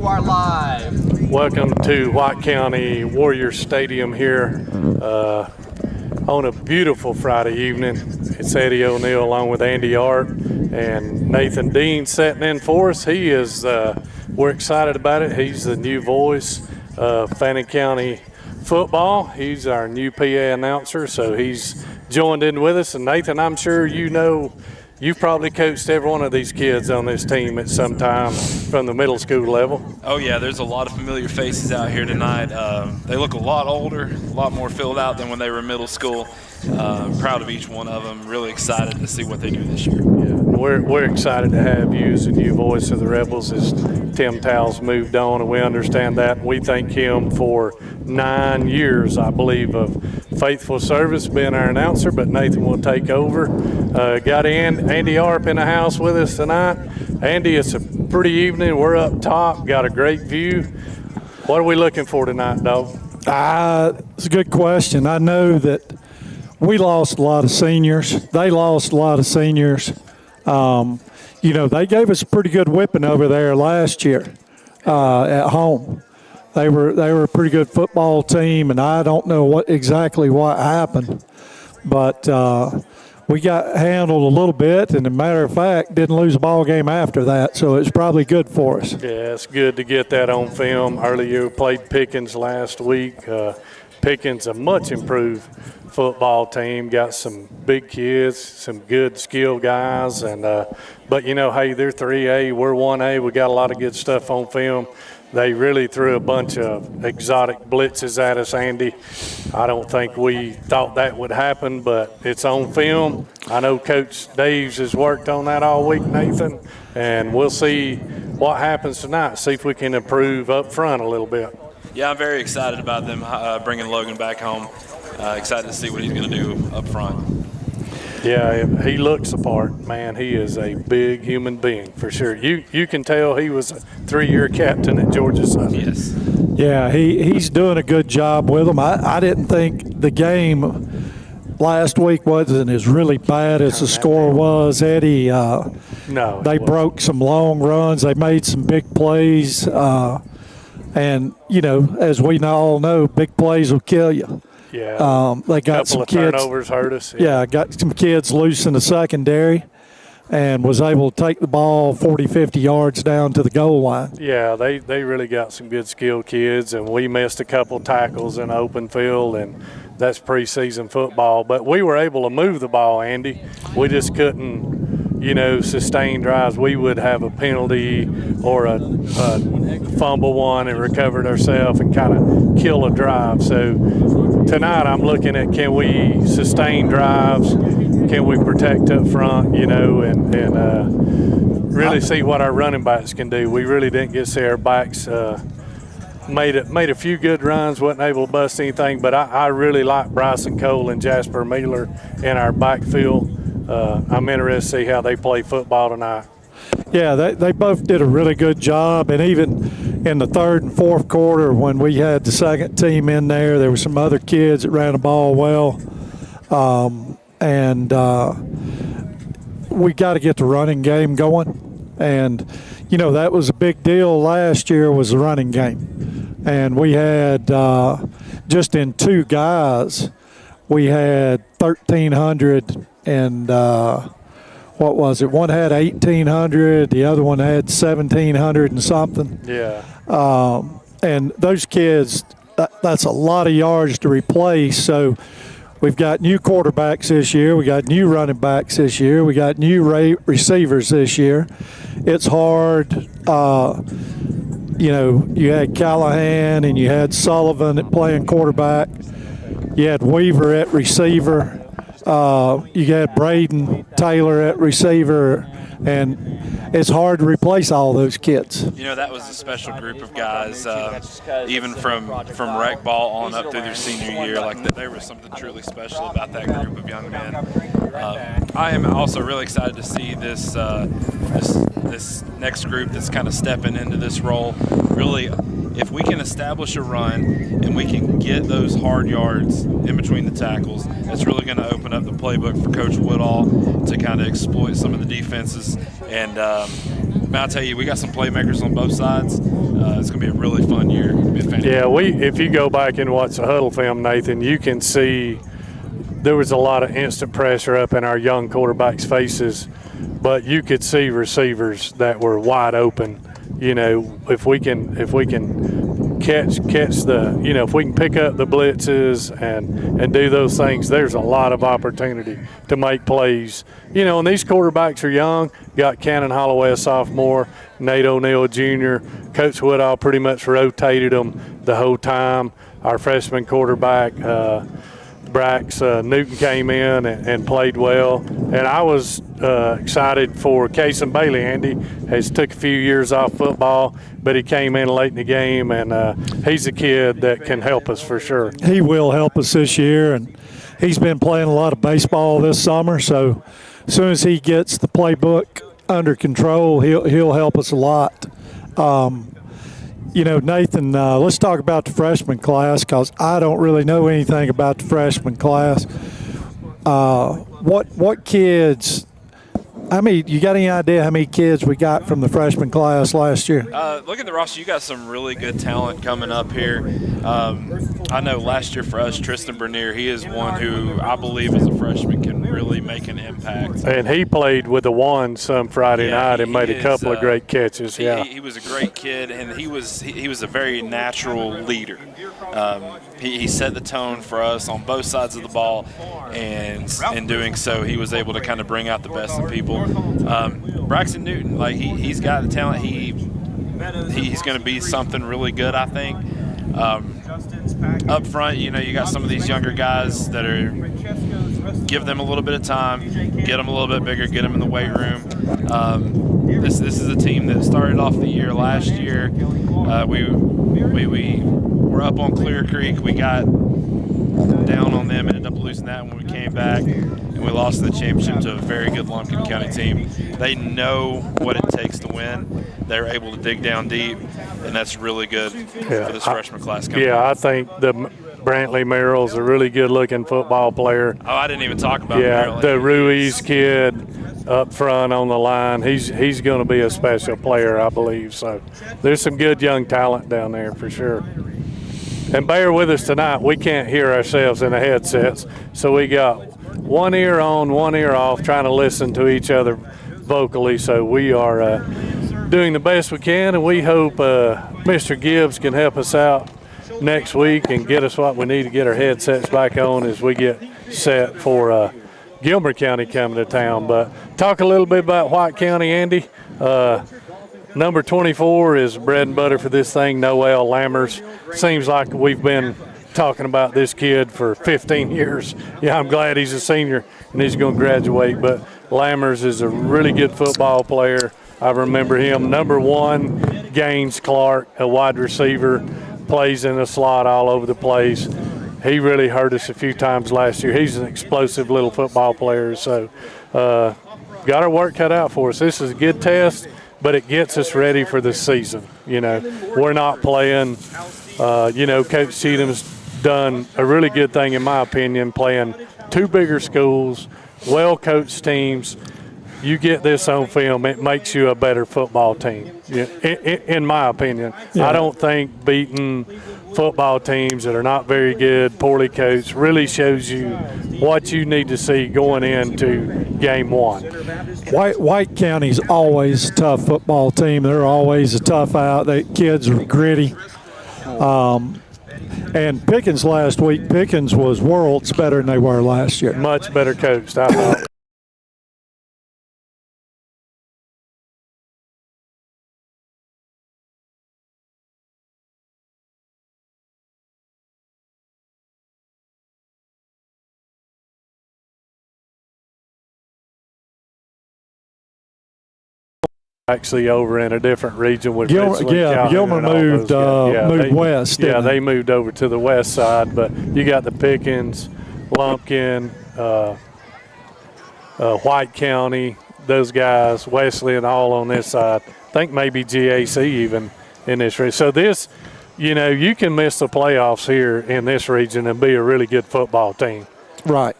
Are live. Welcome to White County Warrior Stadium here on a beautiful Friday evening. It's Eddie O'Neill along with Andy Art and Nathan Dean setting in for us. We're excited about it. He's the new voice of Fannin County football. He's our new PA announcer, so he's joined in with us. And Nathan, I'm sure you've probably coached every one of these kids on this team at some time from the middle school level. Oh, yeah, there's a lot of familiar faces out here tonight. They look a lot older, a lot more filled out than when they were in middle school. Proud of each one of them. Really excited to see what they do this year. Yeah, we're excited to have you as the new voice of the Rebels as Tim Towles moved on, and we understand that. We thank him for 9 years, I believe, of faithful service being our announcer, but Nathan will take over. Got Andy Arp in the house with us tonight. Andy, it's a pretty evening. We're up top, got a great view. What are we looking for tonight, dog? It's a good question. I know that we lost a lot of seniors. They lost a lot of seniors. They gave us a pretty good whipping over there last year at home. They were a pretty good football team, and I don't know exactly what happened, but we got handled a little bit, and as a matter of fact, didn't lose a ball game after that, so it's probably good for us. Yeah, it's good to get that on film. Earlier, we played Pickens last week. Pickens, a much improved football team, got some big kids, some good skilled guys, and but hey, they're 3A, we're 1A. We got a lot of good stuff on film. They really threw a bunch of exotic blitzes at us, Andy. I don't think we thought that would happen, but it's on film. I know Coach Daves has worked on that all week, Nathan, and we'll see what happens tonight, see if we can improve up front a little bit. Yeah, I'm very excited about them bringing Logan back home. Excited to see what he's going to do up front. Yeah, he looks the part, man. He is a big human being for sure. You can tell he was a 3-year captain at Georgia Southern. Yes. Yeah, he's doing a good job with them. I didn't think the game last week wasn't as really bad as the score was, Eddie. No. They broke some long runs. They made some big plays. And, as we all know, big plays will kill you. Yeah. They got some kids. Turnovers hurt us. Yeah, got some kids loose in the secondary and was able to take the ball 40, 50 yards down to the goal line. Yeah, they really got some good skilled kids, and we missed a couple tackles in the open field, and that's preseason football. But we were able to move the ball, Andy. We just couldn't, sustain drives. We would have a penalty or a fumble one and recovered ourselves and kind of kill a drive. So tonight I'm looking at, can we sustain drives? Can we protect up front, and really see what our running backs can do. We really didn't get to see our backs made a few good runs, wasn't able to bust anything, but I really like Bryson Cole and Jasper Miller in our backfield. I'm interested to see how they play football tonight. Yeah, they both did a really good job, and even in the third and fourth quarter when we had the second team in there were some other kids that ran the ball well, and we got to get the running game going, and that was a big deal last year was the running game, and we had just in 2 guys we had 1,300 and what was it? One had 1,800, the other one had 1,700 and something. Yeah. And those kids, that's a lot of yards to replace. So we've got new quarterbacks this year. We got new running backs this year. We got new receivers this year. It's hard. You had Callahan and you had Sullivan at playing quarterback. You had Weaver at receiver. You got Braden Taylor at receiver, and it's hard to replace all those kids. That was a special group of guys, even from rec ball on up through their senior year. There was something truly special about that group of young men. I am also really excited to see this next group that's kind of stepping into this role. Really, if we can establish a run and we can get those hard yards in between the tackles, that's really going to open up the playbook for Coach Woodall to kind of exploit some of the defenses. And I'll tell you, we got some playmakers on both sides. It's going to be a really fun year. Yeah, if you go back and watch the huddle film, Nathan, you can see there was a lot of instant pressure up in our young quarterbacks' faces, but you could see receivers that were wide open. You know, if we can catch the, you know, if we can pick up the blitzes and do those things, there's a lot of opportunity to make plays. You know, and these quarterbacks are young. Got Cannon Holloway, a sophomore, Nate O'Neill Jr. Coach Woodall pretty much rotated them the whole time. Our freshman quarterback, Brax Newton, came in and played well. And I was excited for Cason Bailey. Andy has took a few years off football, but he came in late in the game, and he's a kid that can help us for sure. He will help us this year, and he's been playing a lot of baseball this summer, so as soon as he gets the playbook under control, he'll help us a lot. You know, Nathan, let's talk about the freshman class, because I don't really know anything about the freshman class. What kids? I mean, you got any idea how many kids we got from the freshman class last year? Look at the roster. You got some really good talent coming up here. I know last year for us, Tristan Bernier, he is one who I believe as a freshman can really make an impact. And he played with the one some Friday night and made a couple of great catches. He was a great kid, and he was a very natural leader. He set the tone for us on both sides of the ball, and in doing so, he was able to kind of bring out the best in people. Braxton Newton, like he's got the talent. He's going to be something really good, I think. Up front, you know, you got some of these younger guys that are give them a little bit of time, get them a little bit bigger, get them in the weight room. This is a team that started off the year last year. We were up on Clear Creek. We got down on them, ended up losing that when we came back, and we lost the championship to a very good Lumpkin County team. They know what it takes to win. They're able to dig down deep, and that's really good for this freshman class coming up. I think the Brantley Merrill's a really good-looking football player. Oh, I didn't even talk about Merrill. The Ruiz kid up front on the line, he's going to be a special player, I believe. So there's some good young talent down there for sure. And bear with us tonight. We can't hear ourselves in the headsets, so we got one ear on, one ear off, trying to listen to each other vocally. So we are doing the best we can, and we hope Mr. Gibbs can help us out next week and get us what we need to get our headsets back on as we get set for Gilmer County coming to town. But talk a little bit about White County, Andy. Number 24 is bread and butter for this thing, Noel Lammers. Seems like we've been talking about this kid for 15 years. Yeah, I'm glad he's a senior and he's going to graduate. But Lammers is a really good football player. I remember him. Number 1, Gaines Clark, a wide receiver, plays in the slot all over the place. He really hurt us a few times last year. He's an explosive little football player. So got our work cut out for us. This is a good test, but it gets us ready for the season. You know, we're not playing, you know, Coach Cheatham's done a really good thing, in my opinion, playing 2 bigger schools, well-coached teams. You get this on film, it makes you a better football team, in my opinion. Yeah. I don't think beating football teams that are not very good, poorly coached, really shows you what you need to see going into game 1. White County's always a tough football team. They're always a tough out. The kids are gritty. And Pickens last week, Pickens was worlds better than they were last year. Much better coached, I thought. Actually over in a different region with Gilmer moved west. Yeah, they moved over to the west side, but you got the Pickens, Lumpkin, White County, those guys, Wesley and all on this side. I think maybe GAC even in this region. So this, you know, you can miss the playoffs here in this region and be a really good football team. Right.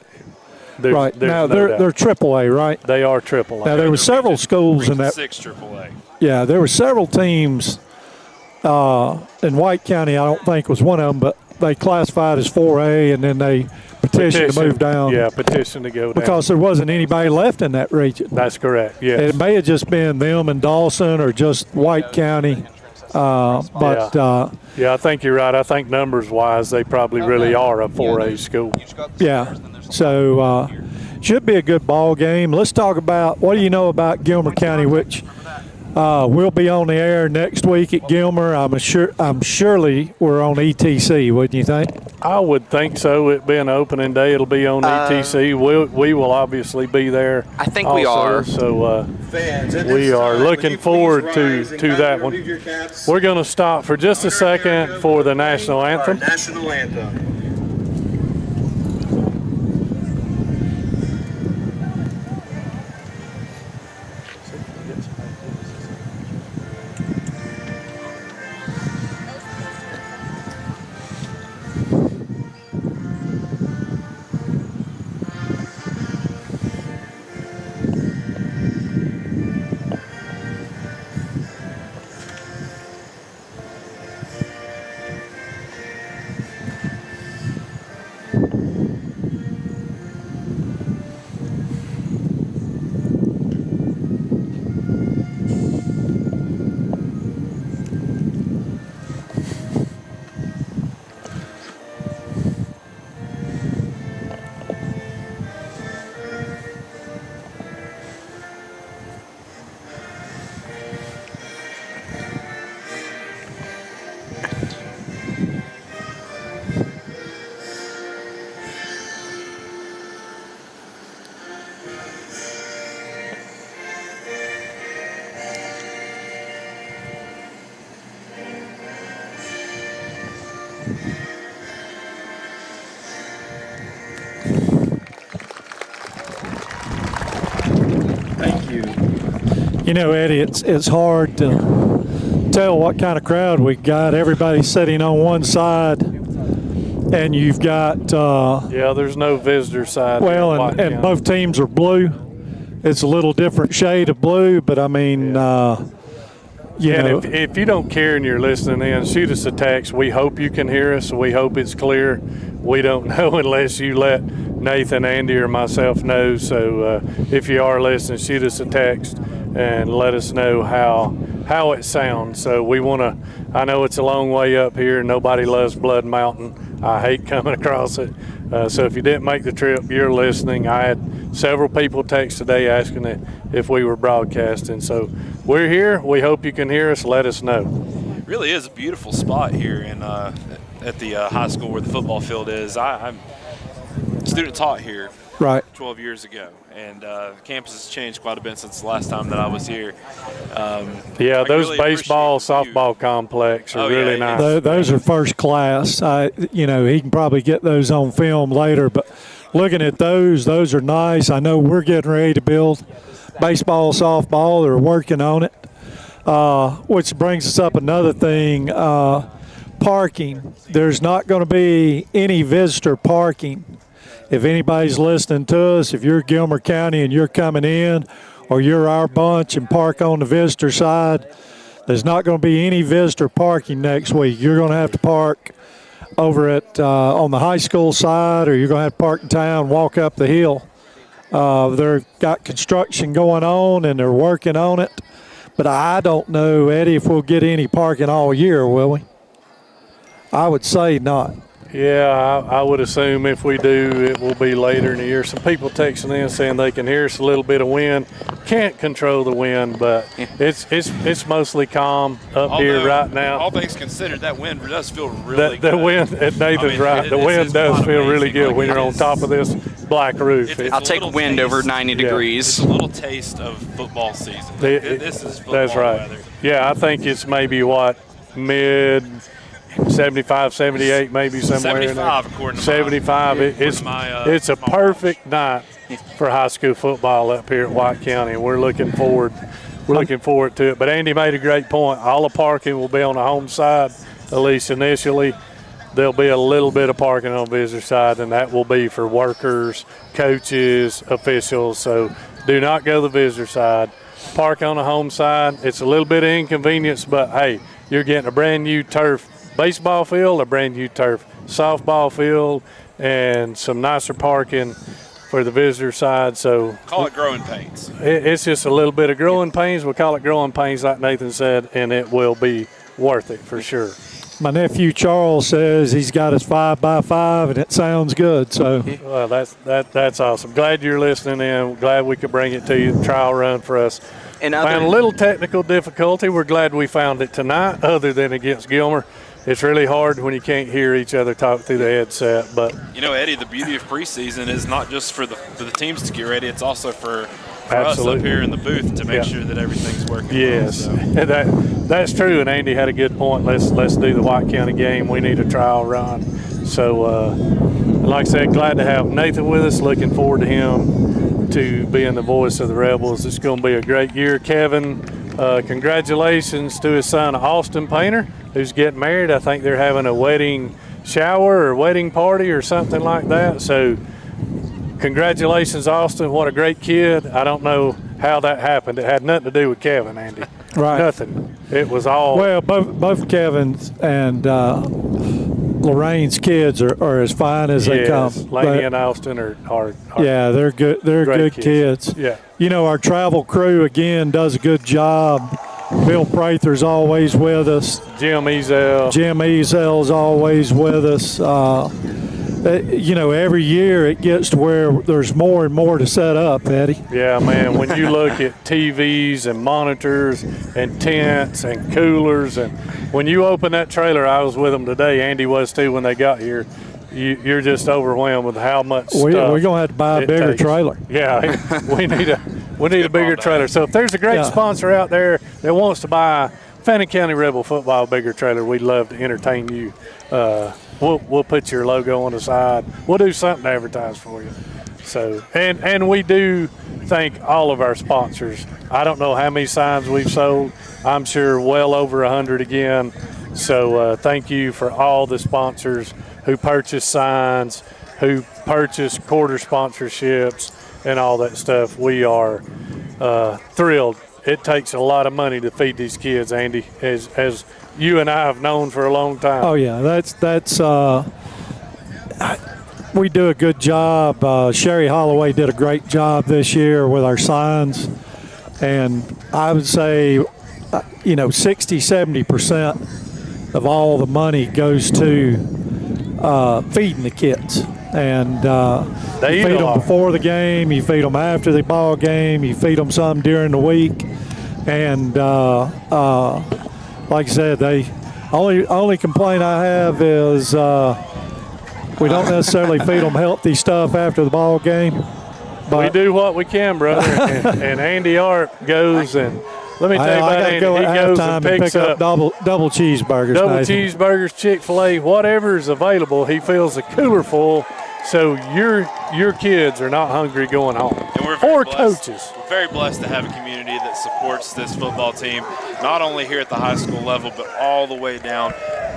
There's now no they're AAA, right? They are AAA. Now there were several schools in that. 6 AAA. Yeah, there were several teams and White County, I don't think was one of them, but they classified as 4A, and then they petitioned to move down. Yeah, petition to go down. Because there wasn't anybody left in that region. That's correct, yes. It may have just been them and Dawson or just White County. Yeah, I think you're right. I think numbers-wise, they probably really are a 4A school. Yeah. So should be a good ball game. Let's talk about, what do you know about Gilmer County, which we'll be on the air next week at Gilmer. I'm surely we're on ETC, wouldn't you think? I would think so. It being opening day, it'll be on ETC. We will obviously be there. I think also, we are. So we are looking forward to that one. We're going to stop for just a second for the national anthem. National anthem. Thank you. You know, Eddie, it's hard to tell what kind of crowd we got. Everybody's sitting on one side, and you've got Yeah, there's no visitor side. well, and both teams are blue. It's a little different shade of blue, but I mean, you know, if you don't care and you're listening in, shoot us a text. We hope you can hear us. We hope it's clear. We don't know unless you let Nathan, Andy, or myself know. So if you are listening, shoot us a text and let us know how it sounds. So we want to. I know it's a long way up here. Nobody loves Blood Mountain. I hate coming across it. So if you didn't make the trip, you're listening. I had several people text today asking if we were broadcasting. So we're here. We hope you can hear us. Let us know. It really is a beautiful spot here at the high school where the football field is. I'm student taught here right. 12 years ago, and campus has changed quite a bit since the last time that I was here. Yeah, those really baseball, appreciate the view. softball complex are really yeah. nice. Those are first class. You know, he can probably get those on film later, but looking at those are nice. I know we're getting ready to build baseball, softball. They're working on it, which brings us up another thing, parking. There's not going to be any visitor parking. If anybody's listening to us, if you're Gilmer County and you're coming in, or you're our bunch and park on the visitor side, there's not going to be any visitor parking next week. You're going to have to park over at on the high school side, or you're going to have to park in town, walk up the hill. They've got construction going on and they're working on it, but I don't know, Eddie, if we'll get any parking all year, will we? I would say not. Yeah, I would assume if we do, it will be later in the year. Some people texting in saying they can hear us a little bit of wind. Can't control the wind, but it's mostly calm up here right now. All things considered, that wind does feel really good. The wind, Nathan's right. The wind does feel really good when you're on top of this black roof. I'll take wind over 90 degrees. It's a little taste of football season. This is football That's right. weather. Yeah, I think it's maybe mid 75, 78, maybe somewhere in there. 75 according to 75. It's a perfect night for high school football up here at White County, and we're looking forward to it. But Andy made a great point. All the parking will be on the home side, at least initially. There'll be a little bit of parking on the visitor side, and that will be for workers, coaches, officials. So do not go to the visitor side. Park on the home side. It's a little bit of inconvenience, but hey, you're getting a brand new turf baseball field, a brand new turf softball field, and some nicer parking for the visitor side. So Call it growing pains. it's just a little bit of growing pains. We call it growing pains, like Nathan said, and it will be worth it for sure. My nephew Charles says he's got his 5x5, and it sounds good. So, well, that's awesome. Glad you're listening in. Glad we could bring it to you. Trial run for us. And Found a little technical difficulty. We're glad we found it tonight, other than against Gilmer. It's really hard when you can't hear each other talk through the headset. But you know, Eddie, the beauty of preseason is not just for the teams to get ready; it's also for us up here in the booth to make sure that everything's working. Yes, well, so. That's true. And Andy had a good point. Let's do the White County game. We need a trial run. So, like I said, glad to have Nathan with us. Looking forward to him to being the voice of the Rebels. It's going to be a great year. Kevin, congratulations to his son Austin Painter, who's getting married. I think they're having a wedding shower or wedding party or something like that. So congratulations, Austin. What a great kid. I don't know how that happened. It had nothing to do with Kevin, Andy. Right. Nothing. It was all. Well, both Kevin's and Lorraine's kids are as fine as they come. Laney and Austin are yeah, they're good. They're good kids. Yeah. You know, our travel crew again does a good job. Bill Prather's always with us. Jim Ezel's always with us. You know, every year it gets to where there's more and more to set up, Eddie. Yeah, man. When you look at TVs and monitors and tents and coolers, and when you open that trailer, I was with them today. Andy was too when they got here. You're just overwhelmed with how much stuff. We're gonna have to buy a bigger trailer. Yeah, we need a bigger trailer. So if there's a great sponsor out there that wants to buy Fannin County Rebel football bigger trailer, we'd love to entertain you. We'll put your logo on the side. We'll do something to advertise for you. So and we do thank all of our sponsors. I don't know how many signs we've sold. I'm sure well over 100 again. So thank you for all the sponsors who purchase signs, who purchase quarter sponsorships, and all that stuff. We are thrilled. It takes a lot of money to feed these kids, Andy, as you and I have known for a long time. Oh yeah, that's we do a good job. Sherry Holloway did a great job this year with our signs, and I would say, 60-70% of all the money goes to feeding the kids. And you feed them before the game, you feed them after the ball game, you feed them some during the week, and like I said, they only complaint I have is we don't necessarily feed them healthy stuff after the ball game. But we do what we can, brother. and Andy Art goes and. Let me tell you about Andy. Go he goes and picks up double cheeseburgers. Cheeseburgers, Chick-fil-A, whatever is available. He fills the cooler full, so your kids are not hungry going home. And we're very coaches. We're very blessed to have a community that supports this football team, not only here at the high school level, but all the way down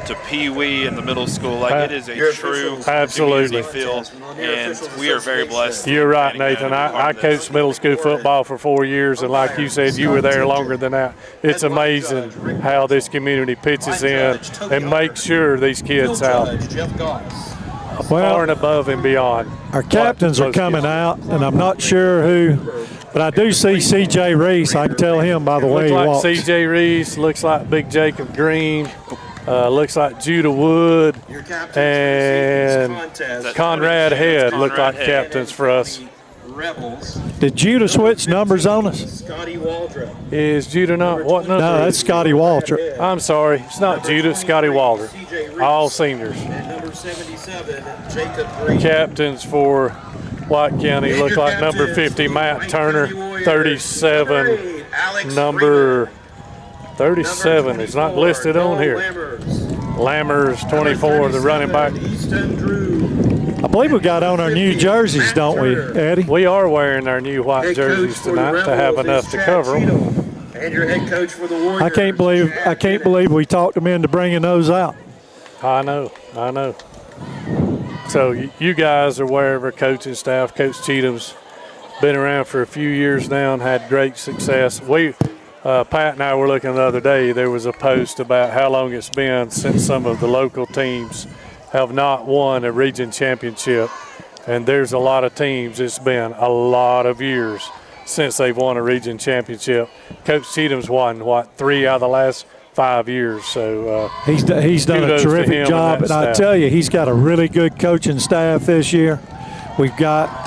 to Pee Wee and the middle school. Like, it is a true community feel, and we are very blessed. You're right, Nathan. I coached middle school football for 4 years, and like you said, you were there longer than that. It's amazing how this community pitches in and makes sure these kids out far and above and beyond. Our captains are coming out, and I'm not sure who, but I do see C.J. Reese. I can tell him by the way he walks. C.J. Reese, looks like Big Jacob Green. Looks like Judah Wood and Conrad Head look like captains for us. Did Judah switch numbers on us? Is Judah not? What number? No, that's Scotty Waltrip. I'm sorry. It's not Judah. It's Scotty Waltrip. All seniors. Captains for White County look like number 50, Matt Turner, 37, number 37 is not listed on here. Lammers, 24, the running back. I believe we got on our new jerseys, don't we, Eddie? We are wearing our new white jerseys tonight to have enough to cover them. And your head coach for the Warriors. I can't believe we talked them into bringing those out. I know. So you guys are aware of our coaching staff. Coach Cheatham's been around for a few years now and had great success. Pat and I were looking the other day. There was a post about how long it's been since some of the local teams have not won a region championship. And there's a lot of teams. It's been a lot of years since they've won a region championship. Coach Cheatham's won, 3 out of the last 5 years. So he's done a terrific job. And I tell you, he's got a really good coaching staff this year. We've got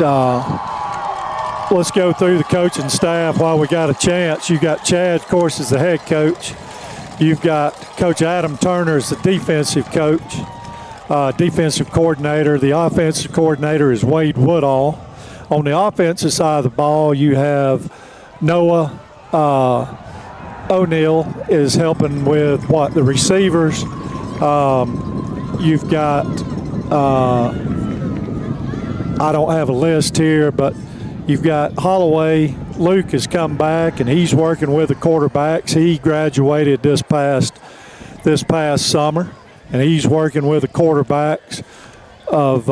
let's go through the coaching staff while we got a chance. You've got Chad, of course, as the head coach. You've got Coach Adam Turner as the defensive coach, defensive coordinator. The offensive coordinator is Wade Woodall. On the offensive side of the ball, you have Noah O'Neill is helping with the receivers. You've got I don't have a list here, but you've got Holloway. Luke has come back, and he's working with the quarterbacks. He graduated this past summer, and he's working with the quarterbacks of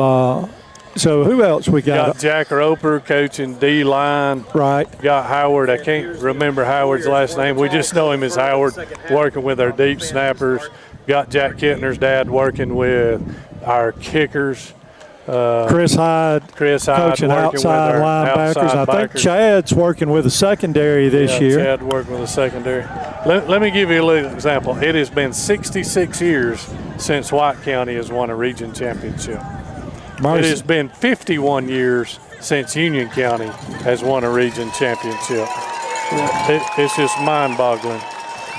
so who else we got? Got Jack Roper coaching D-line. Right. Got Howard. I can't remember Howard's last name. We just know him as Howard, working with our deep snappers. Got Jack Kittner's dad working with our kickers. Chris Hyde coaching outside linebackers. I think Chad's working with the secondary this year. Chad working with the secondary. Let me give you a little example. It has been 66 years since White County has won a region championship. It has been 51 years since Union County has won a region championship. It's just mind-boggling,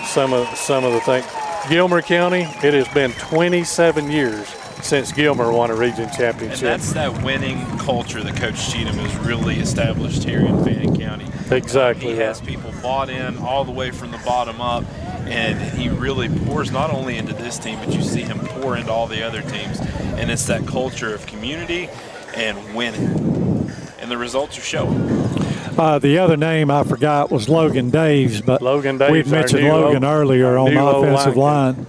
some of the things. Gilmer County, it has been 27 years since Gilmer won a region championship. And that's that winning culture that Coach Cheatham has really established here in Fannin County. Exactly. He has people bought in all the way from the bottom up, and he really pours not only into this team, but you see him pour into all the other teams. And it's that culture of community and winning. And the results are showing. The other name I forgot was Logan Daves, but we'd mentioned Logan earlier on the offensive line.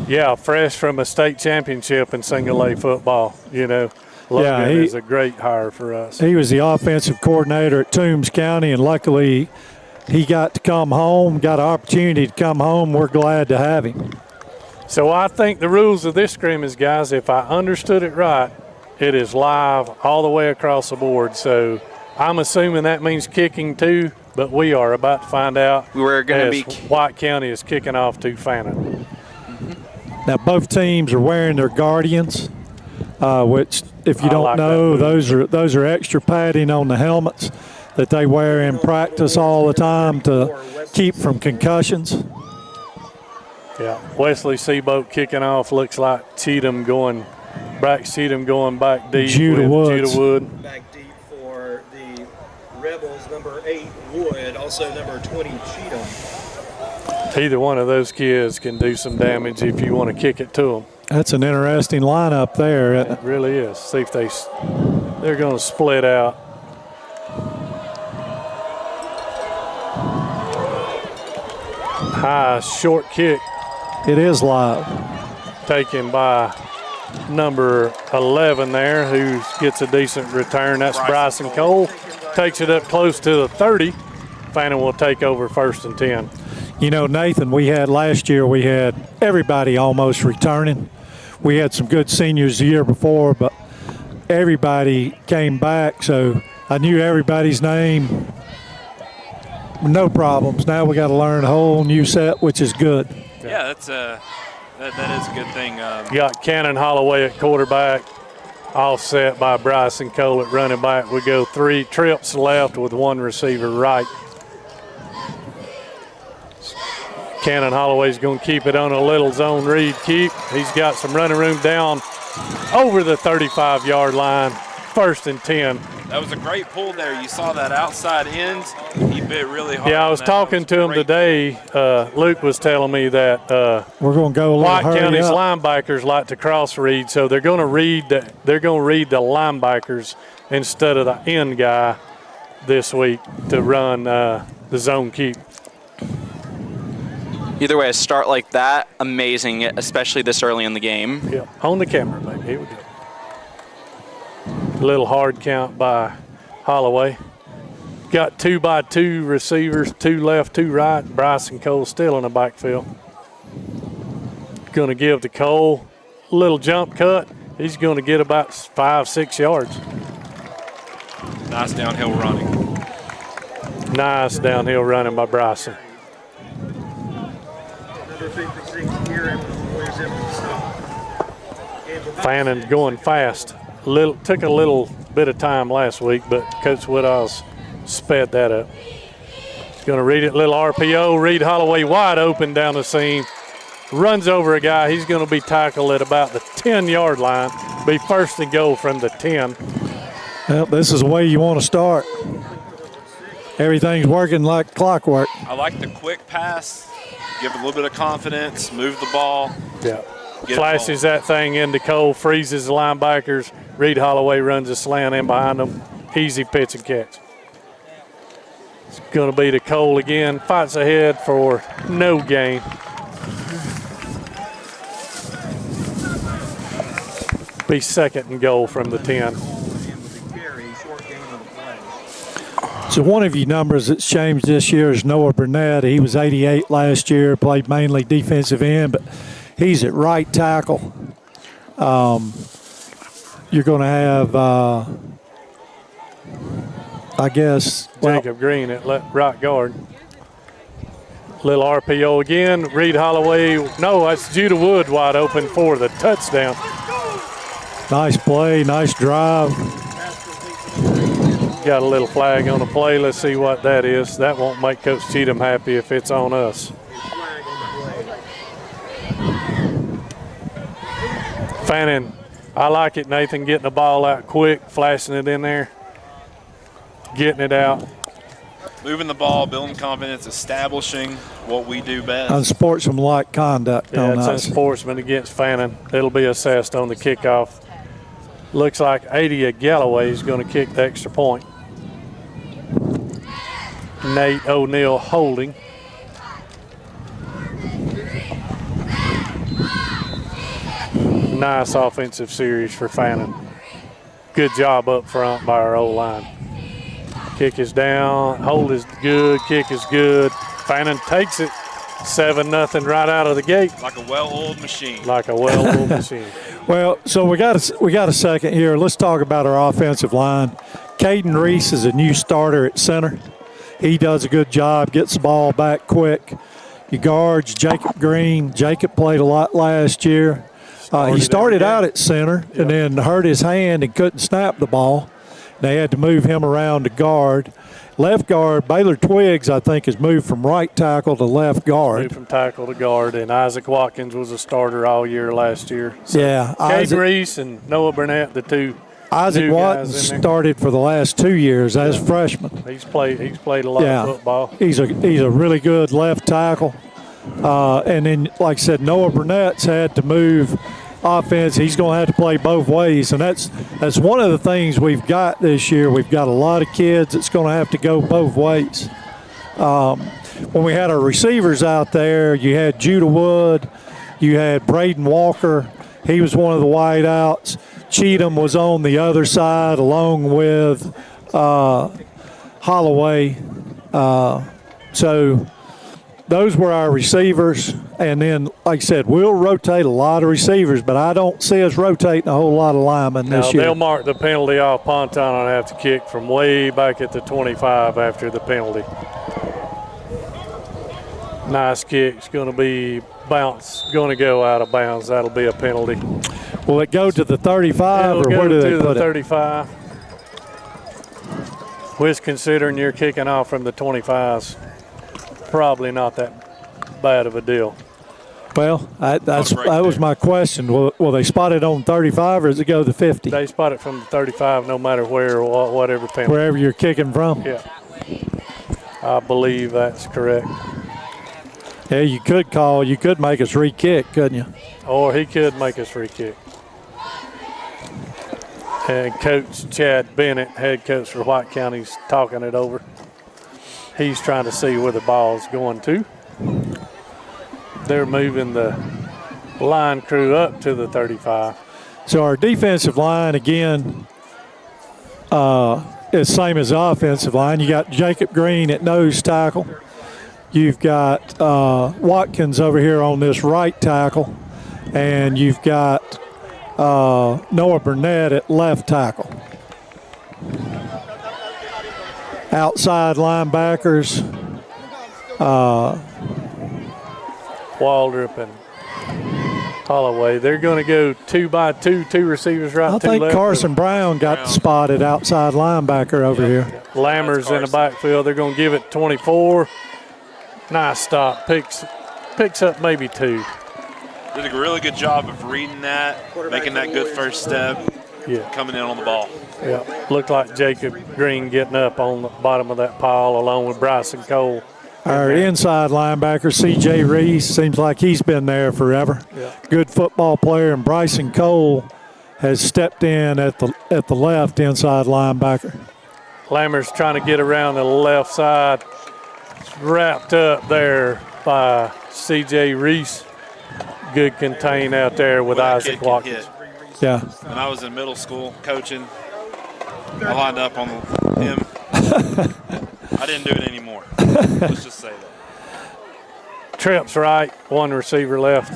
Yeah, fresh from a state championship in single A football. Logan is a great hire for us. He was the offensive coordinator at Toombs County, and luckily he got to come home, got an opportunity to come home. We're glad to have him. So I think the rules of this scrimmage, guys, if I understood it right, it is live all the way across the board. So I'm assuming that means kicking too, but we are about to find out. We're going to be White County is kicking off to Fannon. Now both teams are wearing their Guardians, which if you don't know, those are extra padding on the helmets that they wear in practice all the time to keep from concussions. Yeah, Wesley Seaboat kicking off. Looks like Cheatham going back deep. Judah Wood. Back deep for the Rebels, number 8 Wood, also number 20 Cheatham. Either one of those kids can do some damage if you want to kick it to them. That's an interesting lineup there. It really is. See if they're going to split out. High short kick. It is live. Taken by number 11 there, who gets a decent return. That's Bryson Cole. Takes it up close to the 30. Fannin will take over 1st and 10. Nathan, last year we had everybody almost returning. We had some good seniors the year before, but everybody came back, so I knew everybody's name. No problems. Now we got to learn a whole new set, which is good. Yeah, that is a good thing. You got Cannon Holloway at quarterback, offset by Bryson Cole at running back. We go 3 trips left with 1 receiver right. Cannon Holloway's going to keep it on a little zone read keep. He's got some running room down over the 35-yard line. 1st and 10. That was a great pull there. You saw that outside end. He bit really hard. Yeah, I was talking to him today. Luke was telling me that we're going to go a little White County's linebackers like to cross read, so they're going to read the linebackers instead of the end guy this week to run the zone keep. Either way, a start like that, amazing, especially this early in the game. Yeah, on the camera, baby. Here we go. A little hard count by Holloway. Got 2x2 receivers, 2 left, 2 right. Bryson Cole still in the backfield. Going to give to Cole a little jump cut. He's going to get about 5-6 yards. Nice downhill running. Nice downhill running by Bryson. Number 56 here at the Warriors empty stop. Fannin going fast. Took a little bit of time last week, but Coach Woodall's sped that up. He's going to read it, little RPO. Reed Holloway wide open down the seam. Runs over a guy. He's going to be tackled at about the 10-yard line. Be first and goal from the 10. Well, this is the way you want to start. Everything's working like clockwork. I like the quick pass, give a little bit of confidence, move the ball. Yeah. Flashes that thing into Cole, freezes the linebackers. Reed Holloway runs a slant in behind them. Easy pitch and catch. It's going to be to Cole again. Fights ahead for no gain. Be second and goal from the 10. So one of your numbers that's changed this year is Noah Burnett. He was 88 last year, played mainly defensive end, but he's at right tackle. You're going to have, I guess, Jacob Green at right guard. Little RPO again. Reed Holloway. No, that's Judah Wood wide open for the touchdown. Nice play, nice drive. Got a little flag on the play. Let's see what that is. That won't make Coach Cheatham happy if it's on us. Fannin, I like it, Nathan, getting the ball out quick, flashing it in there, getting it out. Moving the ball, building confidence, establishing what we do best. Unsportsmanlike conduct Yeah, on it's us. unsportsman against Fannin. It'll be assessed on the kickoff. Looks like Adia Galloway is going to kick the extra point. Nate O'Neill holding. Nice offensive series for Fannin. Good job up front by our O-line. Kick is down, hold is good, kick is good. Fannin takes it, 7-0 right out of the gate. Like a well-oiled machine. Like a well-oiled machine. Well, so we got a second here. Let's talk about our offensive line. Caden Reese is a new starter at center. He does a good job, gets the ball back quick. Your guards, Jacob Green. Jacob played a lot last year. He started out at center and then hurt his hand and couldn't snap the ball. They had to move him around to guard. Left guard, Baylor Twiggs, I think, has moved from right tackle to left guard. Moved from tackle to guard, and Isaac Watkins was a starter all year last year. So Yeah. Cade Reese and Noah Burnett, the two Isaac new Watkins guys in there. started for the last 2 years as freshman. He's played a lot of football. He's a really good left tackle. And then, like I said, Noah Burnett's had to move offense. He's going to have to play both ways, and that's one of the things we've got this year. We've got a lot of kids that's going to have to go both ways. When we had our receivers out there, you had Judah Wood, you had Braden Walker. He was one of the wideouts. Cheatham was on the other side along with Holloway. So those were our receivers. And then, like I said, we'll rotate a lot of receivers, but I don't see us rotating a whole lot of linemen this year. They'll mark the penalty off. Ponton will have to kick from way back at the 25 after the penalty. Nice kick. It's going to be bounce. Going to go out of bounds. That'll be a penalty. Will it go to the 35 or where do they put it? 35. Which, considering you're kicking off from the 25s, probably not that bad of a deal. Well, that was my question. Will they spot it on 35 or does it go to 50? They spot it from the 35 no matter where or whatever penalty. Wherever you're kicking from? Yeah. I believe that's correct. Yeah, you could make us re-kick, couldn't you? Or he could make us free kick. And Coach Chad Bennett, head coach for White County, is talking it over. He's trying to see where the ball's going to. They're moving the line crew up to the 35. So our defensive line, again, is same as the offensive line. You got Jacob Green at nose tackle. You've got Watkins over here on this right tackle, and you've got Noah Burnett at left tackle. Outside linebackers, Waldrop and Holloway. They're going to go 2-by-2, 2 receivers right, I 2 think left. Carson Brown got spotted outside linebacker over here. Lammers in the backfield. They're going to give it 24. Nice stop. Picks up maybe 2. Did a really good job of reading that, making that good first step, coming in on the ball. Yeah, looked like Jacob Green getting up on the bottom of that pile along with Bryson Cole. Our inside linebacker, C.J. Reese, seems like he's been there forever. Yeah. Good football player, and Bryson Cole has stepped in at the left inside linebacker. Lammer's trying to get around the left side. It's wrapped up there by C.J. Reese. Good contain out there with Isaac Watkins. Yeah. When I was in middle school coaching, I lined up on him. I didn't do it anymore. Let's just say that. Trips right, 1 receiver left.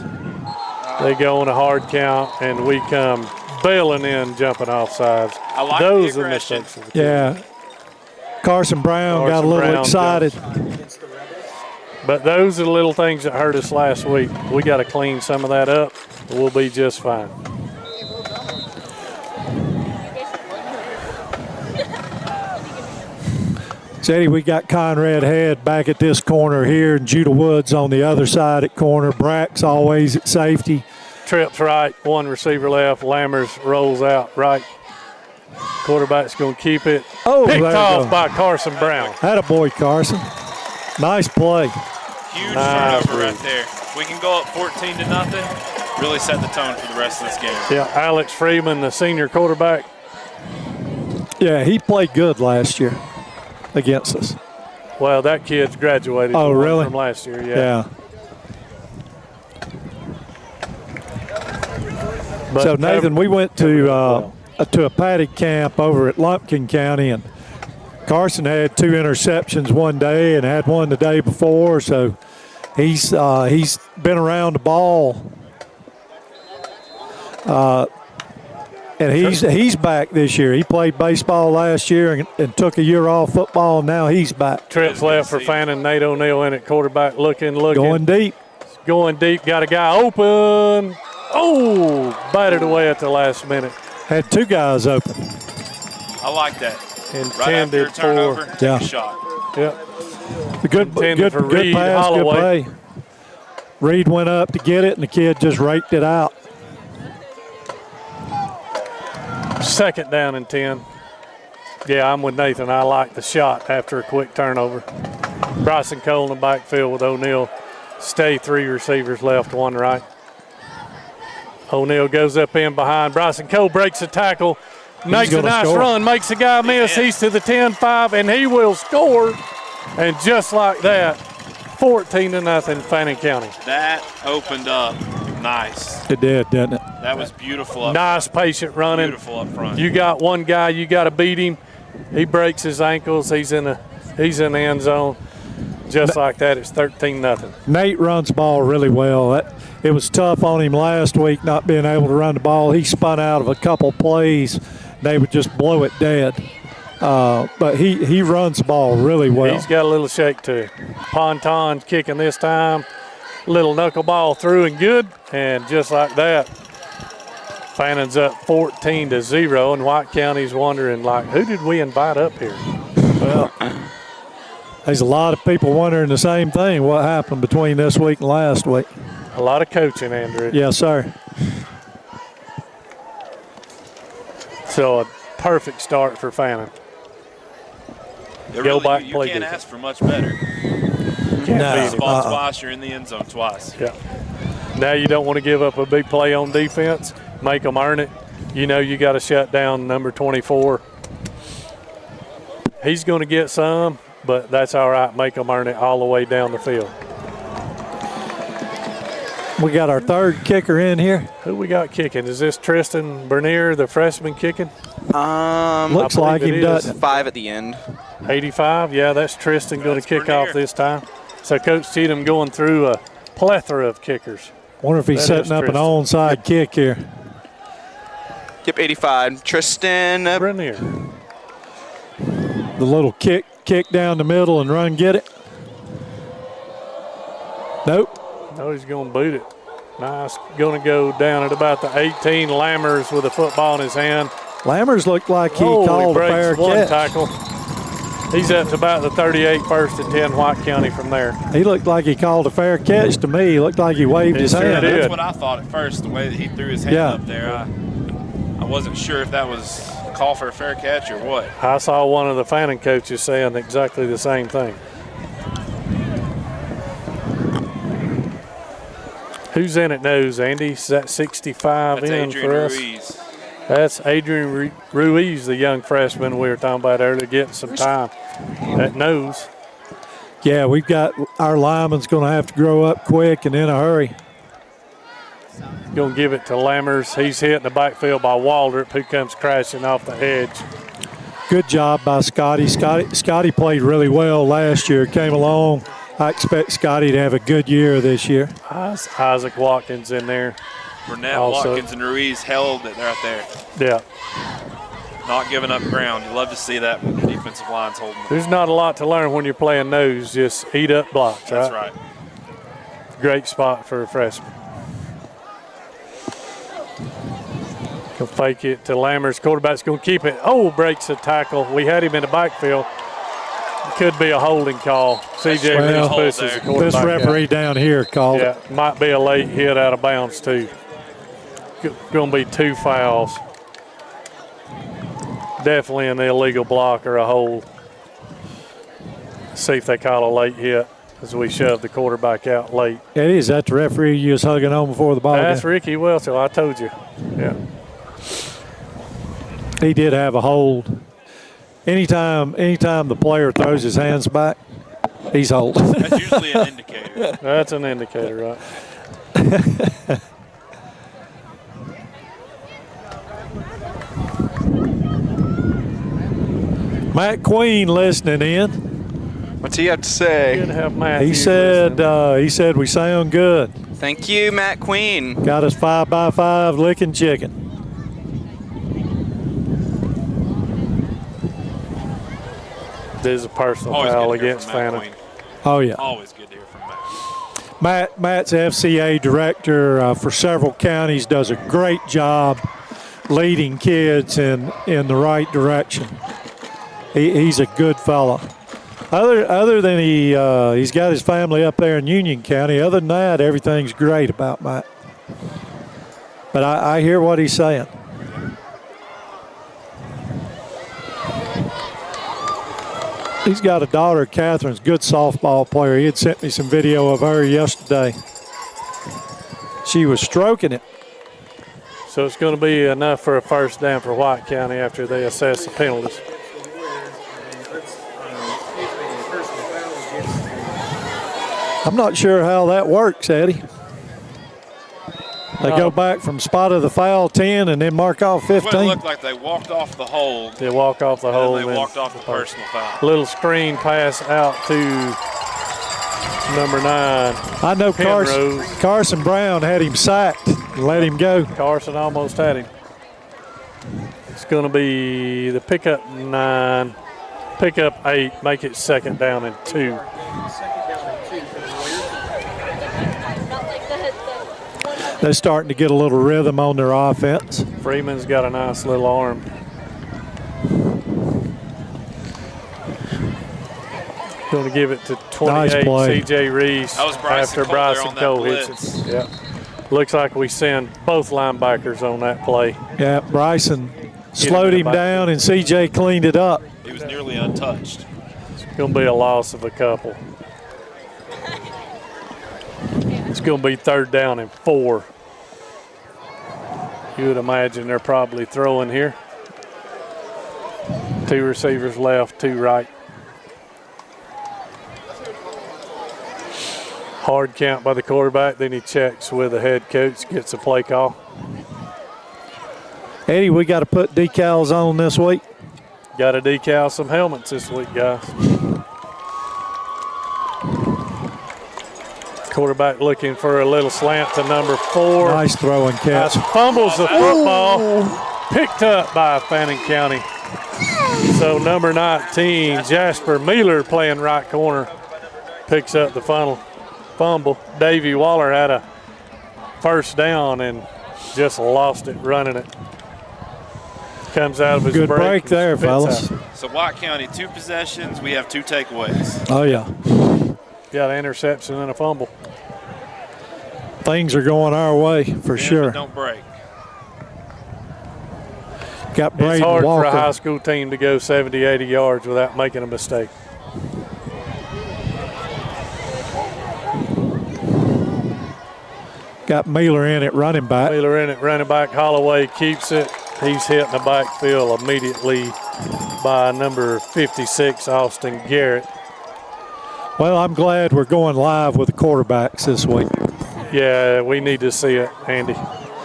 They go on a hard count, and we come bailing in, jumping off sides. I like Those the are aggression. mistakes. Of the Yeah. Carson Brown got a Carson little Brown excited. But those are the little things that hurt us last week. We got to clean some of that up. We'll be just fine. Eddie, we got Conrad Head back at this corner here, and Judah Woods on the other side at corner. Brack's always at safety. Trips right, 1 receiver left. Lammers rolls out right. Quarterback's going to keep it. Oh, Picked there you off go. by Carson Brown. Attaboy, Carson. Nice play. Huge Nice turnover read. right there. We can go up 14-0. Really set the tone for the rest of this game. Yeah, Alex Freeman, the senior quarterback. Yeah, he played good last year against us. Well, that kid's graduated. Oh, the one really? From last year, Yeah. But So, Nathan, we went to a paddock camp over at Lumpkin County, and Carson had 2 interceptions one day and had one the day before, so he's been around the ball. And he's back this year. He played baseball last year and took a year off football, and now he's back. Trips left for Fannin. Nate O'Neill in at quarterback, looking. Going deep. Going deep. Got a guy open. Oh, batted away at the last minute. Had 2 guys open. I like that. Right after Intended a turnover, for. take Yeah. a shot. Yep. Good for Reed pass, Holloway. good play. Reed went up to get it, and the kid just raked it out. 2nd down and 10. Yeah, I'm with Nathan. I like the shot after a quick turnover. Bryson Cole in the backfield with O'Neill. Stay 3 receivers left, 1 right. O'Neill goes up in behind. Bryson Cole breaks the tackle. Makes a nice run. Makes the guy miss. He's to the 10-5, and he will score. And just like that, 14-0 Fannin County. That opened up nice. It did, didn't it? That was beautiful up Nice, patient running. Beautiful up front. You got one guy, you got to beat him. He breaks his ankles. He's in the end zone. Just like that, it's 13-0. Nate runs the ball really well. It was tough on him last week not being able to run the ball. He spun out of a couple plays. They would just blow it dead. But he runs the ball really well. He's got a little shake too. Ponton's kicking this time. Little knuckleball through and good. And just like that, Fannon's up 14-0. And White County's wondering, like, who did we invite up here? Well, there's a lot of people wondering the same thing. What happened between this week and last week? A lot of coaching, Andrew. Yes, sir. So a perfect start for Fannin. Go back and you play can't defense. ask for much better. Can't No. beat him. Ball twice, you're in the end zone twice. Yeah. Now you don't want to give up a big play on defense. Make them earn it. You know you got to shut down number 24. He's going to get some, but that's all right. Make them earn it all the way down the field. We got our third kicker in here. Who we got kicking? Is this Tristan Bernier, the freshman, kicking? Looks like he does. 5 at the end. 85, yeah, that's Tristan going to kick off this time. So Coach Cheatham going through a plethora of kickers. Wonder if he's setting up an onside kick here. Yep, 85. Tristan Bernier. The little kick down the middle and run get it. Nope. No, he's going to boot it. Nice. Going to go down at about the 18. Lammers with a football in his hand. Lammers looked like he called a fair catch. Tackle. He's up to about the 38, first and 10, White County from there. He looked like he called a fair catch to me. He looked like he waved his hand. That's what I thought at first, the way that he threw his hand up there. I wasn't sure if that was a call for a fair catch or what. I saw one of the Fannin coaches saying exactly the same thing. Who's in it knows, Andy? Is that 65 That's in Adrian for us? Ruiz. That's Adrian Ruiz, the young freshman we were talking about earlier, getting some time at nose. Yeah, we've got our lineman's going to have to grow up quick and in a hurry. Going to give it to Lammers. He's hit in the backfield by Waldrop, who comes crashing off the edge. Good job by Scotty. Scotty played really well last year, came along. I expect Scotty to have a good year this year. Isaac Watkins in there. Burnett, also. Watkins, and Ruiz held it right there. Yeah. Not giving up ground. You love to see that when the defensive line's holding them. There's not a lot to learn when you're playing nose. Just eat up blocks, right? That's right. Great spot for a freshman. He'll fake it to Lammers. Quarterback's going to keep it. Oh, breaks a tackle. We had him in the backfield. Could be a holding call. CJ Reese pushes the quarterback. This referee down here called it. Yeah, might be a late hit out of bounds too. Going to be 2 fouls. Definitely an illegal block or a hold. See if they call a late hit as we shove the quarterback out late. It is. That's the referee you was hugging on before the ball. That's Ricky Welchel. I told you. Yeah. He did have a hold. Anytime the player throws his hands back, he's holding. That's usually an indicator. That's an indicator, right? Matt Queen listening in. What's he have to say? Good to have Matthew He said we sound good. Thank you, Matt Queen. Got us 5x5 licking chicken. There's a personal Always foul good to hear against from Matt Fannin. Queen. Oh yeah. Always good to hear from Matt. Matt's FCA director for several counties, does a great job leading kids in the right direction. He's a good fella. Other than he's got his family up there in Union County. Other than that, everything's great about Matt. But I hear what he's saying. He's got a daughter, Catherine's a good softball player. He had sent me some video of her yesterday. She was stroking it. So it's going to be enough for a first down for White County after they assess the penalties. I'm not sure how that works, Eddie. They go back from spot of the foul 10 and then mark off 15. Well, it looked like they walked off the hold. They walk off the hold. And they walked off the personal foul. Little screen pass out to number 9. I know Penrose. Carson Brown had him sacked and let him go. Carson almost had him. It's going to be the pickup 9, pickup 8, make it second down and 2. They're starting to get a little rhythm on their offense. Freeman's got a nice little arm. Going to give it to 28, Nice play. C.J. Reese That was Bryson after Cole there Bryson on that Cole hits blitz. it. Yeah. Looks like we send both linebackers on that play. Yeah, Bryson slowed him down and C.J. cleaned it up. He was nearly untouched. It's going to be a loss of a couple. It's going to be third down and 4. You would imagine they're probably throwing here. 2 receivers left, 2 right. Hard count by the quarterback. Then he checks with the head coach, gets a play call. Eddie, we got to put decals on this week. Got to decal some helmets this week, guys. Quarterback looking for a little slant to number 4. Nice throwing catch. Fumbles the football. Picked up by Fannin County. So number 19, Jasper Mueller, playing right corner, picks up the fumble. Davey Waller had a first down and just lost it running it. Comes out of his good break there, fellas. So White County, 2 possessions. We have 2 takeaways. Oh, yeah. Got an interception and a fumble. Things are going our way for sure. Don't break. Got Braden It's hard Walker. for a high school team to go 70, 80 yards without making a mistake. Got Mueller in at running back. Mueller in it, running back. Holloway keeps it. He's hit in the backfield immediately by number 56, Austin Garrett. Well, I'm glad we're going live with the quarterbacks this week. Yeah, we need to see it, Andy.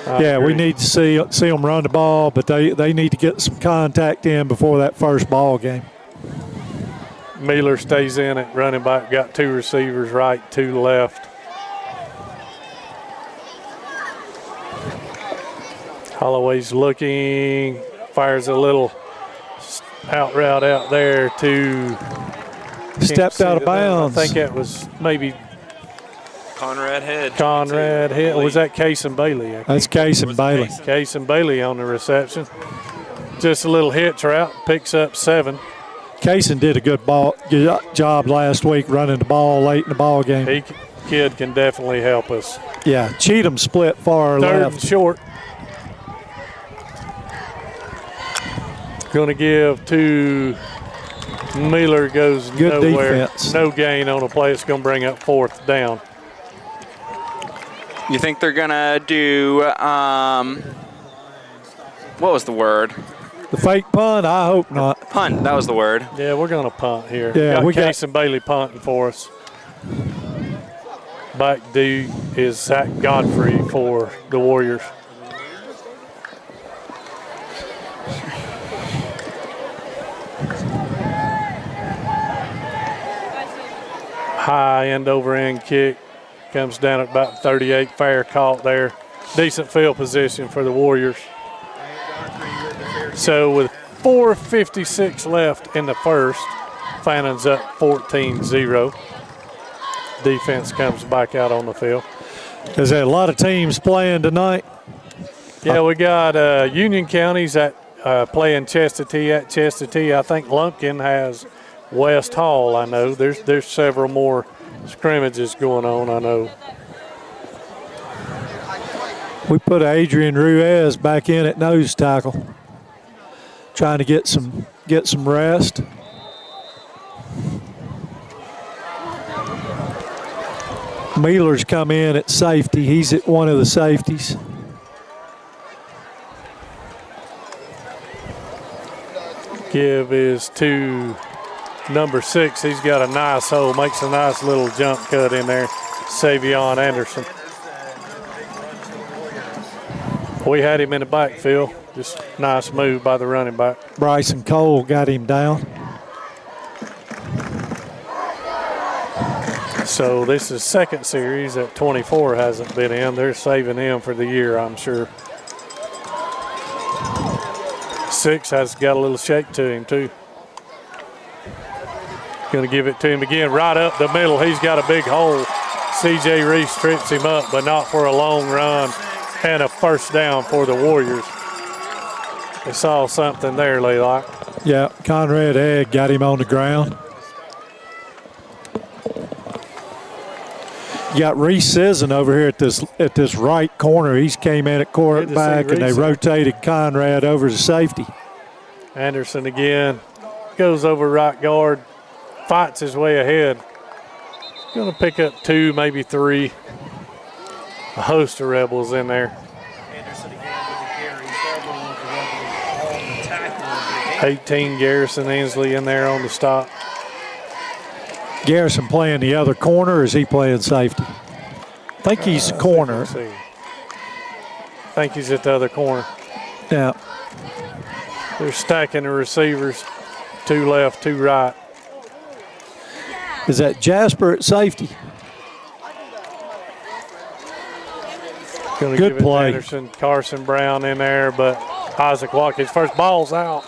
Yeah, we need to see them run the ball, but they need to get some contact in before that first ball game. Mueller stays in at running back. Got 2 receivers right, 2 left. Holloway's looking, fires a little out route out there to Stepped out of bounds. I think that was maybe Conrad Head. Conrad Head. Was that Case and Bailey? That's Case and Bailey. Case and Bailey on the reception. Just a little hitch route, picks up 7. Kaysen did a good job last week running the ball late in the ball game. Kid can definitely help us. Yeah, Cheatham split far 3rd left. and short. Going to give to Mueller, goes Good nowhere. defense. No gain on a play. It's going to bring up 4th down. You think they're going to do, what was the word? The fake punt, I hope not. Punt, that was the word. Yeah, we're going to punt here. Yeah, we got Case and Bailey punting for us. Back D is Zach Godfrey for the Warriors. High end over end kick. Comes down at about 38. Fair caught there. Decent field position for the Warriors. So with 4:56 left in the first, Fannon's up 14-0. Defense comes back out on the field. Is there a lot of teams playing tonight? Yeah, we got Union County's at playing Chestatee at Chestatee. I think Lumpkin has West Hall. I know there's several more scrimmages going on. I know. We put Adrian Ruiz back in at nose tackle, trying to get some rest. Mueller's come in at safety. He's at one of the safeties. Give is to number 6. He's got a nice hole, makes a nice little jump cut in there. Savion Anderson. We had him in the backfield. Just nice move by the running back. Bryson Cole got him down. So this is second series that 24 hasn't been in. They're saving him for the year, I'm sure. 6 has got a little shake to him too. Going to give it to him again, right up the middle. He's got a big hole. C.J. Reese trips him up, but not for a long run. And a first down for the Warriors. They saw something there, Laylock. Yeah, Conrad Egg got him on the ground. You got Reese Sisson over here at this right corner. He's came in at quarterback, and they rotated Conrad over to safety. Anderson again goes over right guard, fights his way ahead. Going to pick up 2, maybe 3. A host of Rebels in there. Anderson again with the carry. Several of the Rebels on the tackle. 18, Garrison Ainsley in there on the stop. Garrison playing the other corner, or is he playing safety? I think he's corner. I think he's at the other corner. Yeah. They're stacking the receivers, 2 left, 2 right. Is that Jasper at safety? Going to Good give it play. to Anderson, Carson Brown in there, but Isaac Watkins, first ball's out.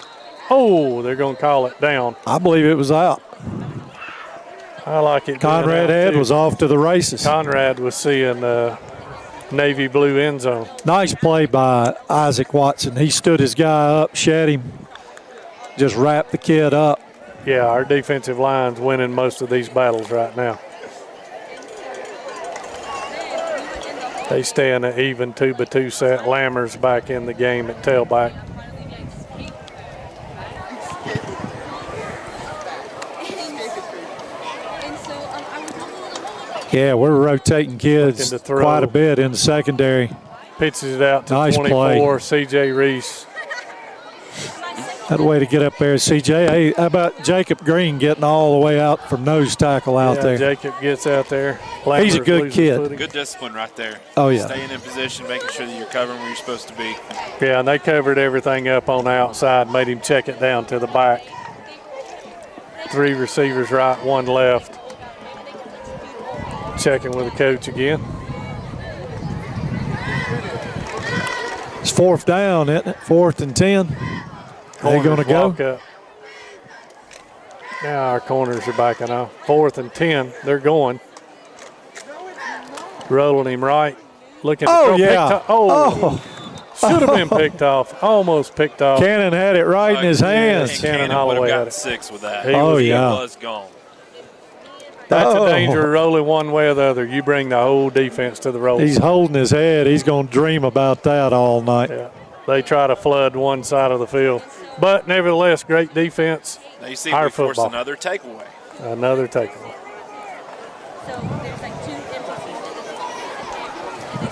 Oh, they're going to call it down. I believe it was out. I like it. Conrad Head was off to the races. Conrad was seeing navy blue end zone. Nice play by Isaac Watson. He stood his guy up, shed him, just wrapped the kid up. Yeah, our defensive line's winning most of these battles right now. They stay in an even 2-by-2 set. Lammer's back in the game at tailback. Yeah, we're rotating kids Looking to throw. quite a bit in the secondary. Pitches it out to Nice 24, C.J. Reese. That way to get up there, CJ. Hey, how about Jacob Green getting all the way out from nose tackle out Yeah, there? Jacob gets out there. He's a Lammer's good losing kid. footing. Good discipline right there. Oh, yeah. Staying in position, making sure that you're covering where you're supposed to be. Yeah, and they covered everything up on the outside, made him check it down to the back. 3 receivers right, 1 left. Checking with the coach again. It's 4th down, isn't it? 4th and 10. They're going to go. Walk up. Now our corners are backing off. 4th and 10. They're going. Rolling him right. Looking to Oh, throw. yeah. Picked off. Should have been picked off. Almost picked off. Cannon had it right in his hands. Cannon Cannon would Holloway have had gotten it. 6 with that. He He yeah. was gone. That's Oh. a danger rolling one way or the other. You bring the whole defense to the roll. He's holding his head. He's going to dream about that all night. Yeah. They try to flood one side of the field. But nevertheless, great defense. Now you see Our we forced football. another takeaway. Another takeaway.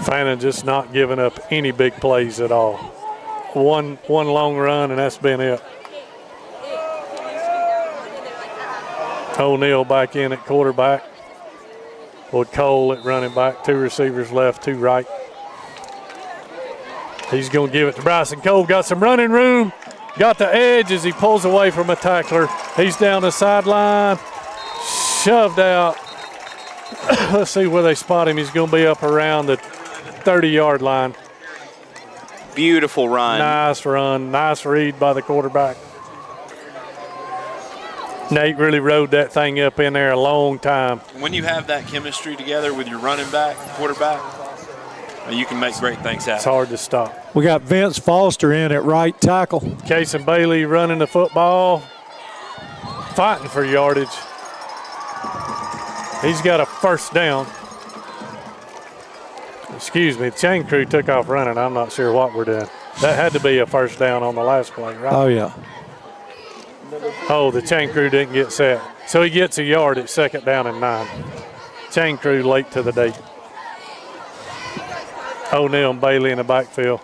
Fannin just not giving up any big plays at all. One long run, and that's been it. O'Neal back in at quarterback. With Cole at running back. 2 receivers left, 2 right. He's going to give it to Bryson Cole. Got some running room. Got the edge as he pulls away from a tackler. He's down the sideline. Shoved out. Let's see where they spot him. He's going to be up around the 30-yard line. Beautiful run. Nice run. Nice read by the quarterback. Nate really rode that thing up in there a long time. When you have that chemistry together with your running back, quarterback, you can make great things It's happen. hard to stop. We got Vince Foster in at right tackle. Case and Bailey running the football, fighting for yardage. He's got a first down. Excuse me, the chain crew took off running. I'm not sure what we're doing. That had to be a first down on the last play, right? Oh, yeah. Oh, the chain crew didn't get set. So he gets a yard at 2nd down and 9. Chain crew late to the date. O'Neal and Bailey in the backfield.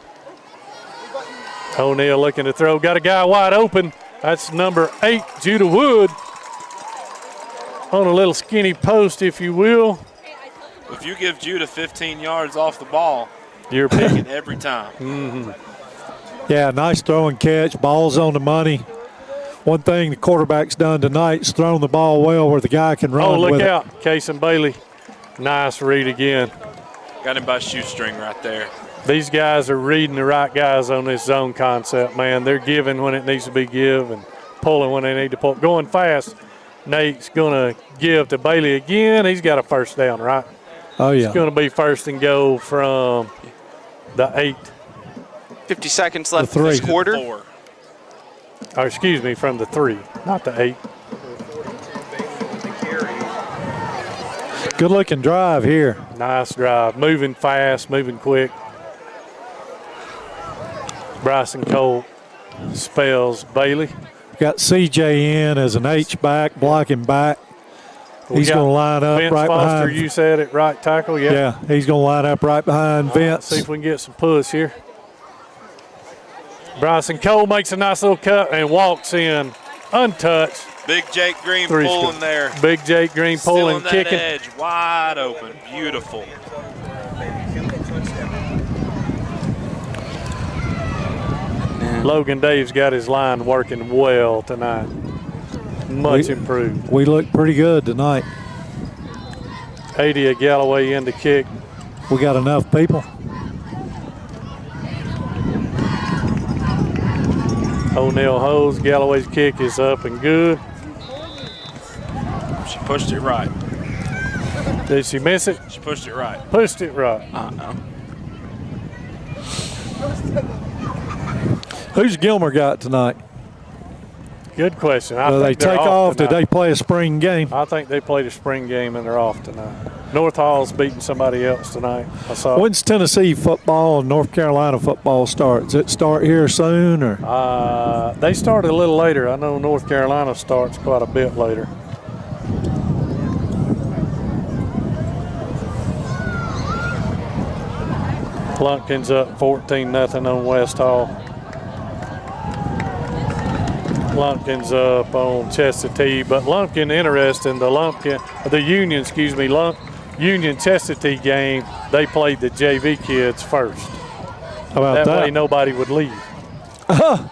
O'Neal looking to throw. Got a guy wide open. That's number 8, Judah Wood. On a little skinny post, if you will. If you give Judah 15 yards off the ball, You're pick it every time. Yeah, nice throw and catch. Ball's on the money. One thing the quarterback's done tonight is thrown the ball well where the guy can run Oh, look with it. out. Case and Bailey. Nice read again. Got him by shoestring right there. These guys are reading the right guys on this zone concept, man. They're giving when it needs to be give and pulling when they need to pull. Going fast. Nate's going to give to Bailey again. He's got a first down, right? Oh, yeah. It's going to be 1st and goal from the 8. 50 seconds left The in this 3. quarter. 4. Or excuse me, from the 3, not the 8. Good looking drive here. Nice drive. Moving fast, moving quick. Bryson Cole spells Bailey. Got CJ in as an H-back, blocking back. He's got going to line up Vince right Foster, behind. you said it, right tackle, yeah. Yeah, he's going to line up right behind Let's Vince. see if we can get some push here. Bryson Cole makes a nice little cut and walks in untouched. Big Jake Green Three's pulling good. there. Big Jake Green pulling, Stealing that kicking. edge, wide open, beautiful. Logan Dave's got his line working well tonight. Much improved. We look pretty good tonight. 80 of Galloway in the kick. We got enough people. O'Neal holds. Galloway's kick is up and good. She pushed it right. Did she miss it? She pushed it right. Pushed it right. Who's Gilmer got tonight? Good question. I Do think they they're take off? tonight. Did they play a spring game? I think they played a spring game and they're off tonight. North Hall's beating somebody else tonight. I saw. When's Tennessee football and North Carolina football start? Does it start here soon or? They start a little later. I know North Carolina starts quite a bit later. Lumpkin's up 14-0 on West Hall. Lumpkin's up on Chestatee, but Lumpkin, interesting, the Union Chestatee game, they played the JV kids first. How about That way that? nobody would leave. I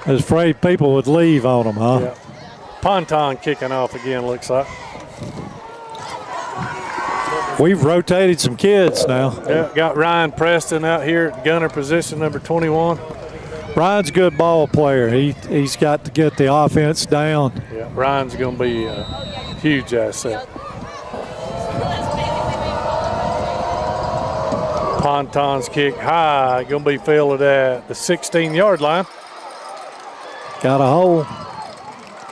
was afraid people would leave on them, huh? Yeah. Ponton kicking off again, looks like. We've rotated some kids now. Yeah, got Ryan Preston out here at gunner position, number 21. Ryan's a good ball player. He's got to get the offense down. Yeah, Ryan's going to be a huge asset. Ponton's kick high, going to be fielded at the 16-yard line. Got a hole.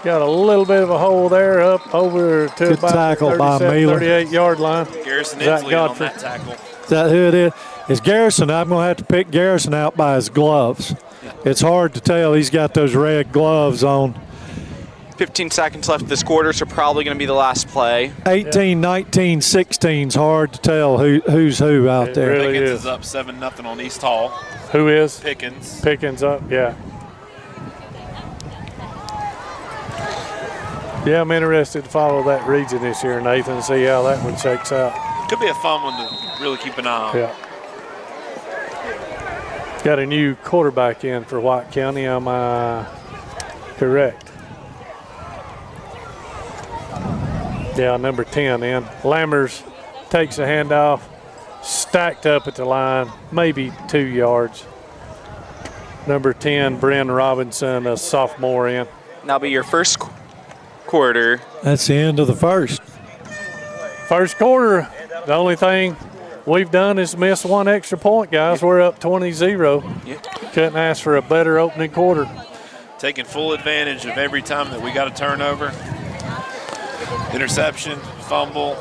Got a little bit of a hole there, up over to Good about tackle the by 37, Mailer. 38-yard line. Garrison Zach Inslee on Godfrey. that tackle. Is that who it is? It's Garrison. I'm going to have to pick Garrison out by his gloves. It's hard to tell. He's got those red gloves on. 15 seconds left this quarter, so probably going to be the last play. 18, 19, 16's hard to tell who's who out It there. really Pickens is. is up 7-0 on East Hall. Who is? Pickens. Pickens up, yeah. Yeah, I'm interested to follow that region this year, Nathan, and see how that one shakes out. Could be a fun one to really keep an eye on. Yeah. Got a new quarterback in for White County, am I correct? Yeah, number 10 in. Lammers takes a handoff, stacked up at the line, maybe 2 yards. Number 10, Bryn Robinson, a sophomore in. That'll be your first quarter. That's the end of the first. First quarter, the only thing we've done is miss one extra point, guys. We're up 20-0. Yeah. Couldn't ask for a better opening quarter. Taking full advantage of every time that we got a turnover. Interception, fumble,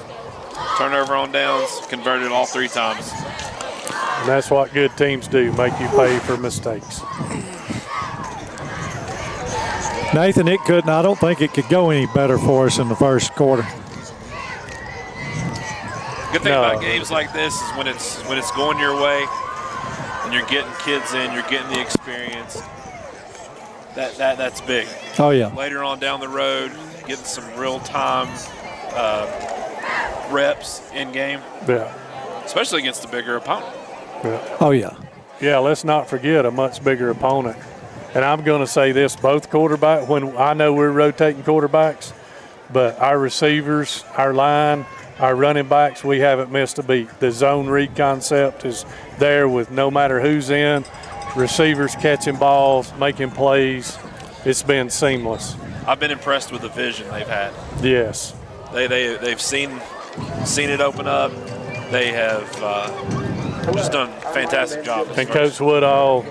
turnover on downs, converted all 3 times. And that's what good teams do, make you pay for mistakes. Nathan, I don't think it could go any better for us in the first quarter. Good thing No. about games like this is when it's going your way and you're getting kids in, you're getting the experience. That's big. Oh, yeah. Later on down the road, getting some real time reps in game, Yeah. especially against a bigger opponent. Yeah. Oh, yeah. Yeah, let's not forget a much bigger opponent. And I'm going to say this, both quarterbacks, when I know we're rotating quarterbacks, but our receivers, our line, our running backs, we haven't missed a beat. The zone read concept is there with no matter who's in, receivers catching balls, making plays. It's been seamless. I've been impressed with the vision they've had. Yes. They've seen it open up. They have just done a fantastic job. And Coach Woodall,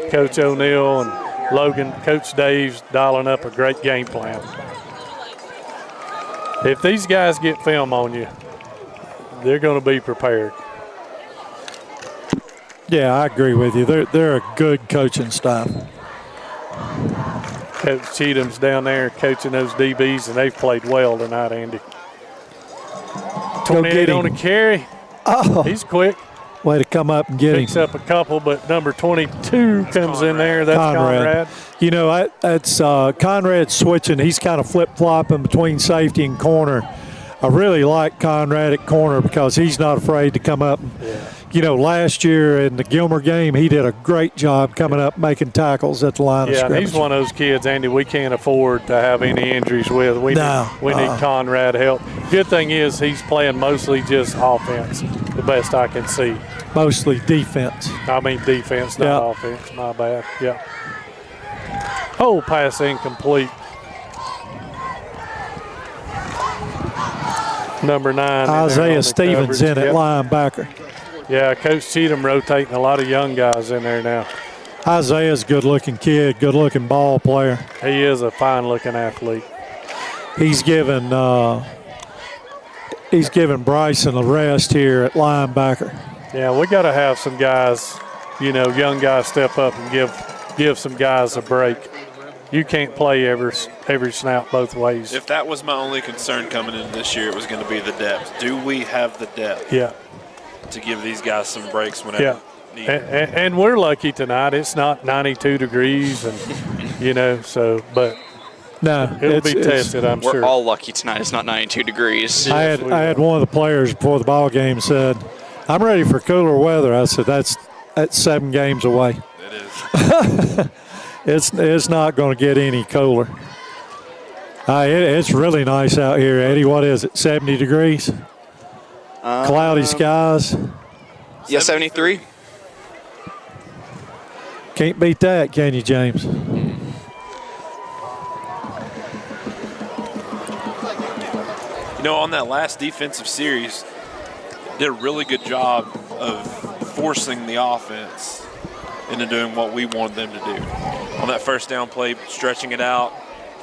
Coach O'Neal, and Logan, Coach Dave's dialing up a great game plan. If these guys get film on you, they're going to be prepared. Yeah, I agree with you. They're a good coaching staff. Coach Cheatham's down there coaching those DBs, and they've played well tonight, Andy. Go 28 get on him. a carry. Oh, He's quick. Way to come up and get Picks him. up a couple, but number 22 comes in there. That's Conrad. You know, that's Conrad switching. He's kind of flip-flopping between safety and corner. I really like Conrad at corner because he's not afraid to come up. You know, last year in the Gilmer game, he did a great job coming up making tackles at the line of scrimmage. Yeah, he's one of those kids, Andy, we can't afford to have any injuries with. We need Conrad help. Good thing is he's playing mostly just offense, the best I can see. Mostly defense. I mean defense, not offense. My bad. Yeah. Oh, pass incomplete. Number 9. Isaiah Stevens in at linebacker. Yeah, Coach Cheatham rotating a lot of young guys in there now. Isaiah's a good-looking kid, good-looking ball player. He is a fine-looking athlete. He's given Bryson a rest here at linebacker. Yeah, we got to have some guys, you know, young guys step up and give some guys a break. You can't play every snap both ways. If that was my only concern coming in this year, it was going to be the depth. Do we have the depth? Yeah. To give these guys some breaks whenever needed. And we're lucky tonight. It's not 92 degrees, and you know, so but no, it'll be tested. I'm sure. We're all lucky tonight. It's not 92 degrees. I had one of the players before the ball game said, "I'm ready for cooler weather." I said, "That's 7 games away." It is. It's not going to get any colder. It's really nice out here, Eddie. What is it? 70 degrees. Cloudy skies. Yeah, 73. Can't beat that, can you, James? You know, on that last defensive series, did a really good job of forcing the offense into doing what we wanted them to do. On that first down play, stretching it out,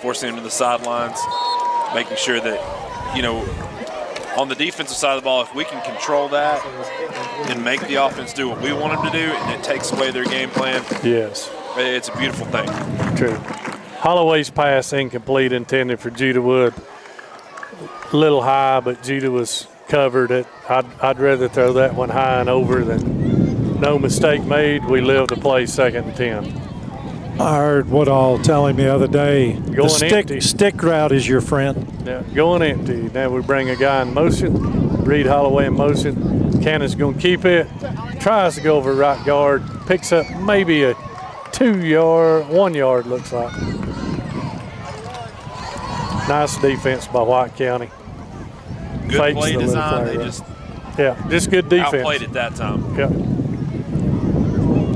forcing them to the sidelines, making sure that, you know, on the defensive side of the ball, if we can control that and make the offense do what we want them to do and it takes away their game plan, yes, it's a beautiful thing. True. Holloway's pass incomplete, intended for Judah Wood. A little high, but Judah was covered it. I'd rather throw that one high and over than no mistake made. We live to play 2nd and 10. I heard Woodall telling me the other day, empty. Stick route is your friend. Yeah, going empty. Now we bring a guy in motion. Reed Holloway in motion. Cannon's going to keep it. Tries to go over right guard. Picks up maybe a 1 yard looks like. Nice defense by White County. Good Fakes play the little design. flag They route. just good defense. outplayed it that time.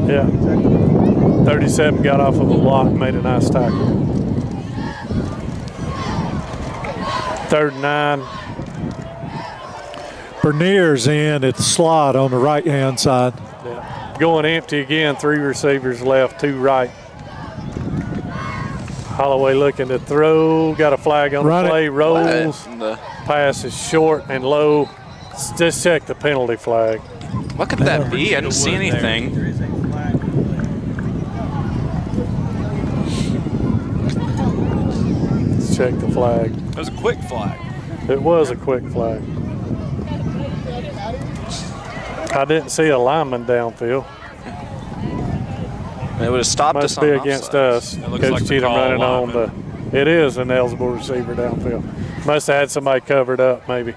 Yeah. 37 got off of a block, made a nice tackle. 3rd and 9. Bernier's in at the slot on the right-hand side. Yeah. Going empty again, 3 receivers left, 2 right. Holloway looking to throw, got a flag on the play, rolls. Pass is short and low. Just check the penalty flag. What could that be? I didn't see anything. Check the flag. It was a quick flag. It was a quick flag. I didn't see a lineman downfield. It would have stopped us Must on be the against offside. us. It looks Coach like the Cheatham call running on lineman. it is an eligible receiver downfield. Must have had somebody covered up maybe.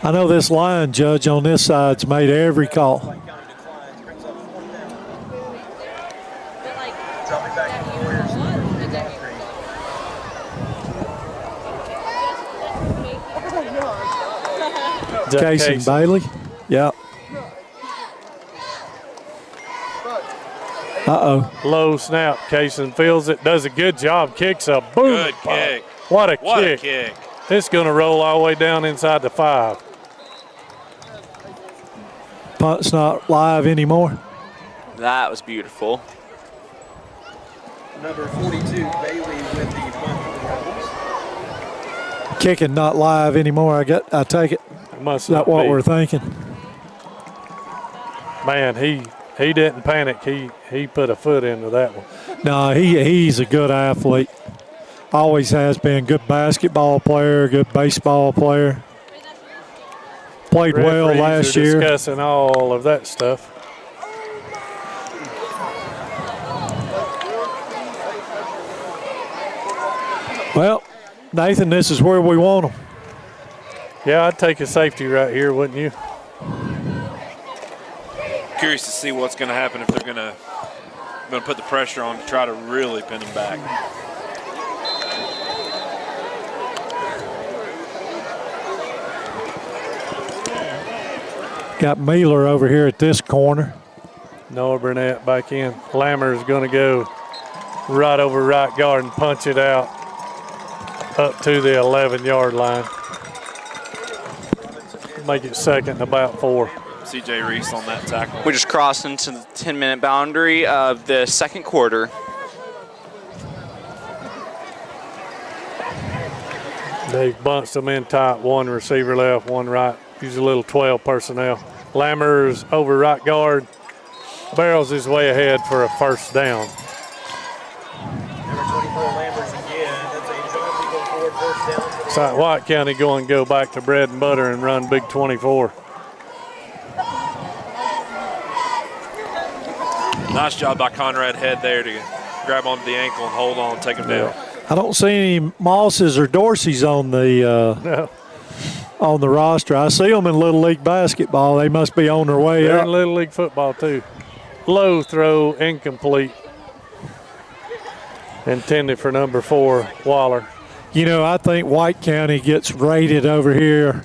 I know this line judge on this side's made every call. Casey Bailey. Yeah. Uh-oh. Low snap. Casey feels it. Does a good job. Kicks a boom. Good kick. What a What kick. a kick. It's going to roll all the way down inside the 5. Punt's not live anymore. That was beautiful. Number 42, Bailey with the punt for the Rebels. Kicking not live anymore. I take it. Must Is that not what be. we're thinking? Man, he didn't panic. He put a foot into that one. No, he's a good athlete. Always has been. Good basketball player, good baseball player. played well Referees last are year. discussing all of that stuff. Well, Nathan, this is where we want them. Yeah, I'd take a safety right here, wouldn't you? Curious to see what's going to happen if they're going to put the pressure on to try to really pin them back. Got Mealer over here at this corner. Noah Burnett back in. Lammer's going to go right over right guard and punch it out up to the 11-yard line. Make it second and about 4. C.J. Reese on that tackle. We just crossed into the 10-minute boundary of the second quarter. They've bunched them in tight. One receiver left, one right. Use a little 12 personnel. Lammer's over right guard. Barrels his way ahead for a first down. Number 24, Lambers again. That's a John Eagle Ford first down. For the So White County go back to bread and butter and run big 24. Nice job by Conrad Head there to grab onto the ankle and hold on and take him down. I don't see any Mosses or Dorseys on the No, on the roster. I see them in Little League basketball. They must be on their way they're up. in Little League football too. Low throw, incomplete. Intended for number 4, Waller. You know, I think White County gets rated over here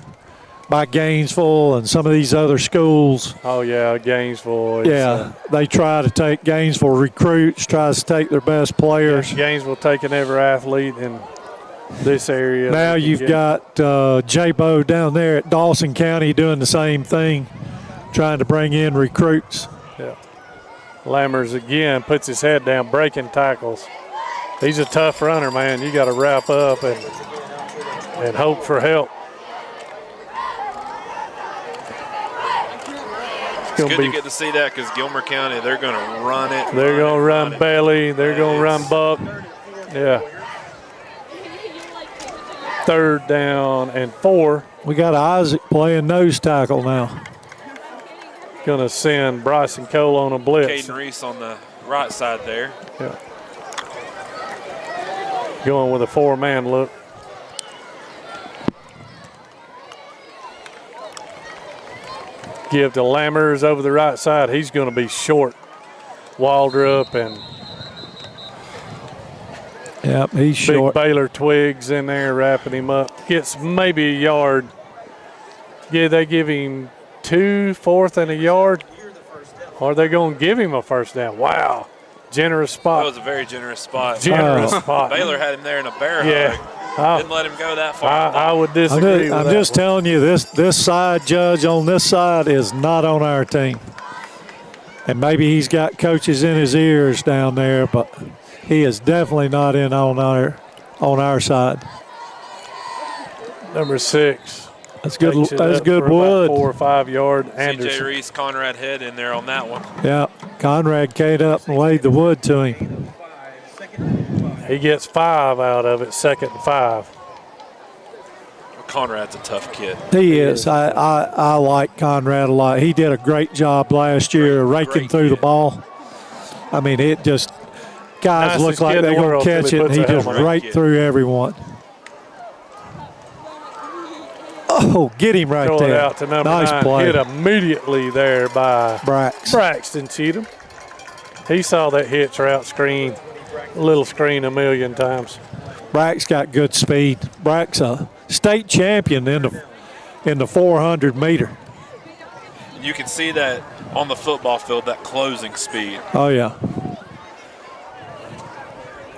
by Gainesville and some of these other schools. Oh yeah, Gainesville. Yeah, they try to take Gainesville recruits, tries to take their best players. Gainesville taking every athlete in this area. Now you've got J-Bo down there at Dawson County doing the same thing, trying to bring in recruits. Yeah. Lammers again puts his head down, breaking tackles. He's a tough runner, man. You got to wrap up and hope for help. It's good to get to see that because Gilmer County, they're going to run it. They're going to run belly. They're going to run buck. Yeah. 3rd down and 4. We got Isaac playing nose tackle now. Going to send Bryson Cole on a blitz. Caden Reese on the right side there. Yeah. Going with a 4-man look. Give to Lammers over the right side. He's going to be short. Waldrop and Yep, he's Big short. Baylor Twigs in there wrapping him up. Gets maybe a yard. Yeah, they give him 2, 4th and a yard. Or are they going to give him a first down? Wow. Generous spot. That was a very generous spot. Generous spot. Baylor had him there in a bear Yeah. hug. Didn't let him go that far. I would disagree with I'm that just one. telling you, this side judge on this side is not on our team. And maybe he's got coaches in his ears down there, but he is definitely not in on our side. Number 6. That's good. Takes it That's up good for about wood. 4 or 5 yard. C.J. Anderson. Reese, Conrad Head in there on that one. Yeah, Conrad came up and laid the wood to him. He gets 5 out of it, 2nd and 5. Conrad's a tough kid. He is. I like Conrad a lot. He did a great job last year raking through the ball. I mean, it just guys Nicest look like kid in they're the going world to till catch he it, and puts he a just helmet on. right through everyone. Oh, get him right Throw there. it out to number nice 9. play. Hit immediately there by Braxton Cheatham. He saw that hitch route screen, little screen a million times. Brack's got good speed. Brack's a state champion in the 400 meter. You can see that on the football field, that closing speed. Oh, yeah.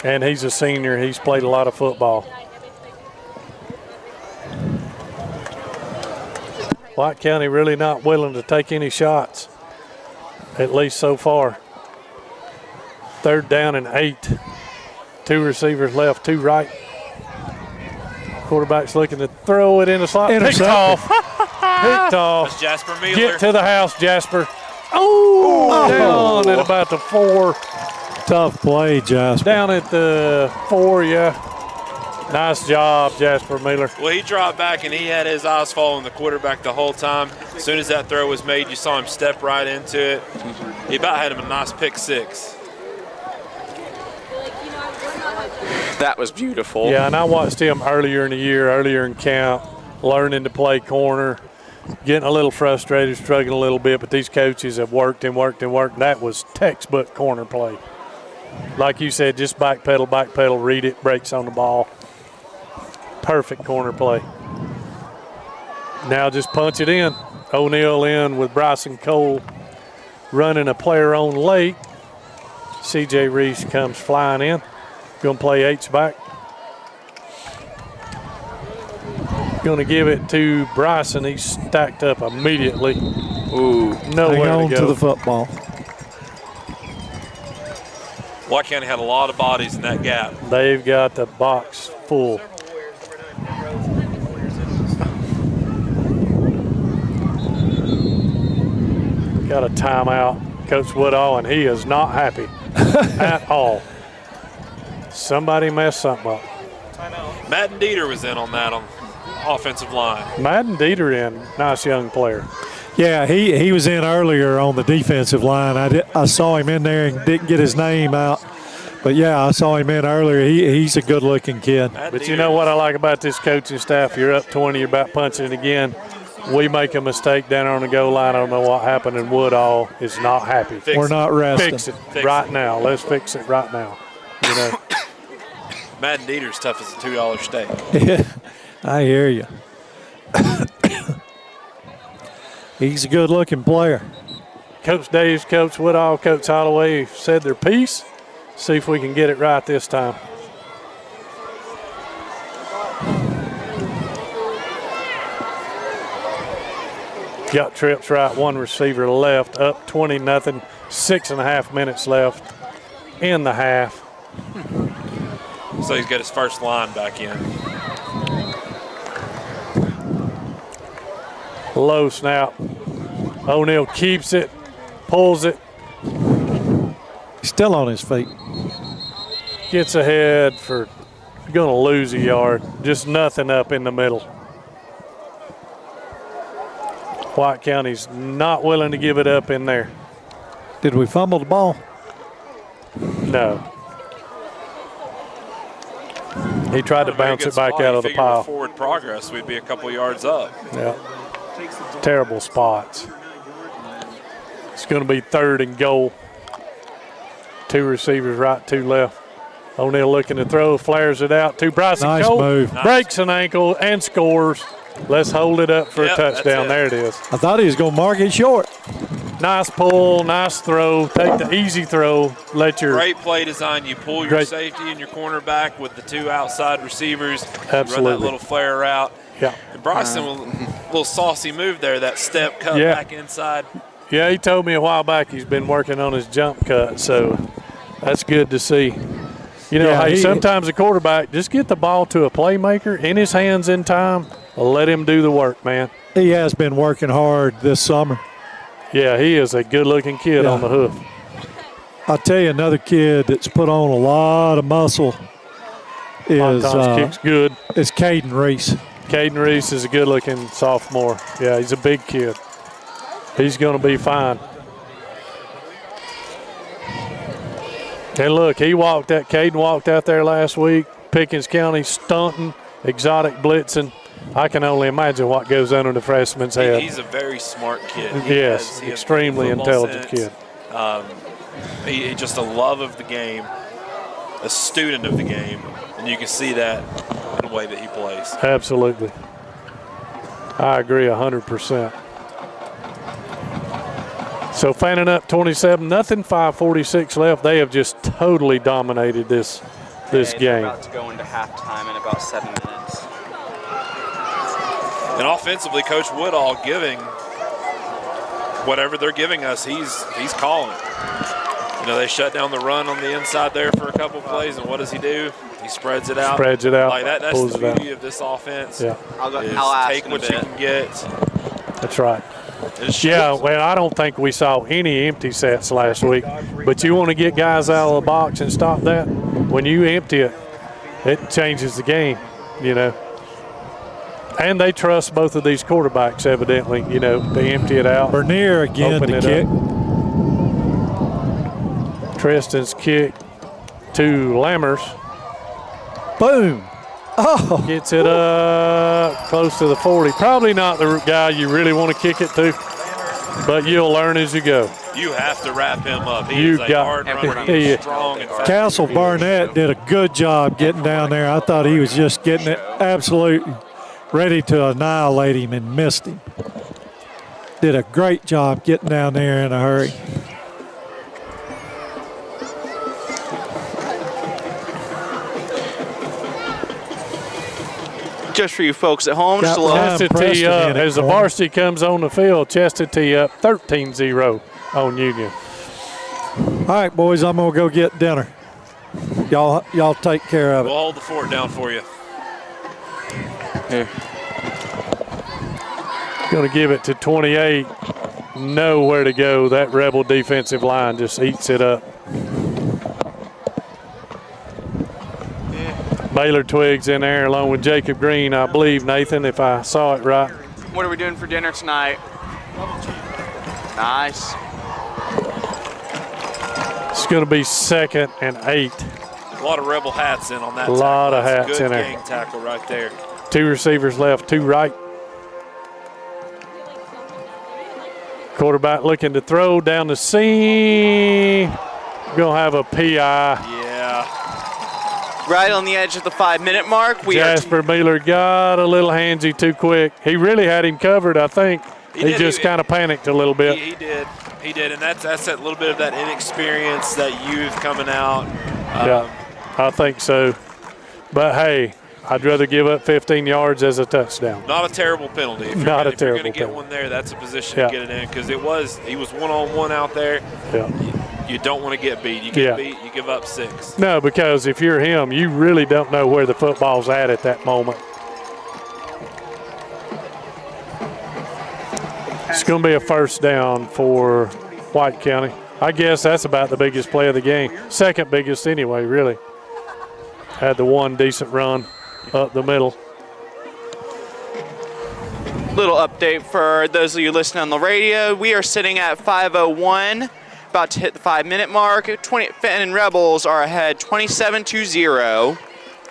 And he's a senior. He's played a lot of football. White County really not willing to take any shots, at least so far. 3rd down and 8. 2 receivers left, 2 right. Quarterback's looking to throw it in the slot. Picked off. Picked off. That's Jasper Mealer. Get to the house, Jasper. Oh, down at about the 4. Tough play, Jasper. Down at the 4, yeah. Nice job, Jasper Miller. Well, he dropped back, and he had his eyes following the quarterback the whole time. As soon as that throw was made, you saw him step right into it. He about had him a nice pick six. That was beautiful. Yeah, and I watched him earlier in the year, earlier in camp, learning to play corner, getting a little frustrated, struggling a little bit, but these coaches have worked and worked and worked. That was textbook corner play. Like you said, just backpedal, read it, brakes on the ball. Perfect corner play. Now just punch it in. O'Neal in with Bryson Cole running a player on late. C.J. Reese comes flying in. Going to play H-back. Going to give it to Bryson. He's stacked up immediately. Ooh. Nowhere Hang on to go. to the football. White County had a lot of bodies in that gap. They've got the box full. Got a timeout, Coach Woodall, and he is not happy at all. Somebody messed something up. Madden Dieter was in on that on offensive line. Madden Dieter in, nice young player. Yeah, he was in earlier on the defensive line. I saw him in there and didn't get his name out. But, yeah, I saw him in earlier. He's a good-looking kid. But you know what I like about this coaching staff? You're up 20, you're about punching it again. We make a mistake down on the goal line. I don't know what happened, and Woodall is not happy. We're not resting. Fix it right now. Let's fix it right now. You know. Madden Dieter's tough as a $2 steak. Yeah, I hear you. He's a good-looking player. Coach Daves, Coach Woodall, Coach Holloway said their piece. See if we can get it right this time. Got trips right, one receiver left, up 20-0, 6.5 minutes left in the half. So he's got his first line back in. Low snap. O'Neal keeps it, pulls it. Still on his feet. Gets ahead for going to lose a yard. Just nothing up in the middle. White County's not willing to give it up in there. Did we fumble the ball? No. He tried to bounce it back out of the pile. With forward progress, we'd be a couple yards up. Yeah. Terrible spots. It's going to be 3rd and goal. 2 receivers right, 2 left. O'Neal looking to throw, flares it out to Bryson Nice Cole. move. Breaks an ankle and scores. Let's hold it up for a touchdown. There it is. I thought he was going to mark it short. Nice pull, nice throw. Take the easy throw. Let your Great play design. You pull your safety and your cornerback with the 2 outside receivers. Absolutely. Run that little flare route. Yeah. And Bryson, little saucy move there, that step cut back inside. Yeah, he told me a while back he's been working on his jump cut, so that's good to see. You know, hey, sometimes a quarterback, just get the ball to a playmaker in his hands in time. Let him do the work, man. He has been working hard this summer. Yeah, he is a good-looking kid on the hoof. I'll tell you, another kid that's put on a lot of muscle is kicks good. Is Caden Reese. Caden Reese is a good-looking sophomore. Yeah, he's a big kid. He's going to be fine. And look, Caden walked out there last week, Pickens County stunting, exotic blitzing. I can only imagine what goes on in the freshman's head. He's a very smart kid. Yes, extremely intelligent kid. He just a love of the game, a student of the game, and you can see that in the way that he plays. Absolutely. I agree 100%. So Fannin up 27-0, 5:46 left. They have just totally dominated this game. They're about to go into halftime in about 7 minutes. And offensively, Coach Woodall giving whatever they're giving us, he's calling. You know, they shut down the run on the inside there for a couple plays, and what does he do? He spreads it out. Spreads it out. Like that's the beauty of this offense. Yeah. I'll ask take in what a bit. you can get. That's right. Yeah, well, I don't think we saw any empty sets last week, but you want to get guys out of the box and stop that. When you empty it, it changes the game, And they trust both of these quarterbacks, evidently, they empty it out. Bernier again to kick. Tristan's kick to Lammers. Boom. Oh. Gets it up close to the 40. Probably not the guy you really want to kick it to, but you'll learn as you go. You have to wrap him up. He is a hard runner. He is strong and fast. Castle Barnett did a good job getting down there. I thought he was just getting it absolutely ready to annihilate him and missed him. Did a great job getting down there in a hurry. Just for you folks at home, just a little. Chested tee up as the varsity comes on the field. Chested tee up 13-0 on Union. All right, boys, I'm going to go get dinner. Y'all take care of it. We'll hold the fort down for you. Here. Going to give it to 28. Nowhere to go. That Rebel defensive line just eats it up. Baylor Twiggs in there along with Jacob Green, I believe, Nathan, if I saw it right. What are we doing for dinner tonight? Nice. It's going to be 2nd and 8. A lot of Rebel hats in on that. A lot of That's hats a in good there. gang tackle right there. 2 receivers left, 2 right. Quarterback looking to throw down the seam. Going to have a PI. Yeah. Right on the edge of the 5-minute mark. Jasper Miller got a little handsy too quick. He really had him covered, I think. He just kind of panicked a little bit. He did, and that's that little bit of that inexperience, that youth coming out. Yeah, I think so. But, hey, I'd rather give up 15 yards as a touchdown. Not a terrible penalty. If Not a if terrible you're going to get penalty. one there, that's a position to get it in, because he was one-on-one out there. Yeah. You don't want to get beat. You get beat, you give up 6. No, because if you're him, you really don't know where the football's at that moment. It's going to be a first down for White County. I guess that's about the biggest play of the game. Second biggest anyway, really. Had the one decent run up the middle. Little update for those of you listening on the radio. We are sitting at 5:01, about to hit the 5-minute mark. Fannin Rebels are ahead 27-0.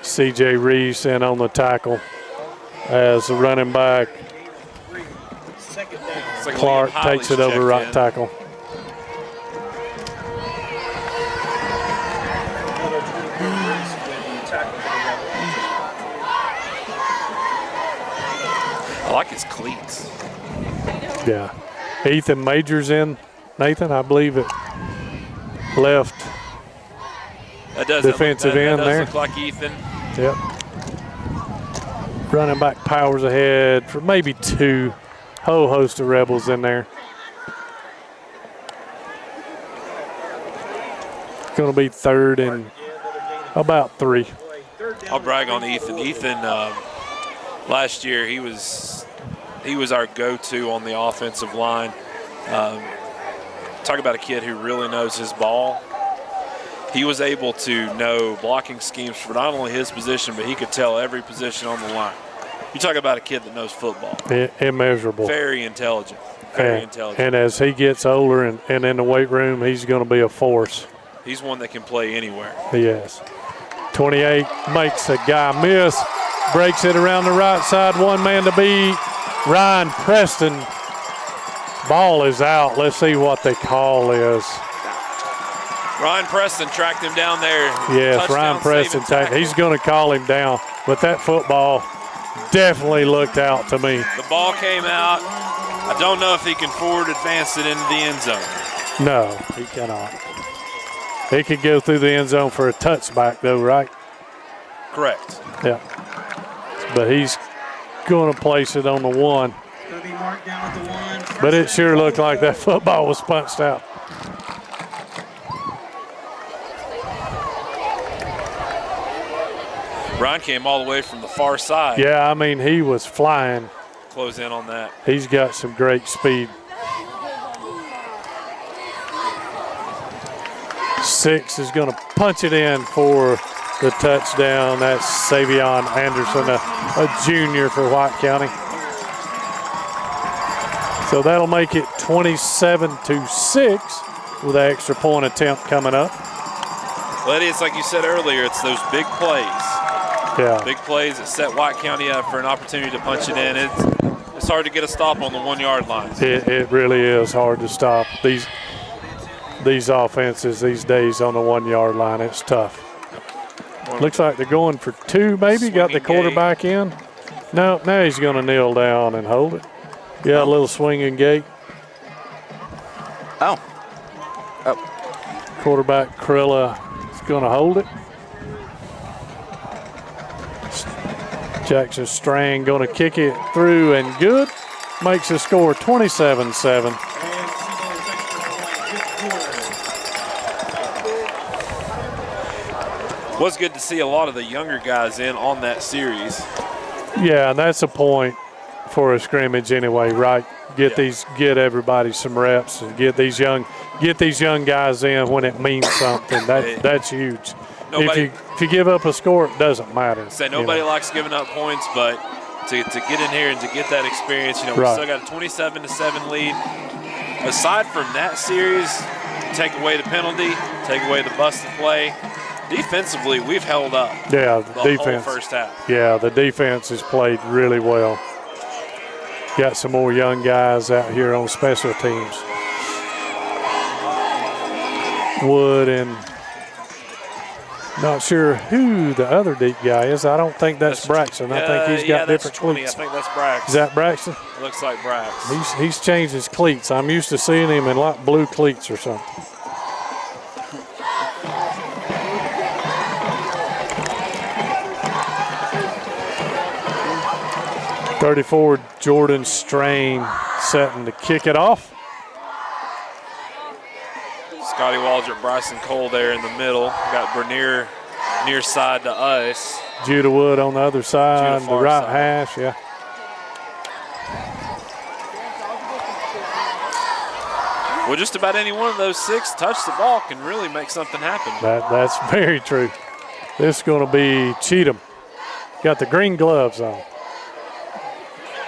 C.J. Reeves in on the tackle as the running back. Like Clark takes it over right tackle. I like his cleats. Yeah. Ethan Majors in, Nathan, I believe it. Left That does defensive end that there. Look like Ethan. Yep. Running back powers ahead for maybe 2. Whole host of Rebels in there. Going to be 3rd and about 3. I'll brag on Ethan. Ethan, last year he was our go-to on the offensive line. Talk about a kid who really knows his ball. He was able to know blocking schemes for not only his position, but he could tell every position on the line. You talk about a kid that knows football. Immeasurable. Very intelligent. Very intelligent. And as he gets older and in the weight room, he's going to be a force. He's one that can play anywhere. He is. 28 makes a guy miss. Breaks it around the right side. One man to beat. Ryan Preston. Ball is out. Let's see what the call is. Ryan Preston tracked him down there. Yes, Touchdown, Ryan Preston. tackle. He's going to call him down. But that football definitely looked out to me. The ball came out. I don't know if he can forward advance it into the end zone. No, he cannot. He could go through the end zone for a touchback, though, right? Correct. Yeah. But he's going to place it on the 1. But it sure looked like that football was punched out. Ryan came all the way from the far side. Yeah, I mean, he was flying. Close in on that. He's got some great speed. 6 is going to punch it in for the touchdown. That's Savion Anderson, a junior for White County. So that'll make it 27-6 with an extra point attempt coming up. Well, it's like you said earlier, it's those big plays. Yeah. Big plays that set White County up for an opportunity to punch it in. It's hard to get a stop on the 1 yard line. It really is hard to stop these offenses these days on the 1 yard line. It's tough. Looks like they're going for two, maybe. Got the quarterback in. No, now he's going to kneel down and hold it. Yeah, a little swinging gate. Oh. Quarterback Krilla is going to hold it. Jackson Strang going to kick it through and good. Makes the score 27-7. Was good to see a lot of the younger guys in on that series. Yeah, and that's a point for a scrimmage anyway, right? Get everybody some reps and get these young guys in when it means something. That's huge. If you give up a score, it doesn't matter. Nobody likes giving up points, but to get in here and to get that experience, we still got a 27-7 lead. Aside from that series, take away the penalty, take away the busted play. Defensively, we've held up. Yeah, the defense. Whole first half. Yeah, the defense has played really well. Got some more young guys out here on special teams. Wood and not sure who the other deep guy is. I don't think that's Braxton. I think he's got different cleats. I think that's Braxton. Is that Braxton? It looks like Braxton. He's changed his cleats. I'm used to seeing him in like blue cleats or something. .34 Jordan Strain setting to kick it off. Scotty Waldrop, Bryson Cole there in the middle. Got Bernier near side to us. Judah Wood on the other side, the right hash, yeah. Well, just about any one of those six touch the ball can really make something happen. That's very true. This is going to be Cheatham. Got the green gloves on.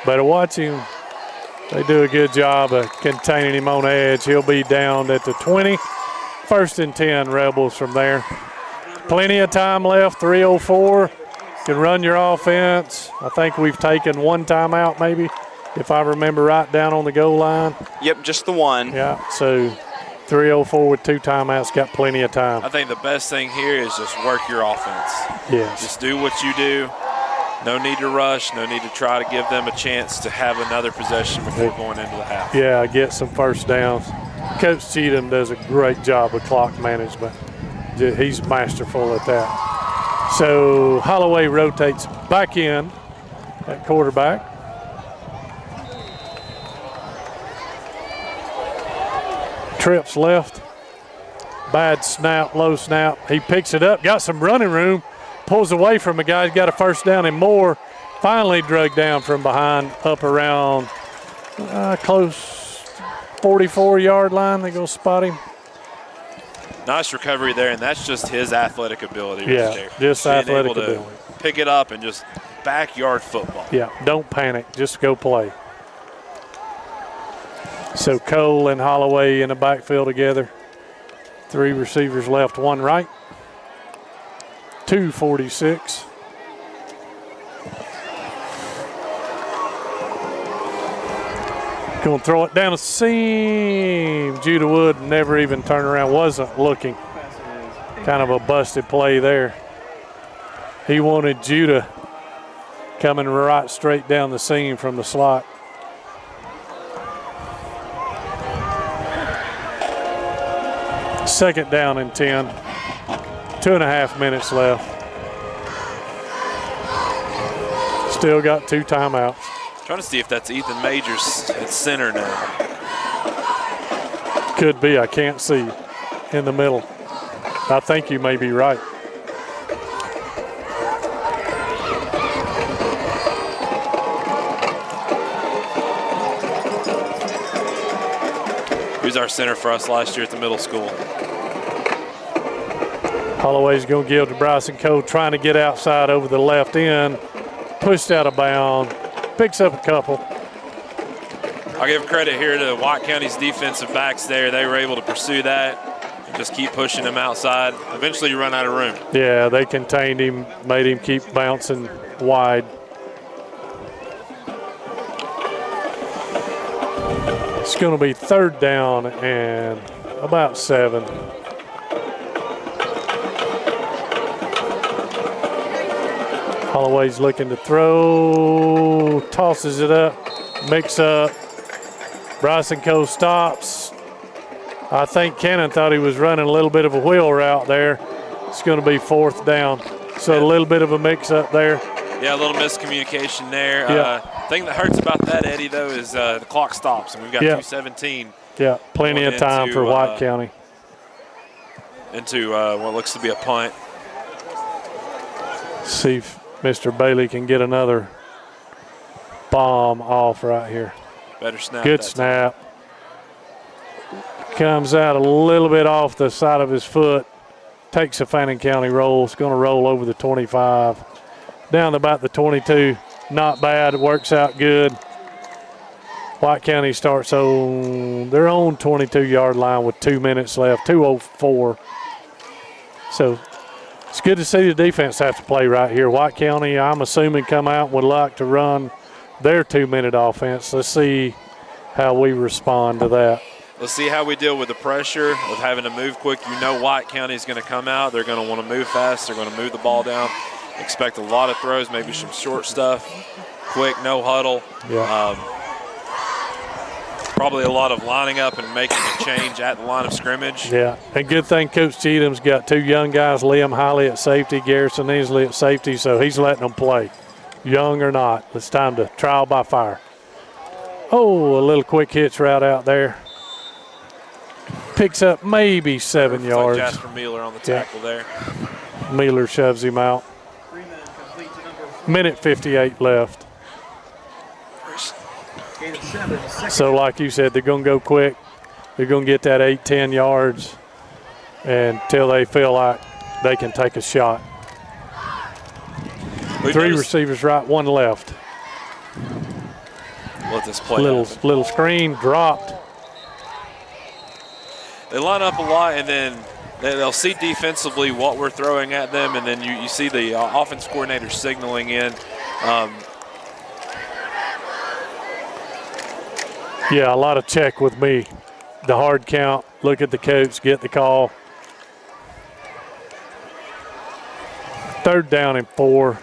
Better watch him. They do a good job of containing him on edge. He'll be down at the 20. 1st and 10 Rebels from there. Plenty of time left, 3:04. Can run your offense. I think we've taken one timeout maybe, if I remember right, down on the goal line. Yep, just the one. Yeah, so 3:04 with 2 timeouts, got plenty of time. I think the best thing here is just work your offense. Yes. Just do what you do. No need to rush. No need to try to give them a chance to have another possession before going into the half. Yeah, get some first downs. Coach Cheatham does a great job of clock management. He's masterful at that. So Holloway rotates back in at quarterback. Trips left. Bad snap, low snap. He picks it up, got some running room. Pulls away from a guy, got a first down and more. Finally dragged down from behind, up around close 44-yard line. They go spot him. Nice recovery there, and that's just his athletic ability right there. Yeah, just athletic ability. Pick it up and just backyard football. Yeah, don't panic. Just go play. So Cole and Holloway in the backfield together. 3 receivers left, 1 right. 2:46. Going to throw it down the seam. Judah Wood never even turned around, wasn't looking. Kind of a busted play there. He wanted Judah coming right straight down the seam from the slot. Second down and 10. 2.5 minutes left. Still got 2 timeouts. Trying to see if that's Ethan Majors at center now. Could be, I can't see in the middle. I think you may be right. He was our center for us last year at the middle school. Holloway's going to give to Bryson Cole, trying to get outside over the left end. Pushed out of bounds. Picks up a couple. I'll give credit here to White County's defensive backs there. They were able to pursue that and just keep pushing him outside. Eventually you run out of room. Yeah, they contained him, made him keep bouncing wide. It's going to be 3rd down and about 7. Holloway's looking to throw, tosses it up, mix up. Bryson Cole stops. I think Cannon thought he was running a little bit of a wheel route there. It's going to be 4th down. So a little bit of a mix up there. Yeah, a little miscommunication there. Yeah. Thing that hurts about that, Eddie, though, is the clock stops, and we've got 2:17. Yeah, plenty of time for White County. Into what looks to be a punt. See if Mr. Bailey can get another bomb off right here. Better snap. Good snap. Comes out a little bit off the side of his foot. Takes a Fannin County roll. It's going to roll over the 25. Down to about the 22. Not bad. It works out good. White County starts on their own 22-yard line with 2 minutes left, 2:04. So it's good to see the defense have to play right here. White County, I'm assuming, come out and would like to run their 2-minute offense. Let's see how we respond to that. Let's see how we deal with the pressure of having to move quick. You know White County is going to come out. They're going to want to move fast. They're going to move the ball down. Expect a lot of throws, maybe some short stuff. Quick, no huddle. Yeah. Probably a lot of lining up and making a change at the line of scrimmage. Yeah, and good thing Coach Cheatham's got 2 young guys, Liam Hiley at safety, Garrison Isley at safety, so he's letting them play, young or not. It's time to trial by fire. Oh, a little quick hitch route out there. Picks up maybe 7 yards. Like Jasper Mueller on the tackle there. Mueller shoves him out. Minute 58 left. So like you said, they're going to go quick. They're going to get that 8-10 yards until they feel like they can take a shot. 3 receivers right, 1 left. Let this play. Little screen dropped. They line up a lot, and then they'll see defensively what we're throwing at them, and then you see the offense coordinator signaling in. Yeah, a lot of check with me. The hard count, look at the coach, get the call. 3rd down and 4.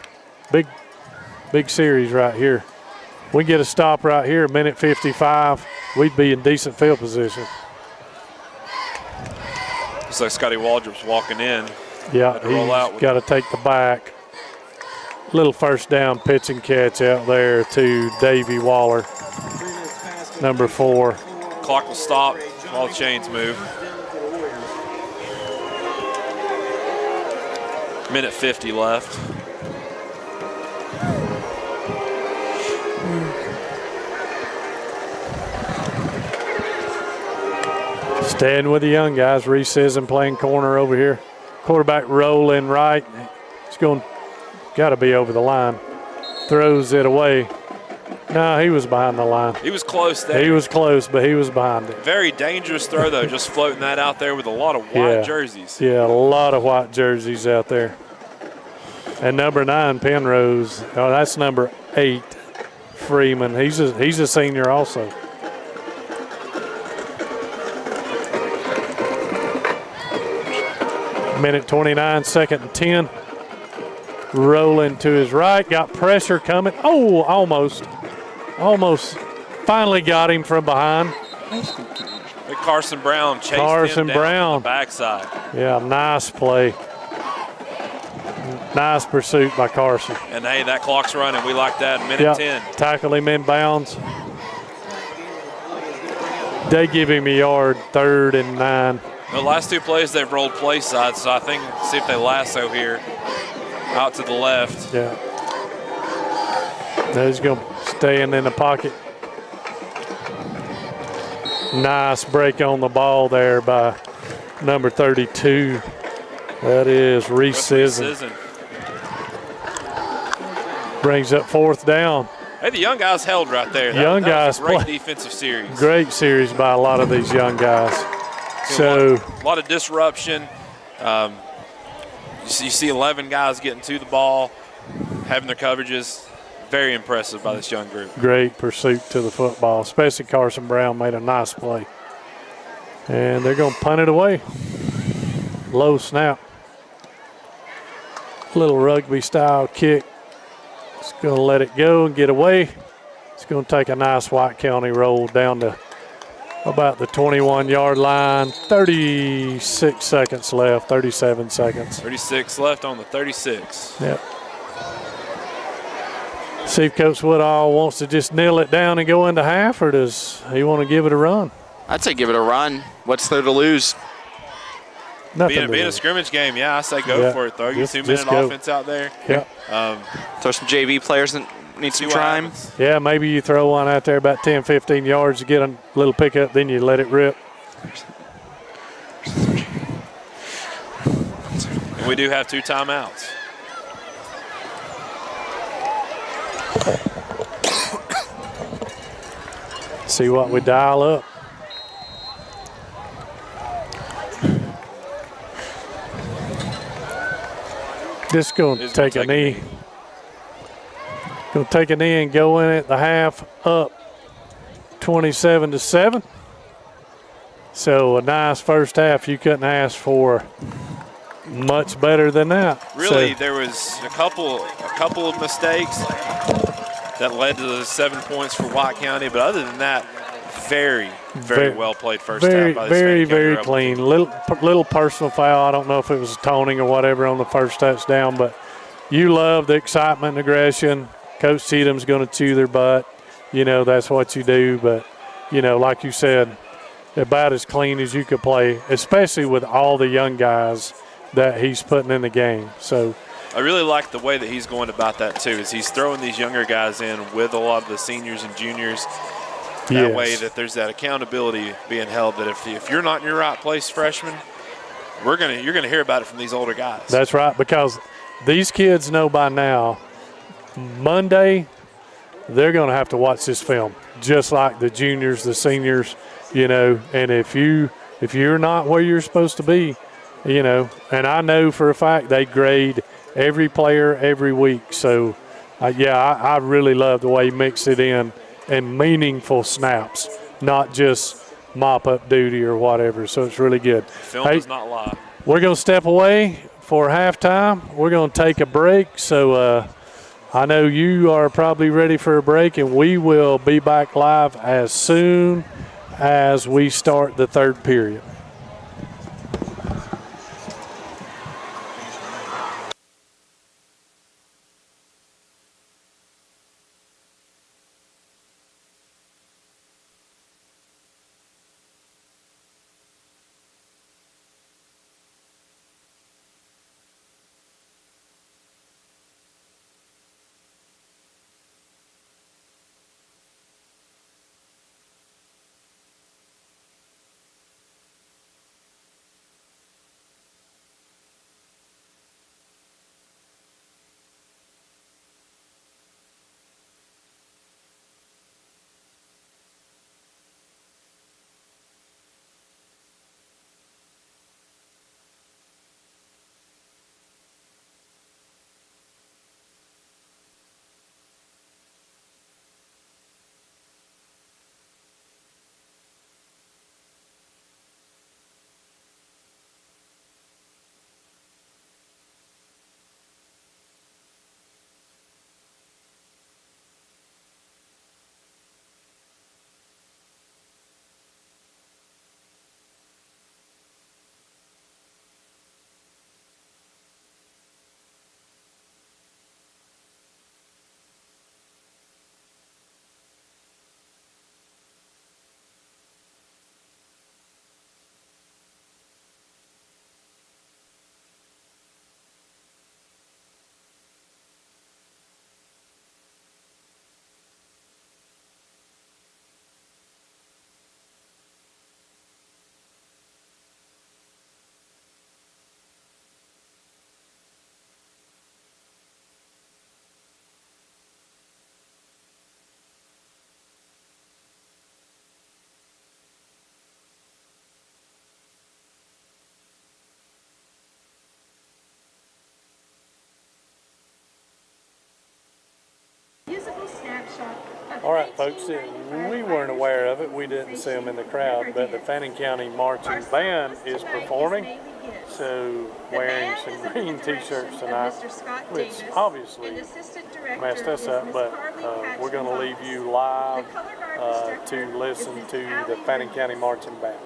Big series right here. We get a stop right here, minute 55, we'd be in decent field position. Looks like Scotty Waldrop's walking in. Yeah, he's got to take the back. Little 1st down pitch and catch out there to Davey Waller. Number 4. Clock will stop while the chains move. Minute 50 left. Staying with the young guys. Reese isn't playing corner over here. Quarterback rolling right. It's got to be over the line. Throws it away. No, he was behind the line. He was close there. He was close, but he was behind it. Very dangerous throw, though, just floating that out there with a lot of white jerseys. Yeah, a lot of white jerseys out there. And number 9, Penrose. Oh, that's number 8, Freeman. He's a senior also. Minute 29, 2nd and 10. Rolling to his right, got pressure coming. Oh, almost. Finally got him from behind. Big Carson Brown chased him down on the backside. Yeah, nice play. Nice pursuit by Carson. And, hey, that clock's running. We like that. Minute 10. Tackle him in bounds. They give him a yard, 3rd and 9. The last 2 plays they've rolled play sides, so I think see if they lasso here. Out to the left. Yeah. Now he's going to stay in the pocket. Nice break on the ball there by number 32. That is Reese Sisson. Brings up 4th down. Hey, the young guys held right there. Young that guys was a great play. defensive series. Great series by a lot of these young guys. So a lot of disruption. You see 11 guys getting to the ball, having their coverages. Very impressive by this young group. Great pursuit to the football, especially Carson Brown made a nice play. And they're going to punt it away. Low snap. Little rugby style kick. It's going to let it go and get away. It's going to take a nice White County roll down to about the 21-yard line. 36 seconds left, 37 seconds. 36 left on the 36. Yep. See if Coach Woodall wants to just nail it down and go into half, or does he want to give it a run? I'd say give it a run. What's there to lose? Nothing. Being a scrimmage game, yeah, I say go for it. Throw your 2-minute offense out there. Yeah. Throw some JV players that need some time. Yeah, maybe you throw one out there about 10, 15 yards to get a little pickup, then you let it rip. And we do have 2 timeouts. See what we dial up. Just going to take a knee. Going to take a knee and go in at the half, up 27-7. So a nice first half. You couldn't ask for much better than that. Really, there was a couple of mistakes that led to the 7 points for White County, but other than that, very well played first half by this very clean. Little personal foul. I don't know if it was toning or whatever on the first touchdown, but you love the excitement and aggression. Coach Cheatham's going to chew their butt. You know, that's what you do. But, you know, like you said, about as clean as you could play, especially with all the young guys that he's putting in the game. So I really like the way that he's going about that too, is he's throwing these younger guys in with a lot of the seniors and juniors. That way that there's that accountability being held, that if you're not in your right place, freshman, you're gonna hear about it from these older guys. That's right, because these kids know by now, Monday, they're going to have to watch this film, just like the juniors, the seniors, you know. And if you're not where you're supposed to be, you know, and I know for a fact they grade every player every week. So, I really love the way he mixed it in and meaningful snaps, not just mop-up duty or whatever. So it's really good. Film does not lie. We're going to step away for halftime. We're going to take a break. So I know you are probably ready for a break, and we will be back live as soon as we start the third period. All right, folks, we weren't aware of it. We didn't see them in the crowd, but the Fannin County Marching Band is performing. So wearing some green t-shirts tonight, which obviously messed us up, but we're going to leave you live to listen to the Fannin County Marching Band.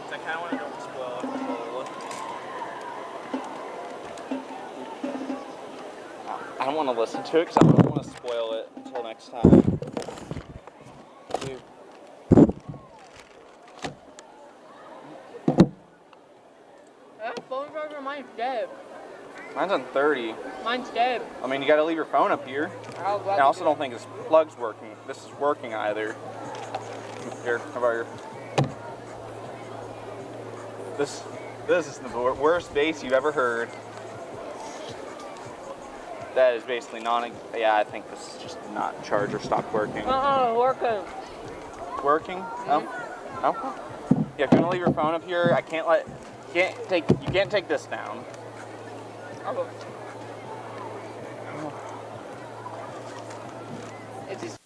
I kind of want to don't spoil it. I don't want to listen to it because I don't want to spoil it until next time. Dude. That phone charger, mine's dead. Mine's on 30. Mine's dead. I mean, you got to leave your phone up here. I'll I also don't think this plug's working. This is working either. Here, how about your... This is the worst bass you've ever heard. That is basically yeah, I think this is just not charger stopped working. Working. Working? Oh. Oh. Yeah, if you're gonna leave your phone up here, you can't take this down. It's just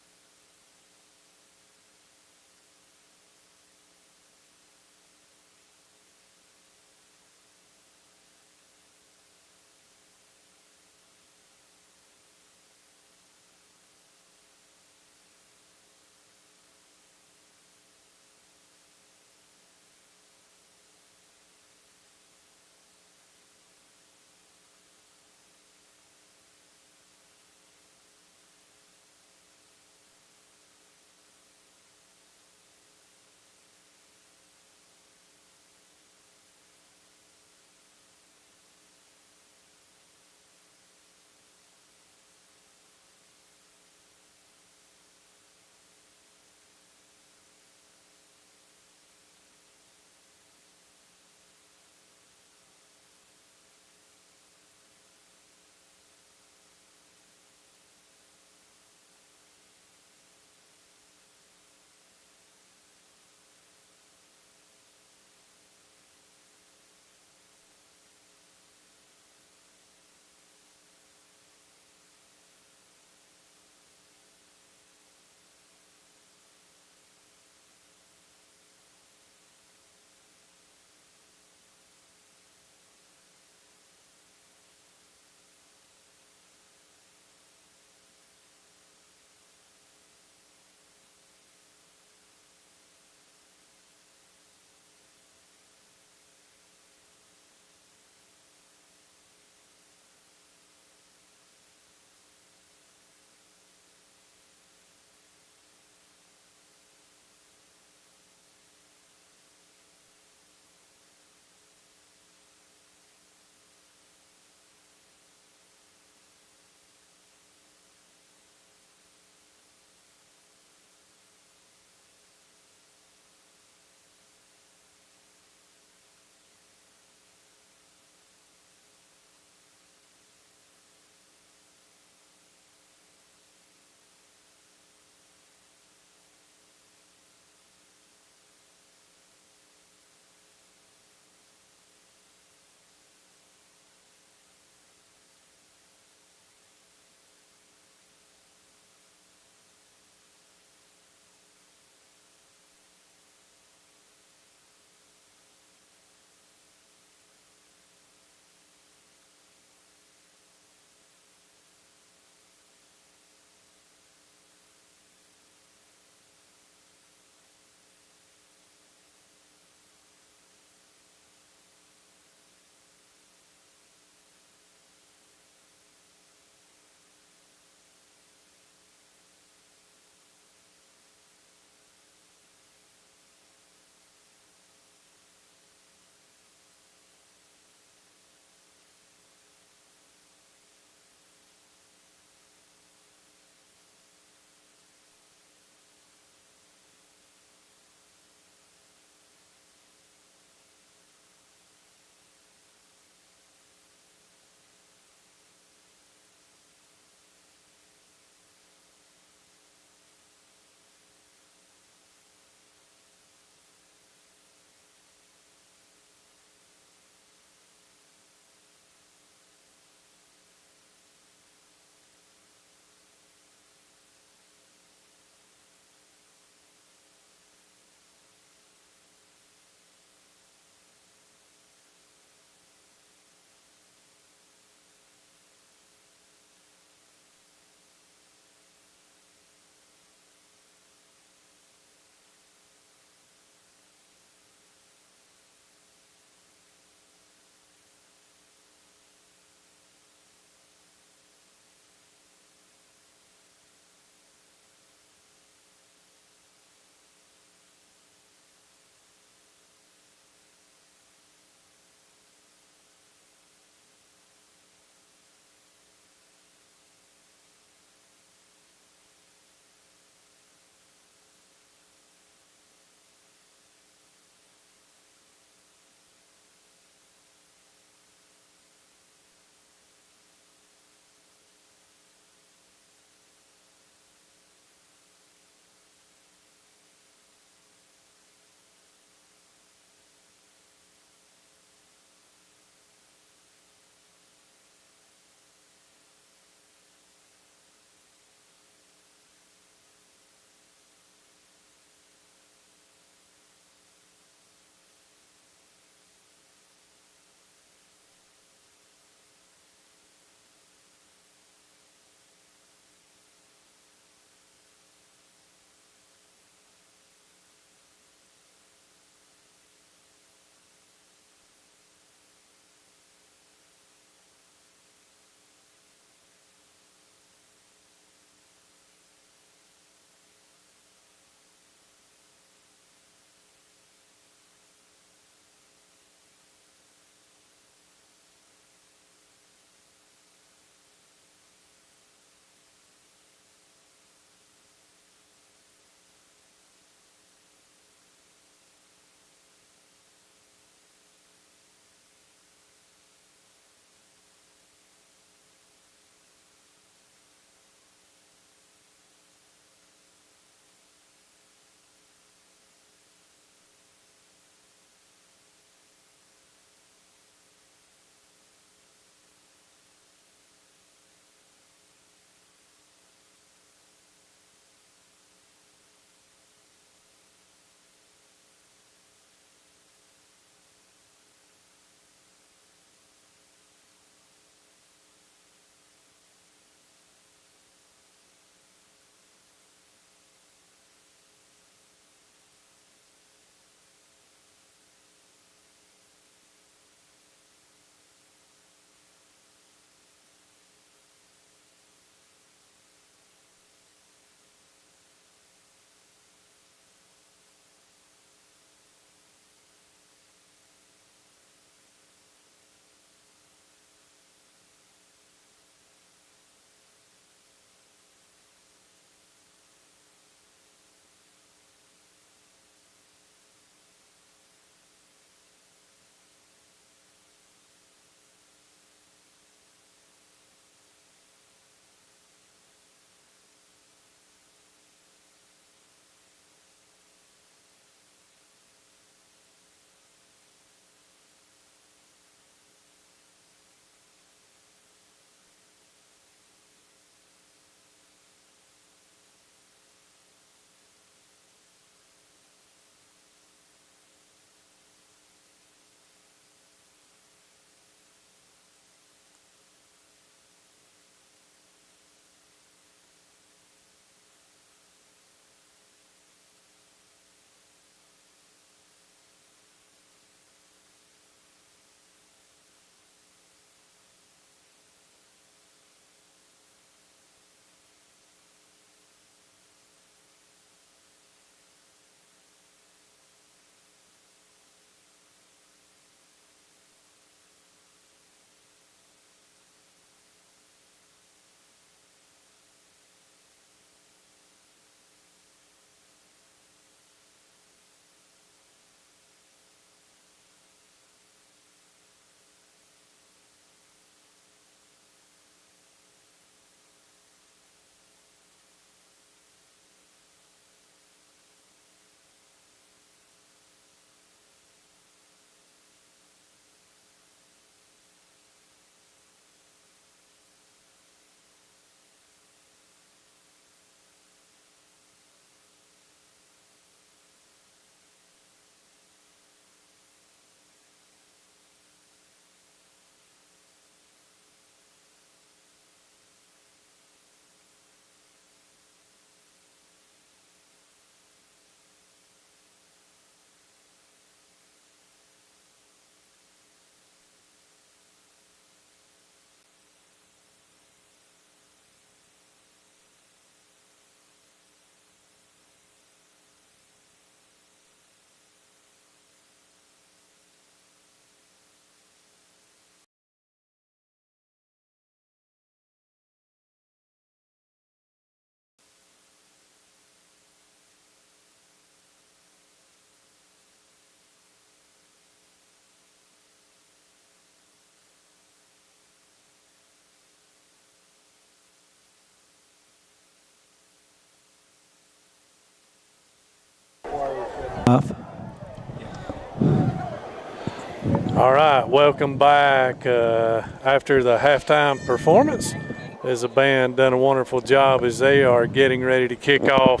All right, welcome back after the halftime performance. As the band done a wonderful job as they are getting ready to kick off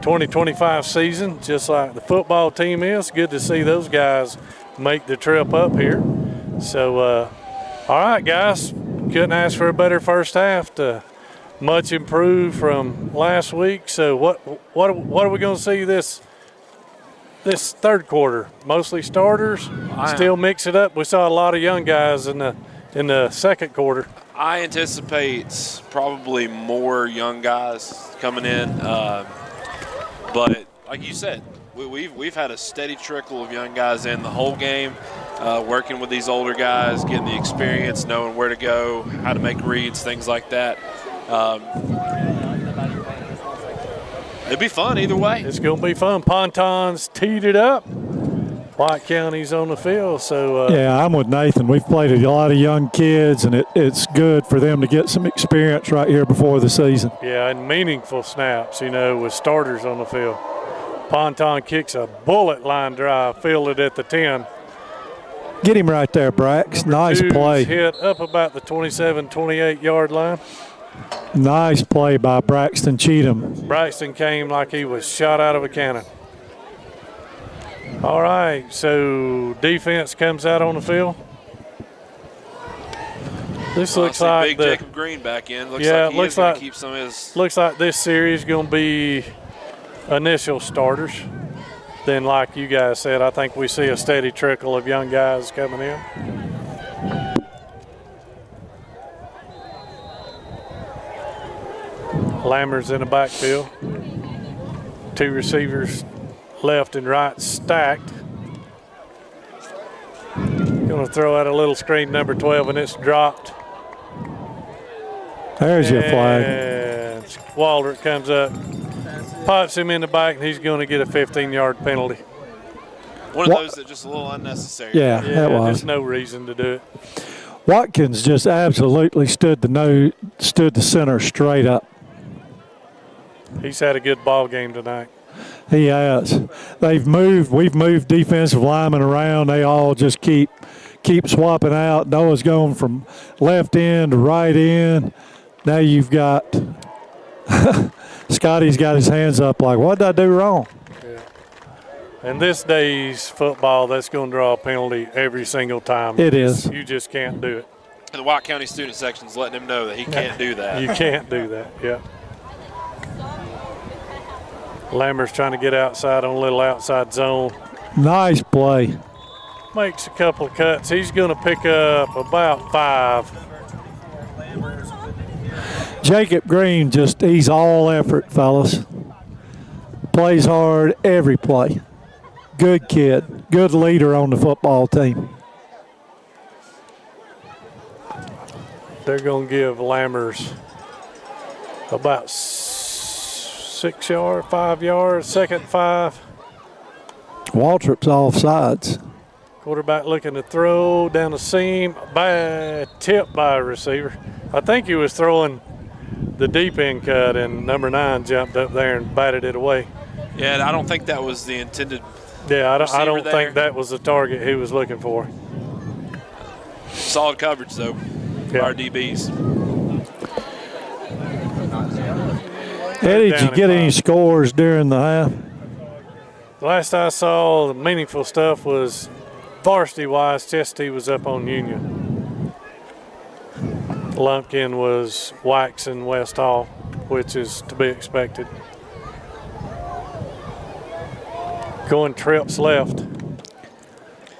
2025 season, just like the football team is. Good to see those guys make the trip up here. So, all right, guys, couldn't ask for a better first half. Much improved from last week. So, what are we going to see this third quarter? Mostly starters. Still mix it up. We saw a lot of young guys in the second quarter. I anticipate probably more young guys coming in, but like you said, we've had a steady trickle of young guys in the whole game, working with these older guys, getting the experience, knowing where to go, how to make reads, things like that. It'd be fun either way. It's going to be fun. Pontons teed it up. White County's on the field, so yeah, I'm with Nathan. We've played a lot of young kids, and it's good for them to get some experience right here before the season. Yeah, and meaningful snaps, with starters on the field. Ponton kicks a bullet line drive, fielded at the 10. Get him right there, Brax. Nice play. Hit up about the 27, 28-yard line. Nice play by Braxton Cheatham. Braxton came like he was shot out of a cannon. All right, so defense comes out on the field. This looks like big Jacob Green back in. Looks like keep some of his. Looks like this series going to be initial starters. Then, like you guys said, I think we see a steady trickle of young guys coming in. Lammers in the backfield. Two receivers left and right stacked. Going to throw out a little screen, number 12, and it's dropped. There's your flag. And Waldrop comes up, pots him in the back, and he's going to get a 15-yard penalty. One of those that just a little unnecessary. Yeah, that was. There's no reason to do it. Watkins just absolutely stood the center straight up. He's had a good ball game tonight. He has. We've moved defensive linemen around. They all just keep swapping out. Noah's going from left end to right end. Now you've got Scotty's got his hands up like, what did I do wrong? Yeah. And this day's football, that's going to draw a penalty every single time. It is. You just can't do it. And the White County student section's letting him know that he can't do that. You can't do that, yeah. Lammer's trying to get outside on a little outside zone. Nice play. Makes a couple of cuts. He's going to pick up about 5. Jacob Green he's all effort, fellas. Plays hard every play. Good kid. Good leader on the football team. They're going to give Lammers about 6 yards, 5 yards, second 5. Waltrip's off sides. Quarterback looking to throw down the seam. Bad tip by a receiver. I think he was throwing the deep end cut, and number 9 jumped up there and batted it away. Yeah, I don't think that was the intended. Yeah, I don't think that was the target he was looking for. Solid coverage, though, for our DBs. Eddie, did you get any scores during the half? Last I saw, the meaningful stuff was varsity-wise, Chesty was up on Union. Lumpkin was waxing West Hall, which is to be expected. Going trips left.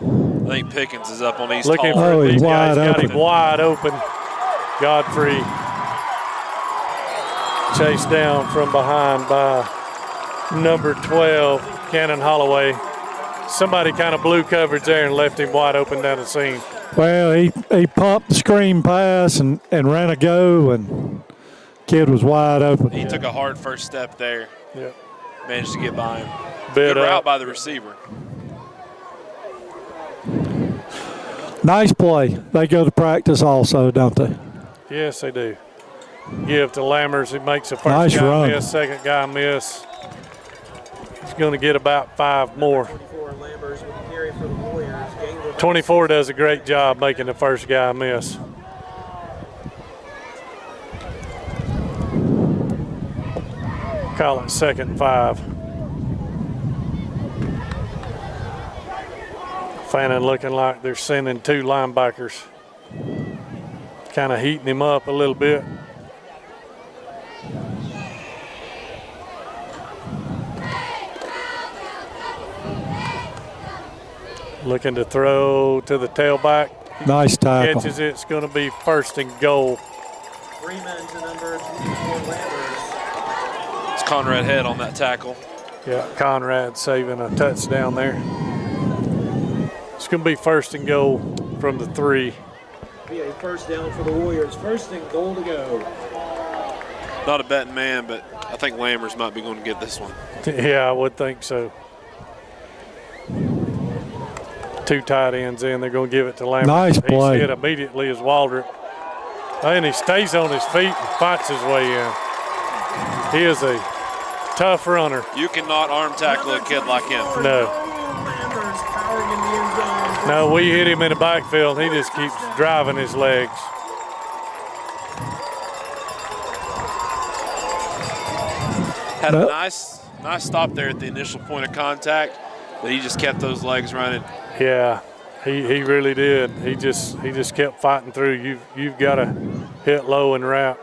I think Pickens is up on East Looking Hall. for these guys. wide Got him wide open. Godfrey chased down from behind by number 12, Cannon Holloway. Somebody kind of blew coverage there and left him wide open down the seam. Well, he pumped the screen pass and ran a go, and kid was wide open. He took a hard first step there. Yeah. Managed to get by him. Bit Good route up. by the receiver. Nice play. They go to practice also, don't they? Yes, they do. Give to Lammers. He makes the first Nice guy run. miss, second guy miss. He's going to get about 5 more. 24 does a great job making the first guy miss. Call it 2nd and 5. Fannin looking like they're sending 2 linebackers. Kind of heating him up a little bit. Looking to throw to the tailback. Nice tackle. Catches it. It's going to be 1st and goal. 3 men to number 24 Landers. It's Conrad Head on that tackle. Yeah, Conrad saving a touchdown there. It's going to be 1st and goal from the 3. Be a first down for the Warriors. 1st and goal to go. Not a betting man, but I think Lammers might be going to get this one. Yeah, I would think so. 2 tight ends in. They're going to give it to Lambert. Nice play. He's hit immediately as Waldrop. And he stays on his feet and fights his way in. He is a tough runner. You cannot arm tackle a kid like him. No. No, we hit him in the backfield. He just keeps driving his legs. Had a nice stop there at the initial point of contact, but he just kept those legs running. Yeah, he really did. He just kept fighting through. You've got to hit low and wrap.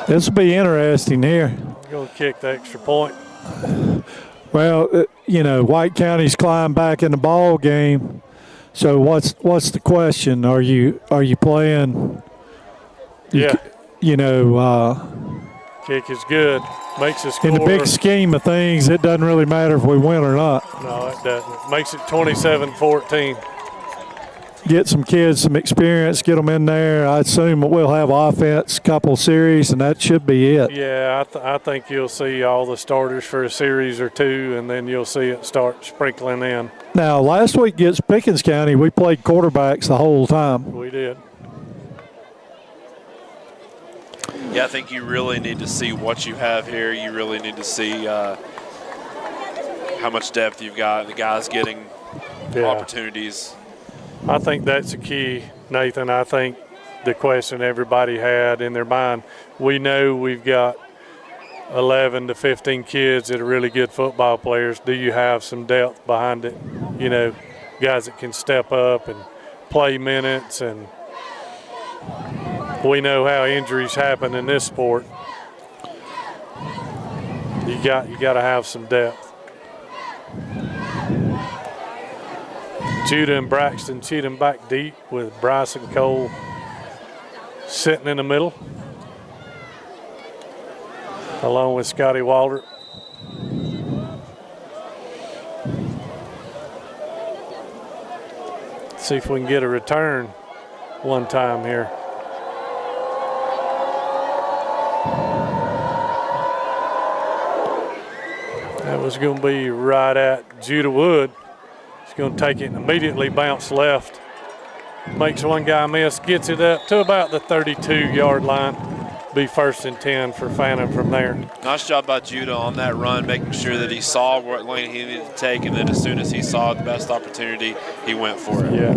This will be interesting here. Going to kick the extra point. Well, White County's climbed back in the ball game. So what's the question? Are you playing? Yeah. Kick is good. Makes us score. In the big scheme of things, it doesn't really matter if we win or not. No, it doesn't. Makes it 27-14. Get some kids some experience, get them in there. I assume we'll have offense, couple series, and that should be it. Yeah, I think you'll see all the starters for a series or 2, and then you'll see it start sprinkling in. Now, last week against Pickens County, we played quarterbacks the whole time. We did. Yeah, I think you really need to see what you have here. You really need to see how much depth you've got. The guys getting opportunities. I think that's the key, Nathan. I think the question everybody had in their mind, we know we've got 11 to 15 kids that are really good football players. Do you have some depth behind it? Guys that can step up and play minutes, and we know how injuries happen in this sport. You got to have some depth. Judah and Braxton cheating back deep with Bryson Cole sitting in the middle, along with Scotty Waldrop. See if we can get a return one time here. That was going to be right at Judah Wood. He's going to take it and immediately bounce left. Makes one guy miss, gets it up to about the 32-yard line. Be 1st and 10 for Fannin from there. Nice job by Judah on that run, making sure that he saw what lane he needed to take, and then as soon as he saw the best opportunity, he went for it. Yeah.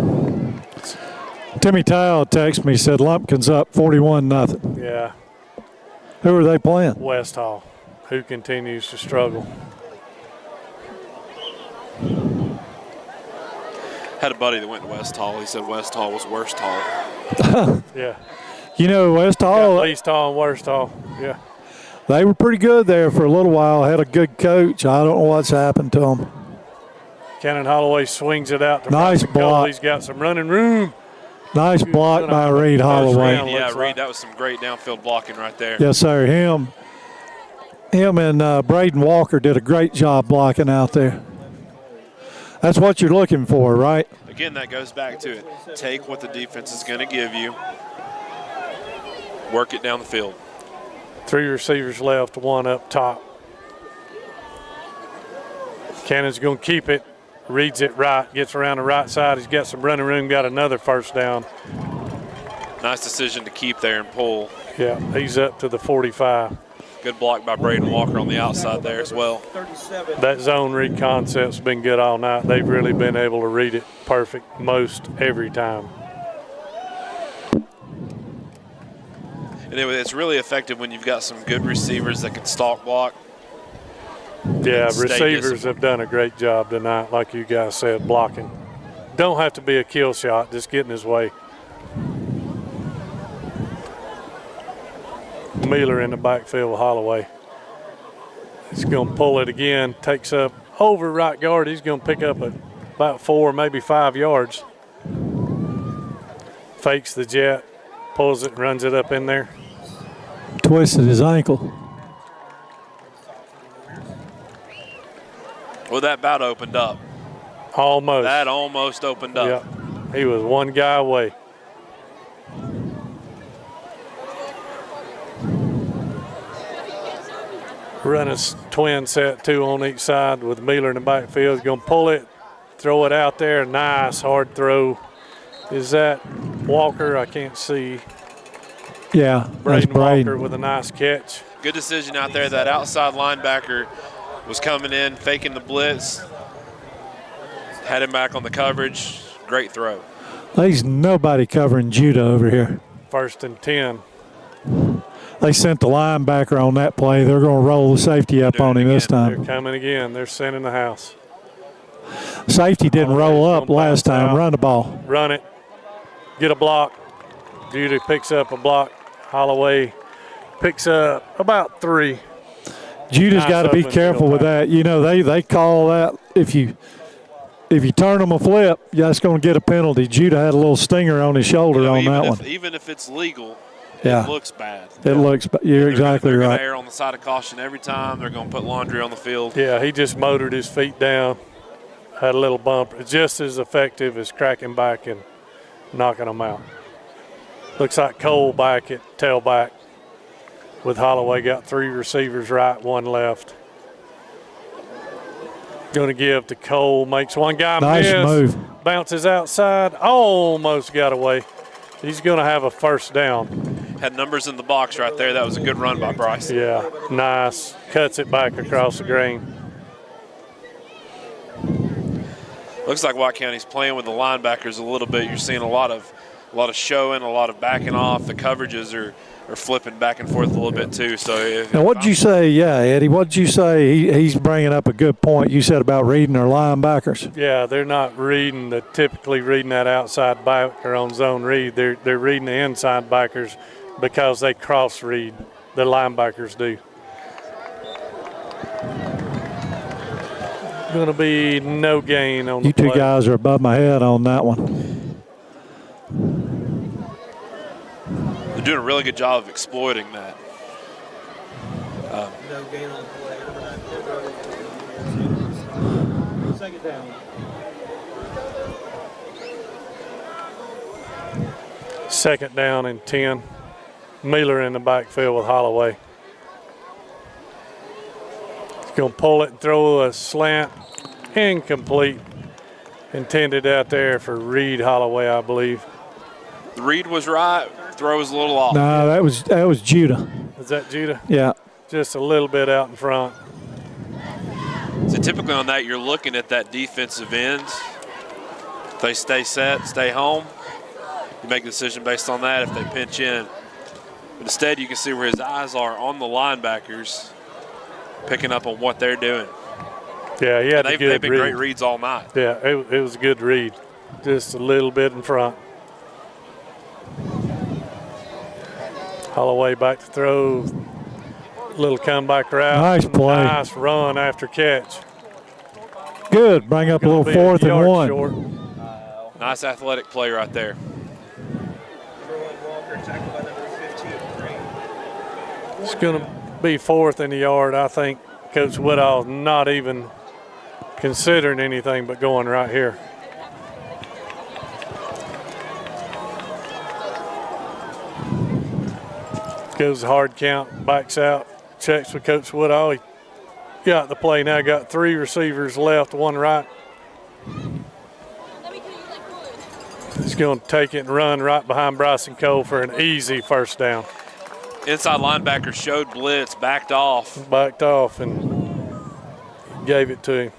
Timmy Tile texted me, said Lumpkin's up 41-0. Yeah. Who are they playing? West Hall, who continues to struggle. Had a buddy that went to West Hall. He said West Hall was worst Hall. Yeah. West Hall. Got least Hall and worst Hall. Yeah. They were pretty good there for a little while. Had a good coach. I don't know what's happened to them. Cannon Holloway swings it out to nice Bryson block. Cole. He's got some running room. Nice block by Reed Holloway. Yeah, Reed, that was some great downfield blocking right there. Yes, sir. Him and Braden Walker did a great job blocking out there. That's what you're looking for, right? Again, that goes back to it. Take what the defense is going to give you. Work it down the field. 3 receivers left, 1 up top. Cannon's going to keep it, reads it right, gets around the right side. He's got some running room, got another 1st down. Nice decision to keep there and pull. Yeah, he's up to the 45. Good block by Braden Walker on the outside there as well. 37. That zone read concept's been good all night. They've really been able to read it perfect most every time. And it's really effective when you've got some good receivers that can stalk block. Yeah, Stay receivers disciplined. have done a great job tonight, like you guys said, blocking. Don't have to be a kill shot, just get in his way. Miller in the backfield with Holloway. He's going to pull it again, takes up over right guard. He's going to pick up about 4, maybe 5 yards. Fakes the jet, pulls it, runs it up in there. Twisted his ankle. Well, that about opened up. Almost. That almost opened up. Yep. He was one guy away. Running twin set, 2 on each side with Miller in the backfield. He's going to pull it, throw it out there. Nice hard throw. Is that Walker? I can't see. Yeah, that's Braden Braden. Walker with a nice catch. Good decision out there. That outside linebacker was coming in, faking the blitz. Had him back on the coverage. Great throw. There's nobody covering Judah over here. 1st and 10. They sent the linebacker on that play. They're going to roll the safety up on him this They're time. coming again. They're sending the house. Safety didn't roll up last time. Run the ball. Run it. Get a block. Judy picks up a block. Holloway picks up about 3. Judah's Nice got to be open careful field with back. that. You know, they call that if you turn them a flip, that's going to get a penalty. Judah had a little stinger on his shoulder on that one. Even if it's legal, Yeah. it looks bad. It looks. You're exactly They're right. going to err on the side of caution every time. They're going to put laundry on the field. Yeah, he just motored his feet down. Had a little bump. It's just as effective as cracking back and knocking them out. Looks like Cole back at tailback with Holloway. Got 3 receivers right, 1 left. Going to give to Cole. Makes one guy Nice miss. move. Bounces outside. Almost got away. He's going to have a 1st down. Had numbers in the box right there. That was a good run by Bryce. Yeah, nice. Cuts it back across the green. Looks like White County's playing with the linebackers a little bit. You're seeing a lot of showing, a lot of backing off. The coverages are flipping back and forth a little bit too. So Now, what'd you say? Yeah, Eddie, what'd you say? He's bringing up a good point. You said about reading their linebackers. Yeah, they're not typically reading that outside backer on zone read. They're reading the inside backers because they cross read. The linebackers do. Going to be no gain on the You two play. guys are above my head on that one. they're doing a really good job of exploiting that. No gain on the play. Second down. Second down and 10. Miller in the backfield with Holloway. He's going to pull it and throw a slant. Incomplete. Intended out there for Reed Holloway, I believe. The read was right. Throw was a little off. No, that was Judah. Is that Judah? Yeah. Just a little bit out in front. So typically on that, you're looking at that defensive end. If they stay set, stay home, you make a decision based on that if they pinch in. But instead, you can see where his eyes are on the linebackers, picking up on what they're doing. Yeah, he had a They've good been read. great reads all night. Yeah, it was a good read. Just a little bit in front. Holloway back to throw. Little comeback route. Nice play. Nice run after catch. Good. Bring up a little Gonna be 4th and yard 1. short. Nice athletic play right there. Number 1 Walker, tackled by number 15, Green. It's going to be 4th in the yard. I think Coach Woodall's not even considering anything but going right here. Goes hard count, backs out, checks with Coach Woodall. He got the play now, got 3 receivers left, 1 right. He's going to take it and run right behind Bryson Cole for an easy 1st down. Inside linebacker showed blitz, backed off. Backed off and gave it to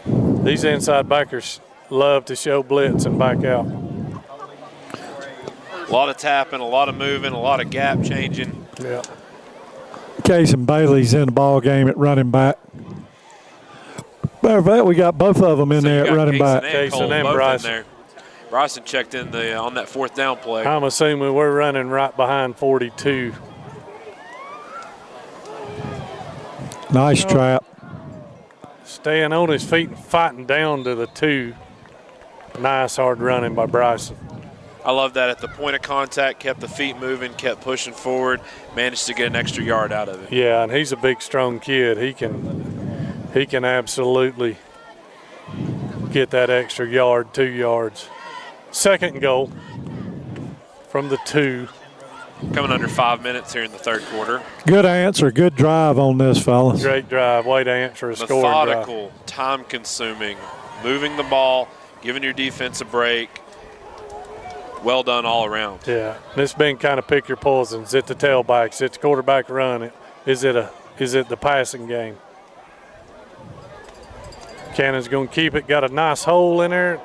him. These inside backers love to show blitz and back out. A lot of tapping, a lot of moving, a lot of gap changing. Yeah. Case and Bailey's in the ball game at running back. Matter of fact, we got both of them in there at running back. Cason and Bryson. Bryson checked in on that 4th down play. I'm assuming we're running right behind 42. Nice trap. Staying on his feet and fighting down to the 2. Nice hard running by Bryson. I love that. At the point of contact, kept the feet moving, kept pushing forward, managed to get an extra yard out of it. Yeah, and he's a big, strong kid. He can absolutely get that extra yard, 2 yards. 2nd goal from the 2. Coming under 5 minutes here in the 3rd quarter. Good answer, good drive on this, fellas. Great drive. Way to answer a score drive. Methodical, time-consuming, moving the ball, giving your defense a break. Well done all around. Yeah, this been kind of pick your poison. Is it the tailback? Is it the quarterback run? Is it the passing game? Cannon's going to keep it. Got a nice hole in there.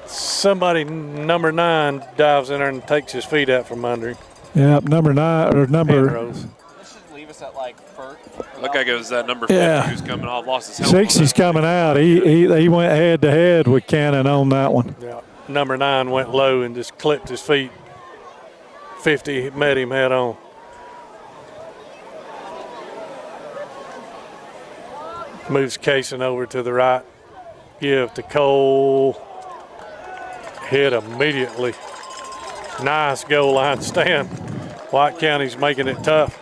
Somebody, number 9, dives in there and takes his feet out from under him. Yeah, number 9 or number. Let's just leave us at like first. Look like it was that number 50 who's coming off, lost his helmet. 60's coming out. He went head to head with Cannon on that one. Yeah. Number 9 went low and just clipped his feet. 50 met him head on. Moves Cason over to the right. Give to Cole. Hit immediately. Nice goal line stand. White County's making it tough.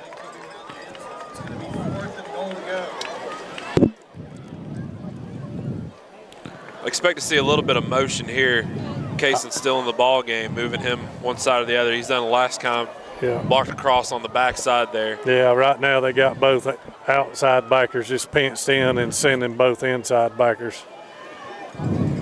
Expect to see a little bit of motion here. Cason's still in the ball game, moving him one side or the other. He's done it last time. Yeah. Blocked across on the backside there. Yeah, right now they got both outside backers just pinched in and sending both inside backers.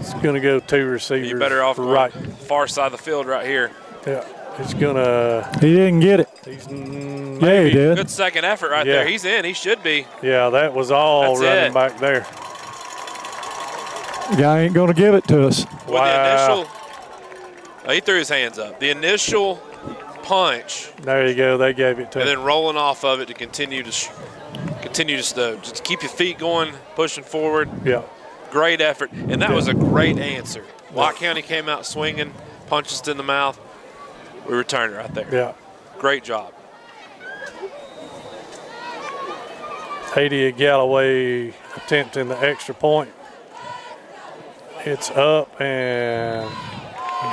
It's going to go 2 receivers. You better off right. Far side of the field right here. Yeah, it's going to. He didn't get it. Yeah, he did. Good second effort right there. He's in. He should be. Yeah, that was all running back there. Guy ain't going to give it to us. With the initial, he threw his hands up. The initial punch. There you go. They gave it to him. And then rolling off of it to continue to just keep your feet going, pushing forward. Yeah. Great effort. And that was a great answer. White County came out swinging, punched us in the mouth. We returned it right there. Yeah. Great job. 80 Galloway attempting the extra point. It's up and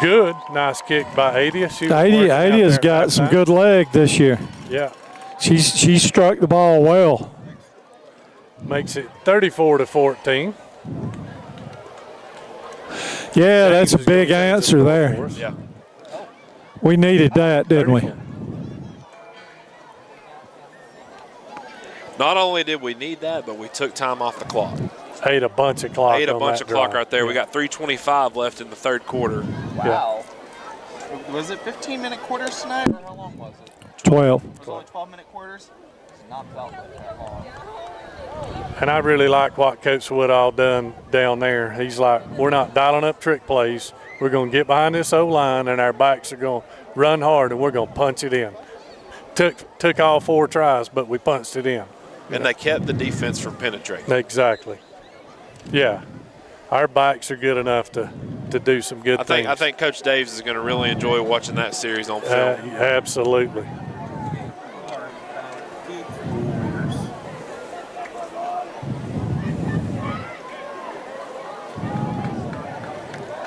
good. Nice kick by 80. 80 has got some good leg this year. Yeah. She struck the ball well. Makes it 34-14. Yeah, that's a big answer there. Yeah. We needed that, didn't we? Not only did we need that, but we took time off the clock. Ate a bunch of clock. Ate a bunch of clock drive. right there. We got 3:25 left in the 3rd quarter. Wow. Was it 15-minute quarters tonight, or how long was it? 12. It was only 12-minute quarters? It's not felt like that long. And I really like what Coach Woodall done down there. He's like, we're not dialing up trick plays. We're going to get behind this O-line, and our backs are going to run hard, and we're going to punch it in. Took all 4 tries, but we punched it in. And they kept the defense from penetrating. Exactly. Yeah. Our backs are good enough to do some good things. I think Coach Daves is going to really enjoy watching that series on film. Absolutely.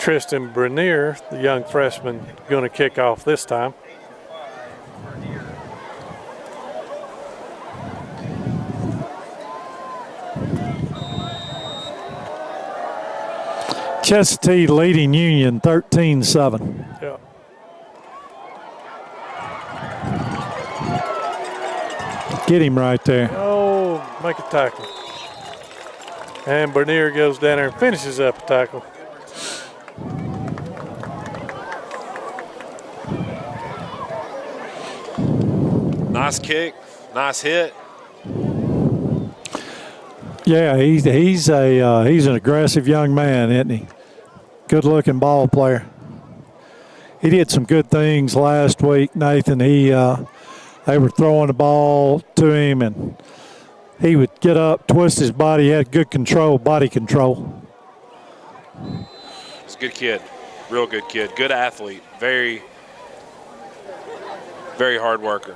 Tristan Bernier, the young freshman, going to kick off this time. Chestatee leading Union 13-7. Yeah. Get him right there. Oh, make a tackle. And Bernier goes down there and finishes up a tackle. Nice kick, nice hit. Yeah, he's an aggressive young man, isn't he? Good-looking ball player. He did some good things last week, Nathan. They were throwing the ball to him, and he would get up, twist his body. He had good control, body control. He's a good kid, real good kid, good athlete, very, very hard worker.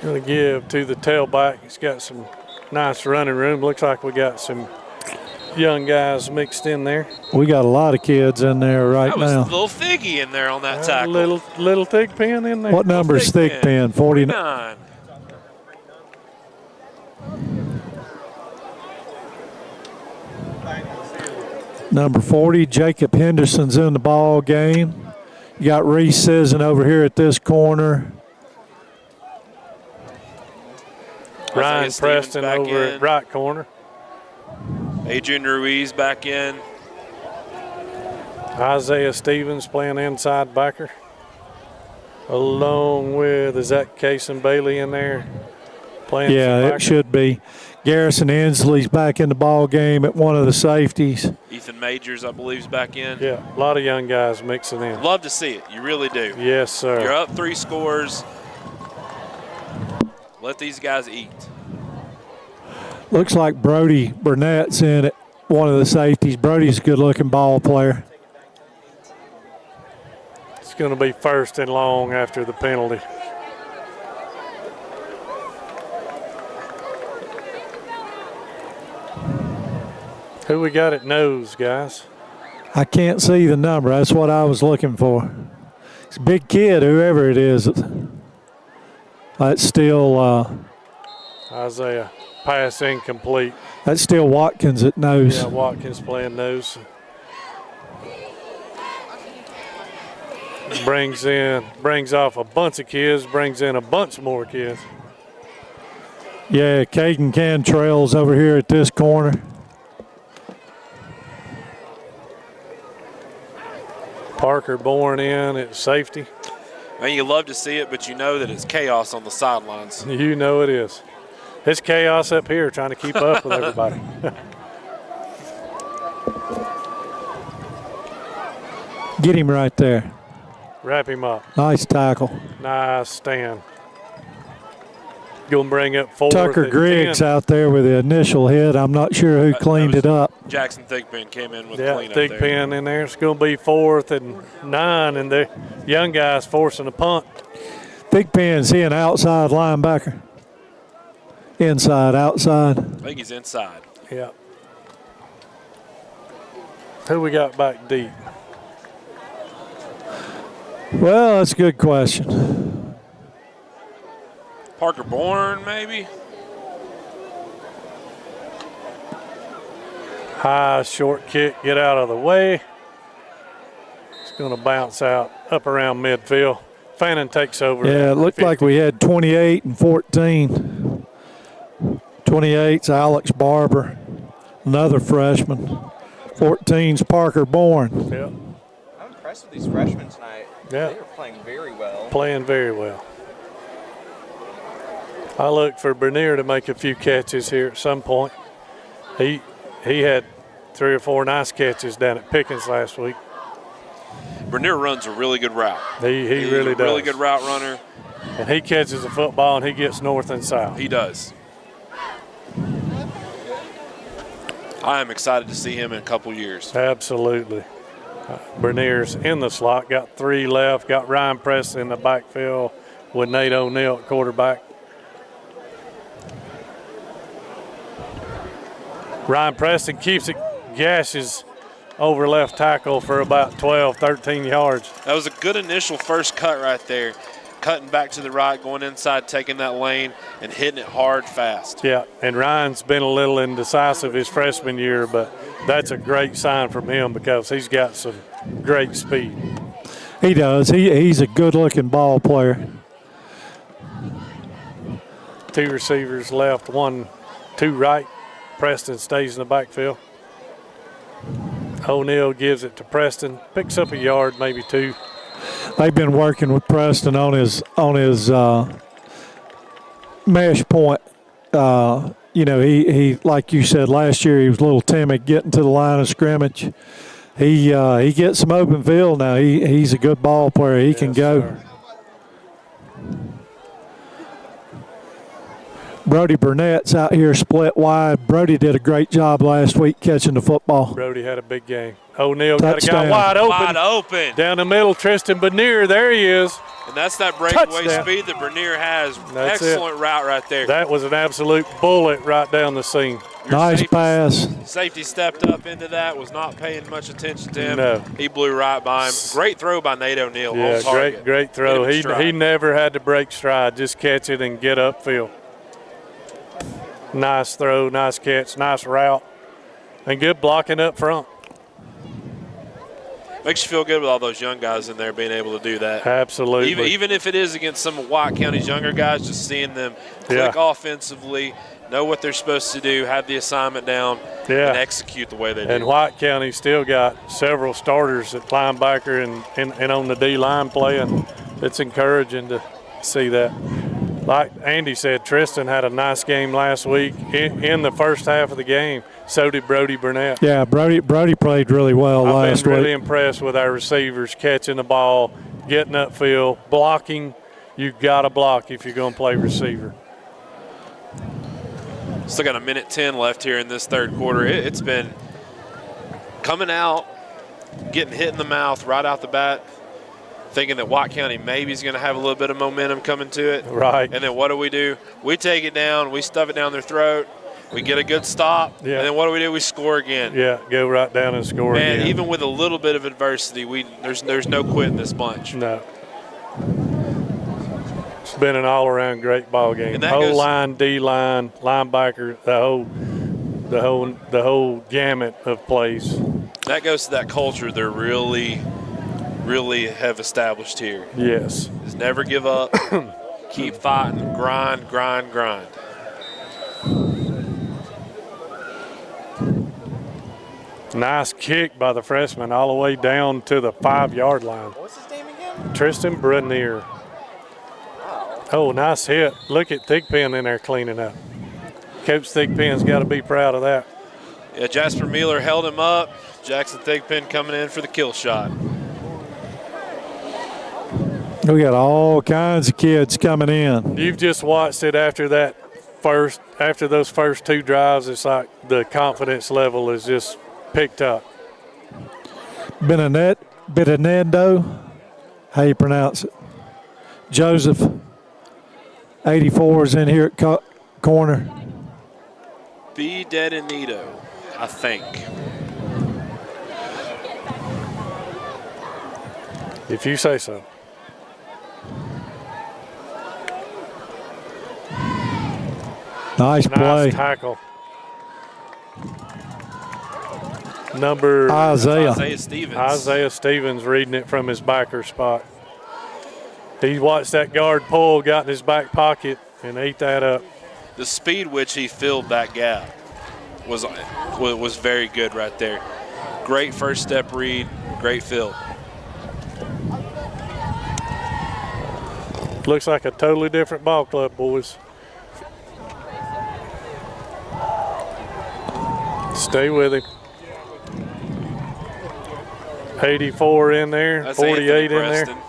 Going to give to the tailback. He's got some nice running room. Looks like we got some young guys mixed in there. We got a lot of kids in there right That was now. a little Figgy in there on that tackle. Little Thigpen in there. What number is Thigpen? 49. 49. Number 40, Jacob Henderson's in the ball game. You got Reese Sisson over here at this corner. Ryan Stevens Preston back over in. at right corner. Adrian Ruiz back in. Isaiah Stevens playing inside backer. Along with, is that Cason Bailey in there playing? Yeah, it should be. Garrison Inslee's back in the ball game at one of the safeties. Ethan Majors, I believe, is back in. Yeah, a lot of young guys mixing in. Love to see it. You really do. Yes, sir. You're up 3 scores. Let these guys eat. Looks like Brody Burnett's in at one of the safeties. Brody's a good-looking ball player. It's going to be first and long after the penalty. Who we got at nose, guys? I can't see the number. That's what I was looking for. It's a big kid, whoever it is. That's still Isaiah. Pass incomplete. that's still Watkins at nose. Yeah, Watkins playing nose. Brings off a bunch of kids, brings in a bunch more kids. Yeah, Caden Cantrell's over here at this corner. Parker Bourne in at safety. Man, you love to see it, but you know that it's chaos on the sidelines. You know it is. It's chaos up here trying to keep up with everybody. Get him right there. Wrap him up. Nice tackle. Nice stand. Going to bring up fourth. Tucker and Griggs 10. out there with the initial hit. I'm not sure who cleaned it up. Jackson Thigpen came in with a Yeah, clean up thick there. pin in there. It's going to be 4th and 9, and the young guys forcing a punt. Thigpen's he an outside linebacker? Inside, outside. I think he's inside. Yeah. Who we got back deep? Well, that's a good question. Parker Bourne, maybe? High, short kick, get out of the way. It's going to bounce out up around midfield. Fannin takes over. Yeah, it looked like we had 28 and 14. 28's Alex Barber, another freshman. 14's Parker Bourne. Yeah, I'm impressed with these freshmen tonight. Yeah. They are playing very well. playing very well. I look for Bernier to make a few catches here at some point. He had 3 or 4 nice catches down at Pickens last week. Bernier runs a really good route. He He's really a does. really good route runner. And he catches the football and he gets north and south. He does. I am excited to see him in a couple years. Absolutely. Bernier's in the slot, got 3 left, got Ryan Preston in the backfield with Nate O'Neill at quarterback. Ryan Preston keeps it, gashes over left tackle for about 12, 13 yards. That was a good initial first cut right there. Cutting back to the right, going inside, taking that lane, and hitting it hard, fast. Yeah, and Ryan's been a little indecisive his freshman year, but that's a great sign from him because he's got some great speed. He does. He's a good-looking ball player. 2 receivers left, 1, 2 right. Preston stays in the backfield. O'Neill gives it to Preston, picks up a yard, maybe 2. they've been working with Preston on his mesh point. He like you said last year, he was a little timid getting to the line of scrimmage. He gets some open field now. He's a good ball player. He can go. Sir. Brody Burnett's out here split wide. Brody did a great job last week catching the football. Brody had a big game. O'Neal got a guy Touchdown. wide open. Wide open. Down the middle, Tristan Bernier. There he is. And that's that breakaway Touchdown. speed that Bernier has. That's Excellent route right there. That was an absolute bullet right down the seam. Nice pass. Safety stepped up into that, was not paying much attention to him. No. He blew right by him. Great throw by Nate O'Neal. Yeah, on target. great throw. Hit him in He stride. never had to break stride. Just catch it and get upfield. Nice throw, nice catch, nice route, and good blocking up front. Makes you feel good with all those young guys in there being able to do that. Absolutely. Even if it is against some of White County's younger guys, just seeing them click offensively, know what they're supposed to do, have the assignment down, and execute the way they do. And White County still got several starters at linebacker and on the D-line playing. It's encouraging to see that. Like Andy said, Tristan had a nice game last week in the first half of the game. So did Brody Burnett. Yeah, Brody played really well last I've been really week. impressed with our receivers catching the ball, getting upfield, blocking. You've got to block if you're going to play receiver. Still got a minute 10 left here in this third quarter. It's been coming out, getting hit in the mouth right out the bat, thinking that White County maybe is going to have a little bit of momentum coming to it. Right. And then what do? We take it down. We stuff it down their throat. We get a good stop. Yeah. And then what do? We score again. Yeah, go right down and score Man, again. even with a little bit of adversity, there's no quitting this bunch. No. It's been an all-around great ball game. And that O-line, D-line, linebacker, the whole gamut of plays. That goes to that culture they're really have established here. Yes. Is never give up, keep fighting, grind. Nice kick by the freshman all the way down to the 5-yard line. What's his name again? Tristan Brunier. Oh, nice hit. Look at Thigpen in there cleaning up. Coach Thigpen's got to be proud of that. Yeah, Jasper Mueller held him up. Jackson Thigpen coming in for the kill shot. We got all kinds of kids coming in. You've just watched it after those first two drives. It's like the confidence level is just picked up. Benedetto, how you pronounce it? Joseph, 84 is in here at corner. Be dead and Nito, I think. If you say so. Nice play. Nice tackle. Number Isaiah Stevens reading it from his backer spot. He watched that guard pull, got in his back pocket, and ate that up. The speed which he filled that gap was very good right there. Great first step read, great fill. Looks like a totally different ball club, boys. Stay with him. 84 in there, That's 48 in Anthony there. Preston.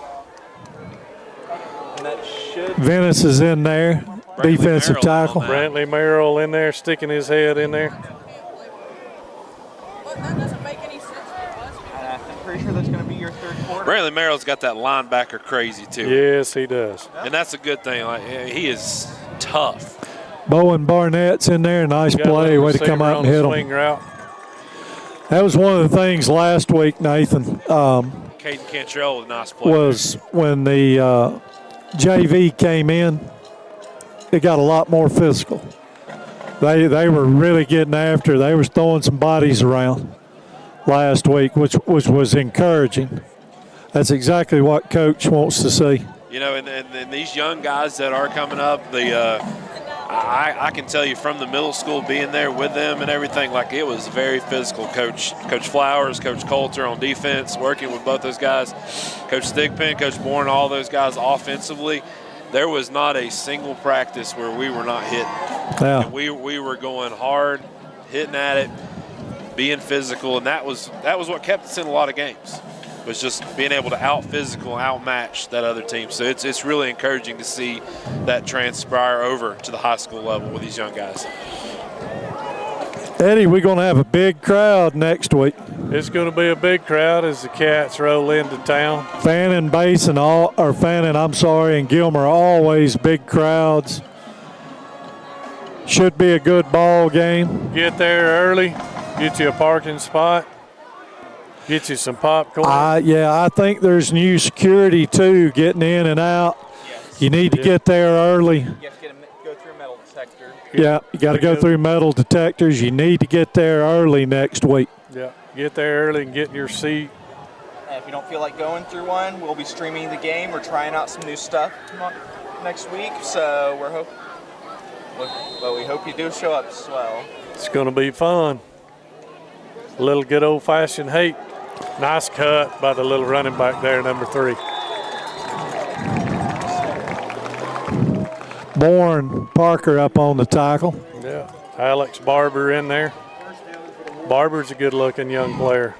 Venice is in there, defensive Merrill tackle. on that. Brantley Merrill in there, sticking his head in there. Well, that doesn't make any sense for us. I'm pretty sure that's going to be your third quarter. Brantley Merrill's got that linebacker crazy too. Yes, he does. And that's a good thing. Like, he is tough. Bowen Barnett's in there, nice Got a play, way to receiver come out on and the hit swing him. route. That was one of the things last week, Nathan, Caden Cantrell with a nice play. was when the JV came in, it got a lot more physical. They were really getting after. They was throwing some bodies around last week, which was encouraging. That's exactly what Coach wants to see. You know, and these young guys that are coming up, I can tell you from the middle school, being there with them and everything, like it was very physical. Coach Flowers, Coach Coulter on defense, working with both those guys, Coach Stigpen, Coach Bourne, all those guys offensively. There was not a single practice where we were not hitting. Yeah. And we were going hard, hitting at it, being physical, and that was what kept us in a lot of games. Was just being able to out-physical, outmatch that other team. So it's really encouraging to see that transpire over to the high school level with these young guys. Eddie, we're going to have a big crowd next week. It's going to be a big crowd as the Cats roll into town. Fannin, and Gilmer are always big crowds. Should be a good ball game. Get there early, get you a parking spot. Get you some popcorn. I think there's new security, too, getting in and out. Yes. You need to get there early. You have to go through a metal detector. Yeah, you got to go through metal detectors. You need to get there early next week. Yeah, get there early and get in your seat. And if you don't feel like going through one, we'll be streaming the game. We're trying out some new stuff next week, so we hope you do show up as well. It's going to be fun. A little good old-fashioned hate. Nice cut by the little running back there, number 3. Bourne Parker up on the tackle. Yeah, Alex Barber in there. Barber's a good-looking young player.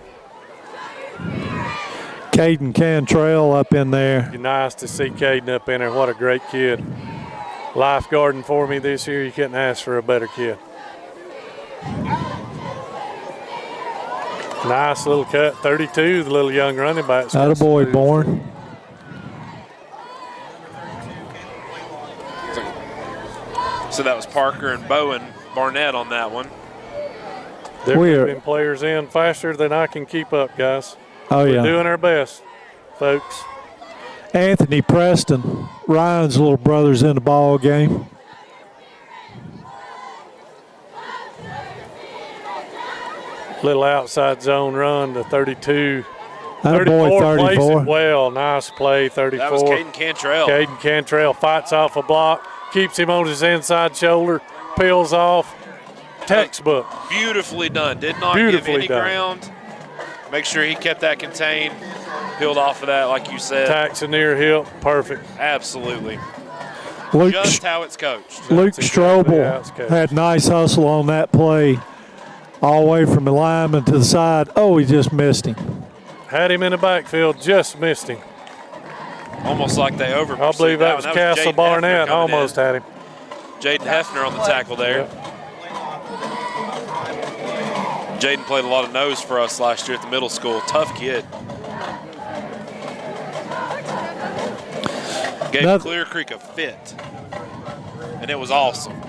Caden Cantrell up in there. Nice to see Caden up in there. What a great kid. Lifeguarding for me this year. You couldn't ask for a better kid. Nice little cut, 32, the little young running back. Attaboy, Bourne. So that was Parker and Bowen Barnett on that one. There have been players in faster than I can keep up, guys. Oh, yeah. We're doing our best, folks. Anthony Preston, Ryan's little brother's in the ball game. Little outside zone run to 32. Attaboy, 34 plays 34. it well. Nice play, 34. That was Caden Cantrell. Caden Cantrell fights off a block, keeps him on his inside shoulder, peels off. Textbook. Beautifully done. Did not give any ground. Make sure he kept that contained. Peeled off of that, like you said. Tacks a near hip. Perfect. Absolutely. Luke, just how it's coached. Luke Strobel had nice hustle on that play. All the way from the lineman to the side. Oh, he just missed him. Had him in the backfield, just missed him. Almost like they over. I believe that was Castle Barnett. Almost had him. Jaden Hefner on the tackle there. Yep. Jaden played a lot of nose for us last year at the middle school. Tough kid. Gave Clear Creek a fit, and it was awesome.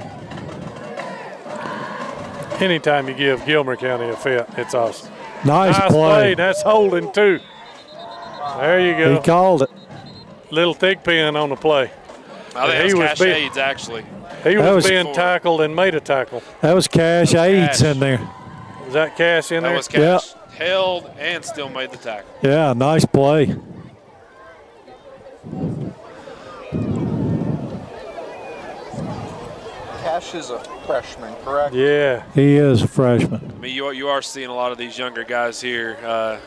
Anytime you give Gilmer County a fit, it's awesome. Nice play. That's holding, too. There you go. He called it. Little thick pin on the play. I think it was Cash Aids, actually. He was being tackled and made a tackle. That was Cash Aids in there. Was that Cash in there? That was Cash. Yep. Held and still made the tackle. Yeah, nice play. Cash is a freshman, correct? Yeah. He is a freshman. I mean, you are seeing a lot of these younger guys here. I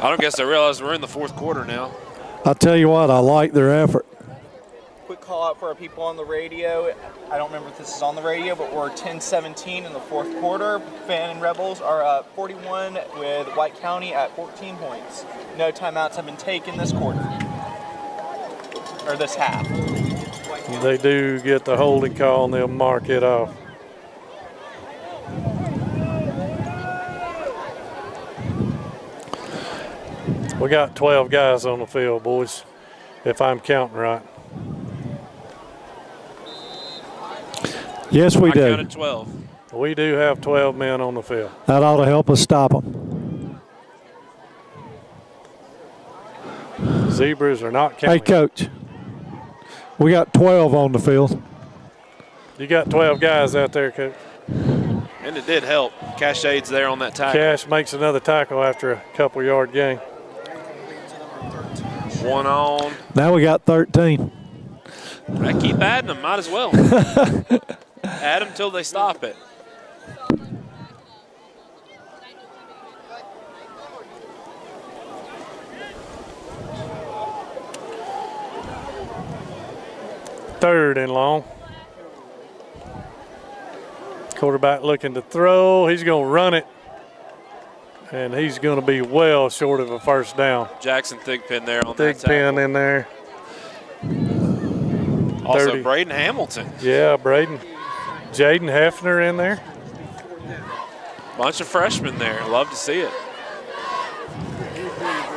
don't guess I realize we're in the fourth quarter now. I'll tell you what, I like their effort. Quick call out for our people on the radio. I don't remember if this is on the radio, but we're 10-17 in the fourth quarter. Fannin Rebels are up 41 with White County at 14 points. No timeouts have been taken this quarter, or this half. They do get the holding call and they'll mark it off. We got 12 guys on the field, boys, if I'm counting right. Yes, we do. I counted 12. We do have 12 men on the field. That ought to help us stop them. Zebras are not counting. Hey, Coach, we got 12 on the field. You got 12 guys out there, Coach. And it did help. Cash Aids there on that tackle. Cash makes another tackle after a couple-yard gain. One on. Now we got 13. I keep adding them. Might as well. Add them till they stop it. Third and long. Quarterback looking to throw. He's going to run it. And he's going to be well short of a first down. Jackson Thigpen there on that tackle. Thigpen in there. Also 30. Braden Hamilton. Yeah, Braden. Jaden Hefner in there. Bunch of freshmen there. Love to see it.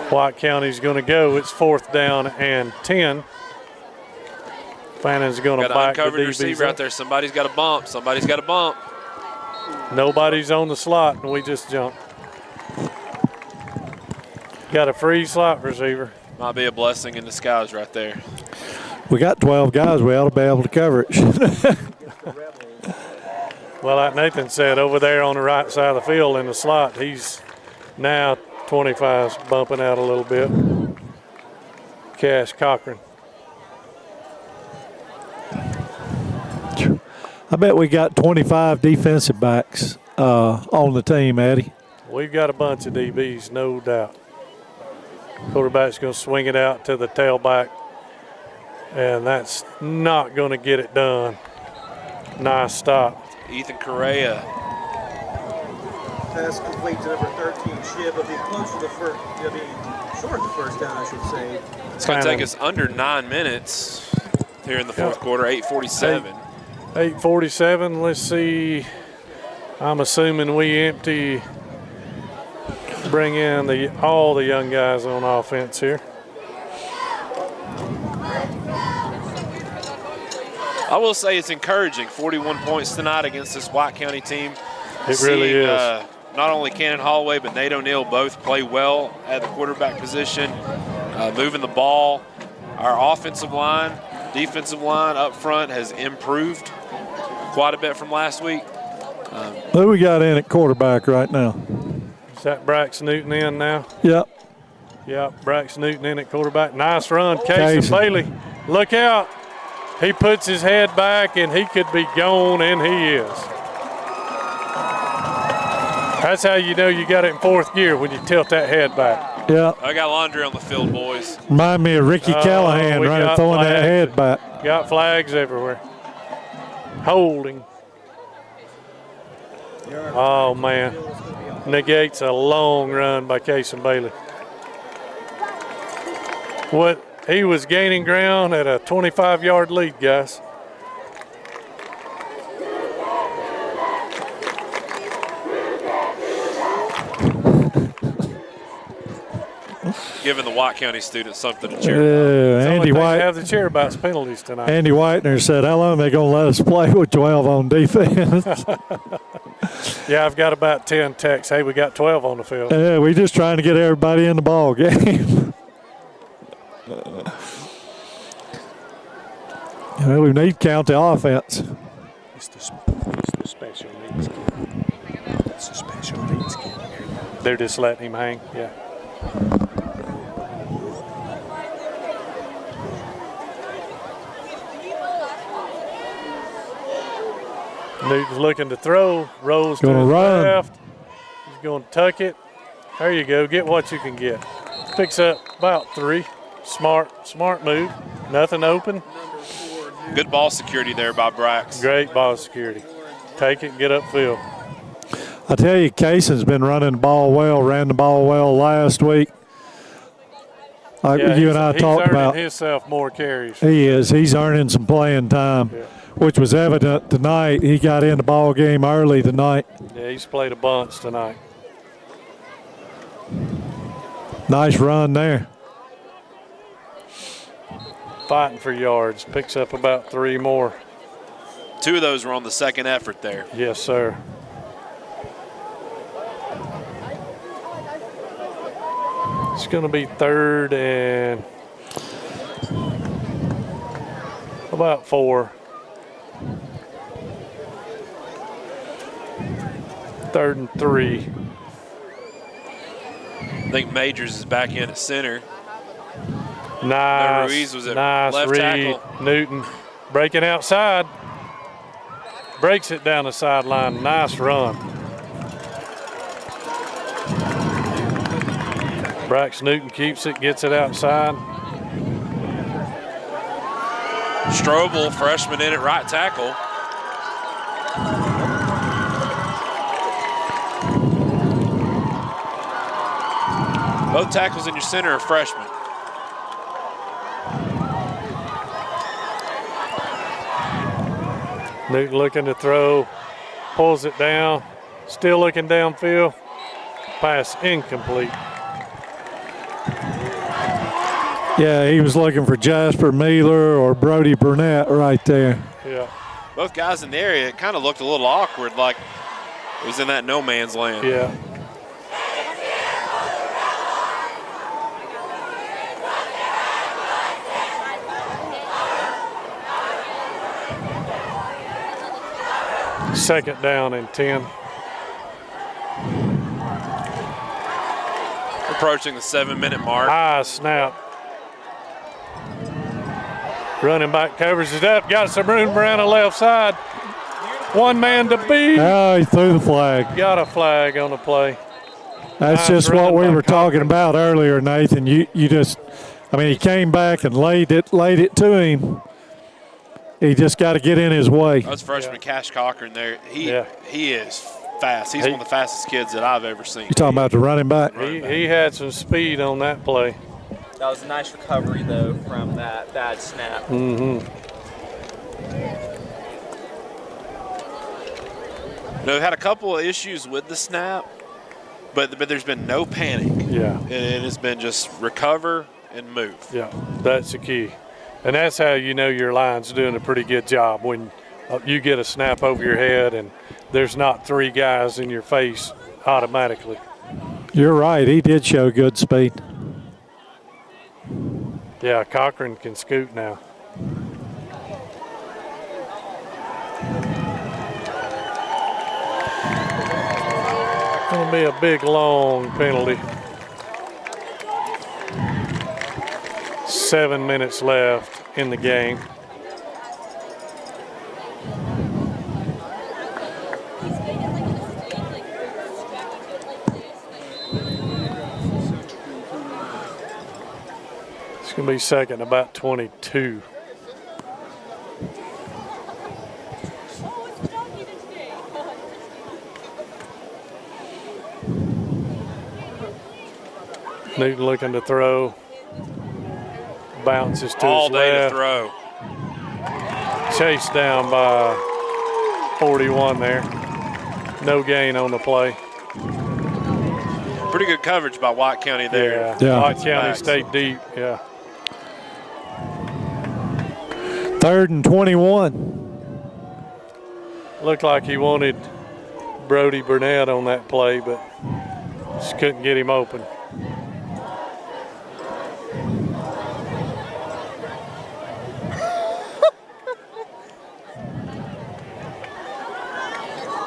White County's going to go. It's 4th down and 10. Fannon's going to back the uncovered DBs receiver up. out there. Somebody's got a bump. Somebody's got a bump. Nobody's on the slot, and we just jumped. Got a free slot receiver. Might be a blessing in disguise right there. We got 12 guys. We ought to be able to cover it. Well, like Nathan said, over there on the right side of the field in the slot, he's now 25's bumping out a little bit. Cash Cochran. I bet we got 25 defensive backs on the team, Eddie. We've got a bunch of DBs, no doubt. Quarterback's going to swing it out to the tailback, and that's not going to get it done. Nice stop. Ethan Correa. Pass complete to number 13, Shib. It'll be close to the first. It'll be short the first down, I should say. It's going to take us under 9 minutes here in the fourth quarter, 8:47. 8:47. Let's see. I'm assuming we empty, bring in all the young guys on offense here. I will say it's encouraging. 41 points tonight against this White County team. It really is. Not only Cannon Holloway, but Nate O'Neill both play well at the quarterback position, moving the ball. Our offensive line, defensive line up front has improved quite a bit from last week. Who we got in at quarterback right now? Is that Brax Newton in now? Yep. Yep, Brax Newton in at quarterback. Nice run, Casey Bailey. Look out. He puts his head back, and he could be gone, and he is. That's how you know you got it in fourth gear, when you tilt that head back. Yeah. I got laundry on the field, boys. Remind me of Ricky Callahan running, throwing that head back. Got flags everywhere. Holding. Oh, man. Negates a long run by Casey Bailey. What? He was gaining ground at a 25-yard lead, guys. Giving the White County students something to cheer about. Andy White have the cheer about penalties tonight. Andy Whitener said, "How long are they going to let us play with 12 on defense?" Yeah, I've got about 10 texts. Hey, we got 12 on the field. Yeah, we're just trying to get everybody in the ball game. Well, we need to count the offense. It's the special needs kid. It's the special needs kid. They're just letting him hang, yeah. Newton's looking to throw, rolls to his left. He's going to tuck it. There you go. Get what you can get. Picks up about 3. Smart move. Nothing open. Good ball security there by Brax. Great ball security. Take it, get upfield. I tell you, Cason's been running the ball well, ran the ball well last week. You and I talked about. He's earning himself more carries. He is. He's earning some playing time, which was evident tonight. He got in the ball game early tonight. Yeah, he's played a bunch tonight. Nice run there. Fighting for yards. Picks up about 3 more. 2 of those were on the second effort there. Yes, sir. It's going to be 3rd and about 4. 3rd and 3. I think Majors is back in at center. Nice. Ruiz was at nice left read. tackle. Newton breaking outside. Breaks it down the sideline. Nice run. Brax Newton keeps it, gets it outside. Strobel, freshman in at right tackle. Both tackles in your center are freshmen. Newton looking to throw, pulls it down, still looking downfield. Pass incomplete. Yeah, he was looking for Jasper Mealer or Brody Burnett right there. Yeah. Both guys in the area, it kind of looked a little awkward, like it was in that no man's land. Yeah. Second down and 10. Approaching the 7-minute mark. High snap. Running back covers it up. Got some room around the left side. One man to beat. Oh, he threw the flag. Got a flag on the play. That's Nice just what run we by were talking Cochran. about earlier, Nathan. You just, I mean, he came back and laid it to him. He just got to get in his way. That's freshman Cash Cochran there. He is fast. He's He- one of the fastest kids that I've ever seen. You talking about the running back? He had some speed on that play. That was a nice recovery, though, from that bad snap. Mm-hmm. They've had a couple of issues with the snap, but there's been no panic. Yeah. It has been just recover and move. Yeah, that's the key. And that's how you know your line's doing a pretty good job, when you get a snap over your head and there's not three guys in your face automatically. You're right. He did show good speed. Yeah, Cochran can scoot now. Gonna be a big, long penalty. 7 minutes left in the game. It's gonna be second, about 22. Newton looking to throw. Bounces to All his day left. to throw. Chased down by 41 there. No gain on the play. Pretty good coverage by White County there. Yeah. White County Backs. stayed deep, yeah. 3rd and 21. Looked like he wanted Brody Burnett on that play, but just couldn't get him open.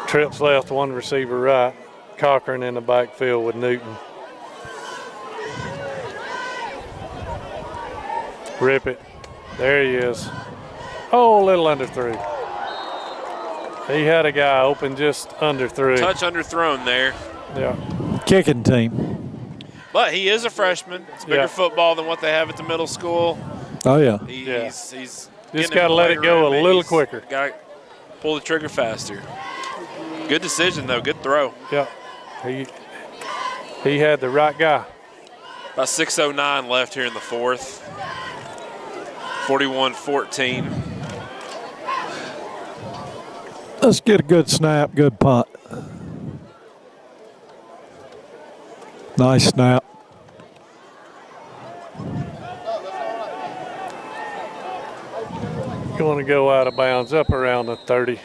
Trips left, one receiver right. Cochran in the backfield with Newton. Rip it. There he is. Oh, a little under 3. He had a guy open just under 3. Touch underthrown there. Yeah. Kicking team. But he is a freshman. It's bigger Yeah. football than what they have at the middle school. Oh, yeah. He's Just getting got to him let it later go on, a man. little He's quicker. Got to pull the trigger faster. Good decision, though. Good throw. Yeah. He had the right guy. About 6:09 left here in the fourth. 41-14. Let's get a good snap, good punt. Nice snap. Going to go out of bounds up around the 30.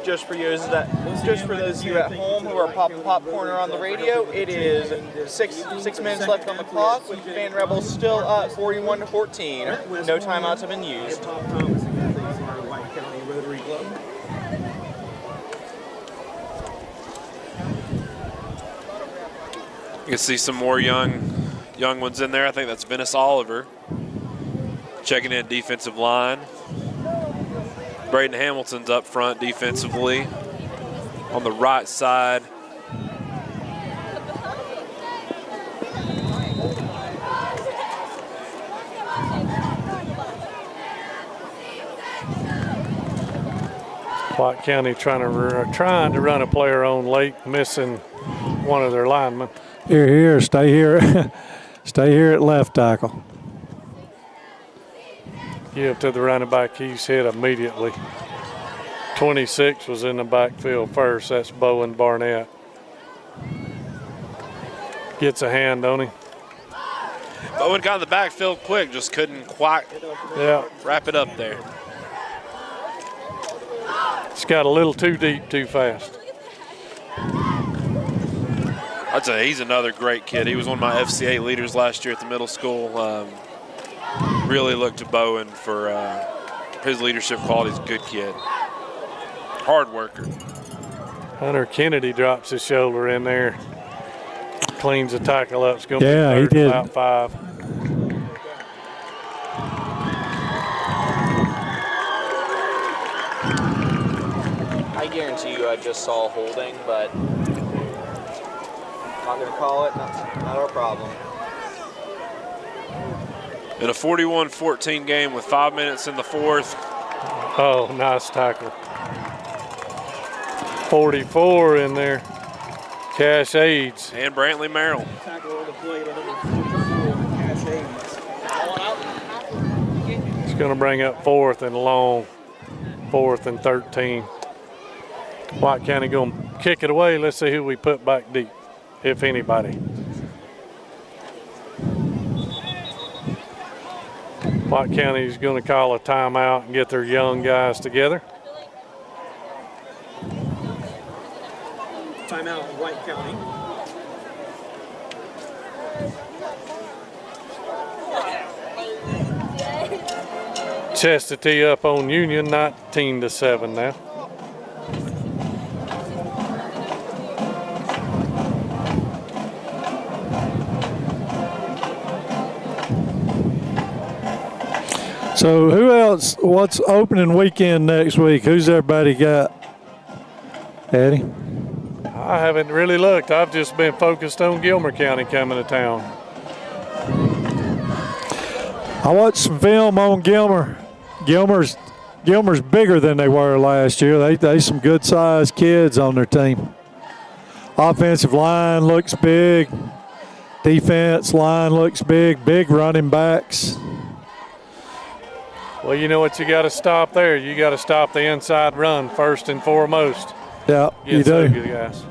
Just for those of you at home who are popping popcorn on the radio, it is six minutes left on the clock with Fan Rebels still up 41-14. No timeouts have been used. Tom Thomas and athletes from our White County Rotary Club. You can see some more young ones in there. I think that's Venice Oliver checking in defensive line. Braden Hamilton's up front defensively on the right side. White County trying to run a player on late, missing one of their linemen. Here, stay here. Stay here at left tackle. Give to the running back. He's hit immediately. 26 was in the backfield first. That's Bowen Barnett. Gets a hand on him. Bowen got in the backfield quick, just couldn't quite wrap it up there. It's got a little too deep, too fast. I'd say he's another great kid. He was one of my FCA leaders last year at the middle school. Really looked to Bowen for his leadership qualities. Good kid. Hard worker. Hunter Kennedy drops his shoulder in there. Cleans the tackle up. It's going to be Yeah, he third, did. about 5. I guarantee you I just saw holding, but not going to call it. Not our problem. In a 41-14 game with 5 minutes in the fourth. Oh, nice tackle. 44 in there. Cash Aids. And Brantley Merrill. Tackle on the plate on number 44, Cash Aids. It's going to bring up 4th and long. 4th and 13. White County going to kick it away. Let's see who we put back deep, if anybody. White County is going to call a timeout and get their young guys together. Timeout, White County. Chastity up on Union, 19-7 now. So who else, what's opening weekend next week? Who's everybody got? Eddie? I haven't really looked. I've just been focused on Gilmer County coming to town. I watched some film on Gilmer. Gilmer's bigger than they were last year. They some good sized kids on their team. Offensive line looks big. Defense line looks big. Big running backs. Well, you know what you got to stop there? You got to stop the inside run first and foremost. Yeah, you do. Good guys.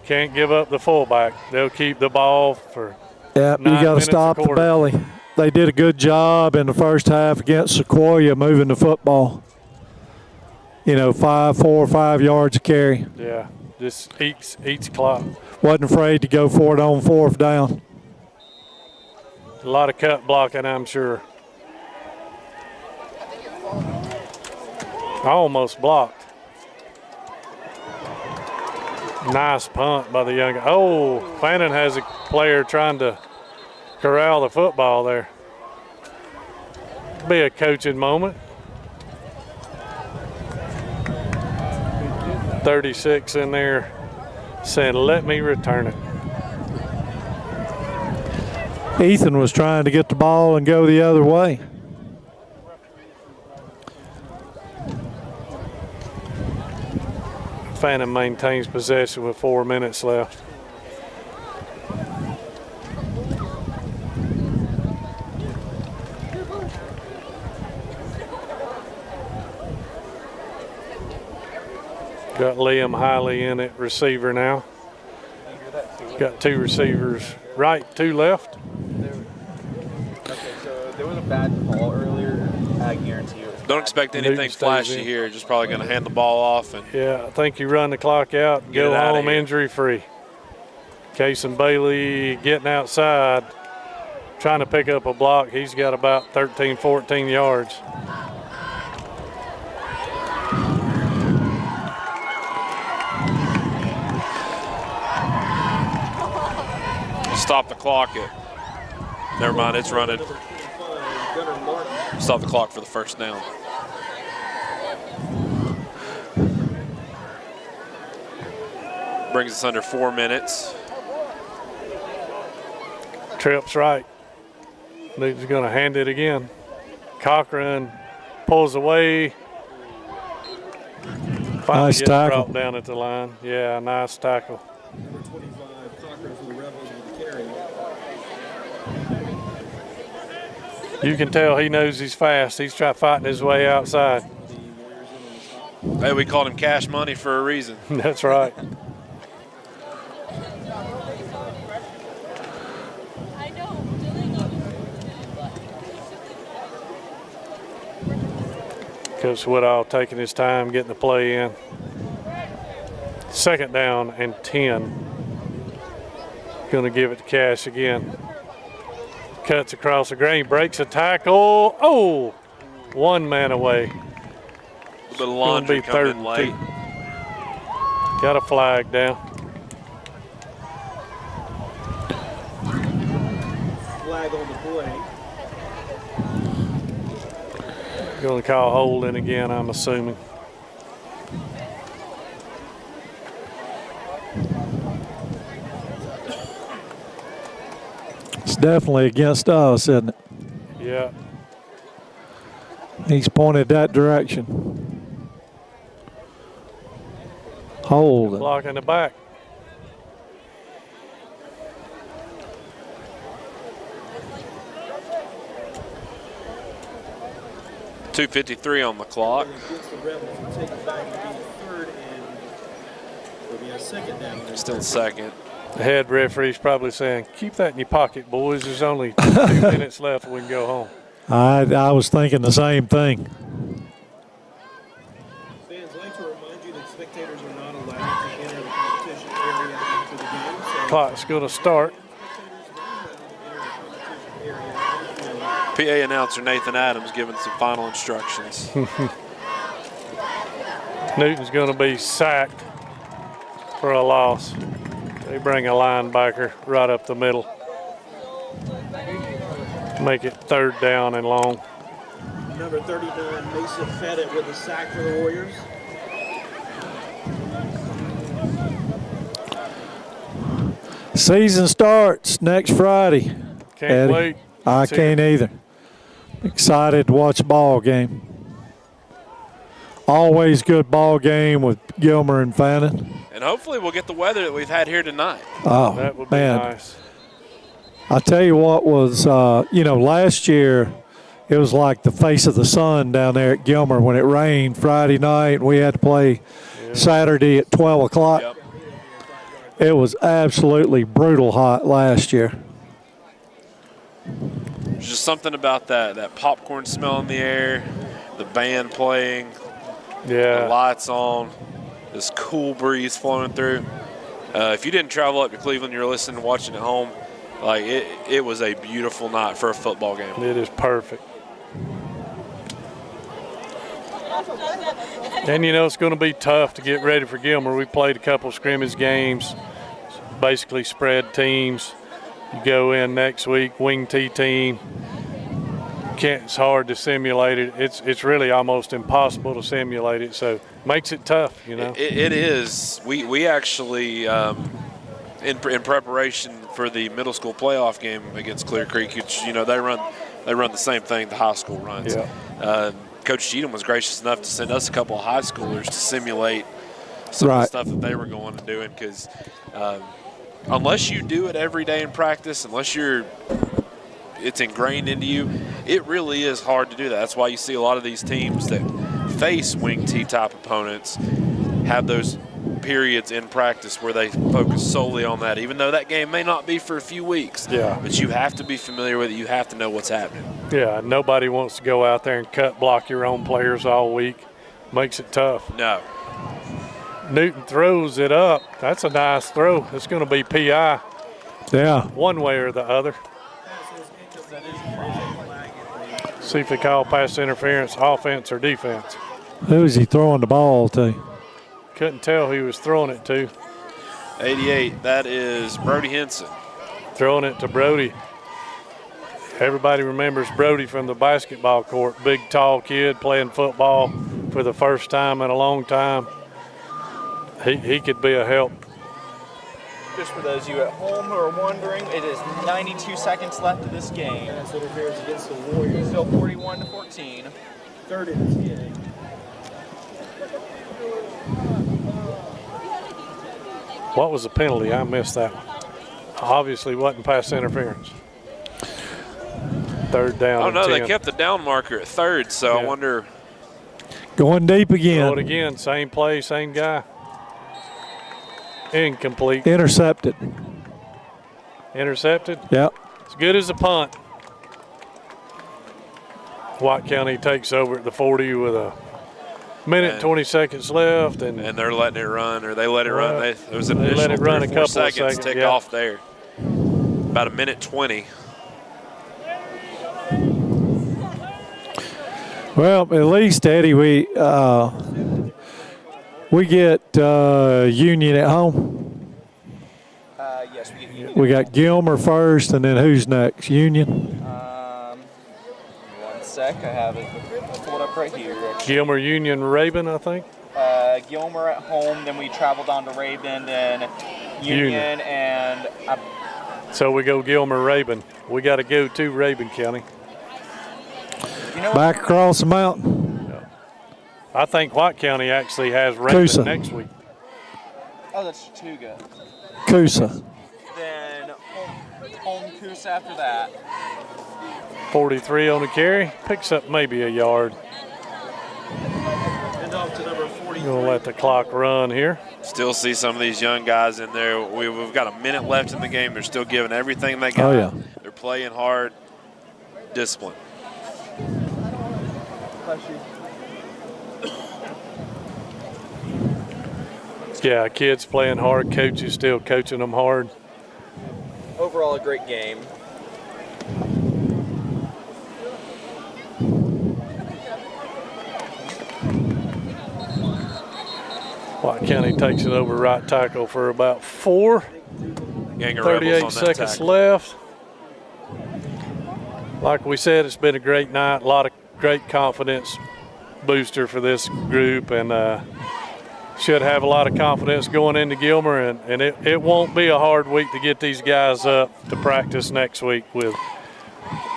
Can't give up the fullback. They'll keep the ball for Yeah, you got to stop the belly. They did a good job in the first half against Sequoia moving the football. You know, 4 or 5 yards a carry. Yeah, just eats clock. Wasn't afraid to go for it on 4th down. A lot of cut blocking, I'm sure. Almost blocked. Nice punt by the young guy. Oh, Fannin has a player trying to corral the football there. Be a coaching moment. 36 in there saying, let me return it. Ethan was trying to get the ball and go the other way. Fannin maintains possession with 4 minutes left. Got Liam Hiley in at receiver now. Got 2 receivers right, 2 left. Okay, so there was a bad call earlier. I guarantee you. Don't expect anything flashy here. Just probably going to hand the ball off. And yeah, I think you run the clock out and go home injury-free. Cason Bailey getting outside, trying to pick up a block. He's got about 13, 14 yards. Stop the clock at. Never mind, it's running. Stop the clock for the first down. Brings us under 4 minutes. Trips right. Newton's going to hand it again. Cochran pulls away. Finally Nice gets tackle. dropped down at the line. Yeah, nice tackle. Number 25, Cochran for the Rebels with the carry. You can tell he knows he's fast. He's trying fighting his way outside. Hey, we called him Cash Money for a reason. That's right. Coach Woodall taking his time getting the play in. 2nd down and 10. Going to give it to Cash again. Cuts across the green, breaks a tackle. Oh, 1 man away. A little bit of laundry coming in late. Got a flag down. Flag on the play. Going to call holding again, I'm assuming. It's definitely against us, isn't it? Yeah. He's pointed that direction. Holding. Block in the back. .253 on the clock. Against the Rebels, will take it back and be 3rd and will be a 2nd down. Still 2nd. The head referee's probably saying, keep that in your pocket, boys. There's only 2 minutes left and we can go home. I was thinking the same thing. Fans, I'd like to remind you that spectators are not allowed to enter the competition area after the game. So Clock's going to start. PA announcer Nathan Adams giving some final instructions. Newton's going to be sacked for a loss. They bring a linebacker right up the middle. Make it 3rd down and long. Number 39, Mason Fannin with a sack for the Warriors. Season starts next Friday. Can't Eddie. wait. I See can't either. Excited to watch a ball game. Always good ball game with Gilmer and Fannin. And hopefully we'll get the weather that we've had here tonight. Oh, That would be man. nice. I tell you what was, last year it was like the face of the sun down there at Gilmer when it rained Friday night and we had to play Saturday at 12 o'clock. Yep. It was absolutely brutal hot last year. There's just something about that popcorn smell in the air, the band playing, the Yeah. lights on, this cool breeze flowing through. If you didn't travel up to Cleveland, you're listening, watching at home, like it was a beautiful night for a football game. It is perfect. And it's going to be tough to get ready for Gilmer. We played a couple scrimmage games, basically spread teams. You go in next week, wing T team. It's hard to simulate it. It's really almost impossible to simulate it. So makes it tough, It is. We actually in preparation for the middle school playoff game against Clear Creek, which they run the same thing the high school runs. Yeah. Coach Cheatham was gracious enough to send us a couple of high schoolers to simulate some of the stuff that they were going and doing because unless you do it every day in practice, unless it's ingrained into you, it really is hard to do that. That's why you see a lot of these teams that face wing T type opponents have those periods in practice where they focus solely on that, even though that game may not be for a few weeks. Yeah. But you have to be familiar with it. You have to know what's happening. Yeah, nobody wants to go out there and cut block your own players all week. Makes it tough. No. Newton throws it up. That's a nice throw. It's going to be PI. Yeah. One way or the other. See if they call pass interference, offense or defense. Who is he throwing the ball to? Couldn't tell who he was throwing it to. 88, that is Brody Henson. Throwing it to Brody. Everybody remembers Brody from the basketball court. Big, tall kid playing football for the first time in a long time. He could be a help. Just for those of you at home who are wondering, it is 92 seconds left of this game. Pass interference against the Warriors. Still 41-14. 3rd and 10. What was the penalty? I missed that one. Obviously wasn't pass interference. 3rd down. Oh, no, 10. they kept the down marker at 3rd, so Yeah. I wonder. Going deep again. Throw it again. Same play, same guy. Incomplete. Intercepted. Intercepted. Yep. As good as a punt. White County takes over at the 40 with a minute And- 20 seconds left, and And they're letting it run, or they let it run. There was an they additional let it run 3 or a 4 couple of seconds seconds, tick yeah. off there. About a minute 20. Well, at least, Eddie, we get Union at home. Yes, we get you. We got Gilmer first, and then who's next? Union. One sec, I have it pulled up right here. Gilmer Union Raven, I think. Gilmer at home, then we travel down to Raven, then Union, and So we go Gilmer Raven. We got to go to Raven County. you know Back across the mountain. I think White County actually has Raven Coosa. next week. Oh, that's Chattooga. Coosa. Then home Coosa after that. 43 on the carry. Picks up maybe a yard. And off to number 43. Gonna let the clock run here. Still see some of these young guys in there. We've got a minute left in the game. They're still giving everything they got. Oh, yeah. They're playing hard, discipline. Yeah, kids playing hard. Coaches still coaching them hard. Overall, a great game. White County takes it over right tackle for about 4. Gang of 38 rebels on that seconds tackle. left. Like we said, it's been a great night. A lot of great confidence booster for this group, and should have a lot of confidence going into Gilmer. And it won't be a hard week to get these guys up to practice next week with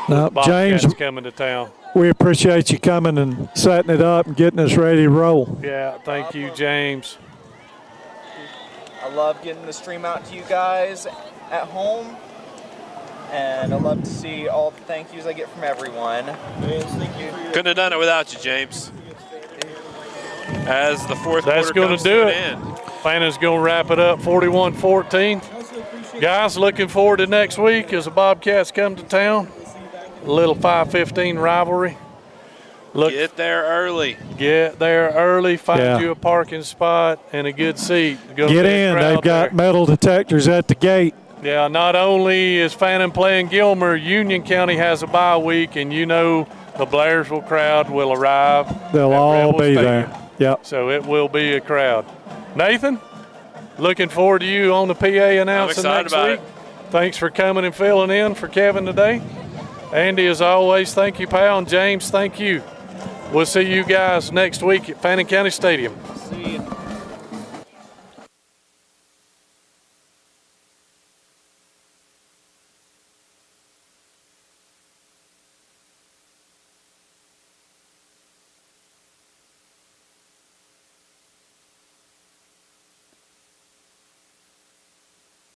Now, Bobcats James, coming to town. we appreciate you coming and setting it up and getting us ready to roll. Yeah, thank you, James. I love getting the stream out to you guys at home, and I love to see all the thank yous I get from everyone. Fans, thank you for your Couldn't have done it without you, James. As the fourth That's quarter going comes to do an it. end. Fannon's going to wrap it up 41-14. Guys, looking forward to next week as the Bobcats come to town. A little 5:15 rivalry. Get there early. Get there early, find Yeah. you a parking spot and a good seat. Gonna Get be a in. crowd They've got there. metal detectors at the gate. Yeah, not only is Fannin playing Gilmer, Union County has a bye week, and you know the Blairsville crowd will arrive. They'll at all Rebel be Stadium. there. Yep. So it will be a crowd. Nathan, looking forward to you on the PA announcing excited next about week. it. Thanks for coming and filling in for Kevin today. Andy, as always, thank you, pal. And James, thank you. We'll see you guys next week at Fannin County Stadium.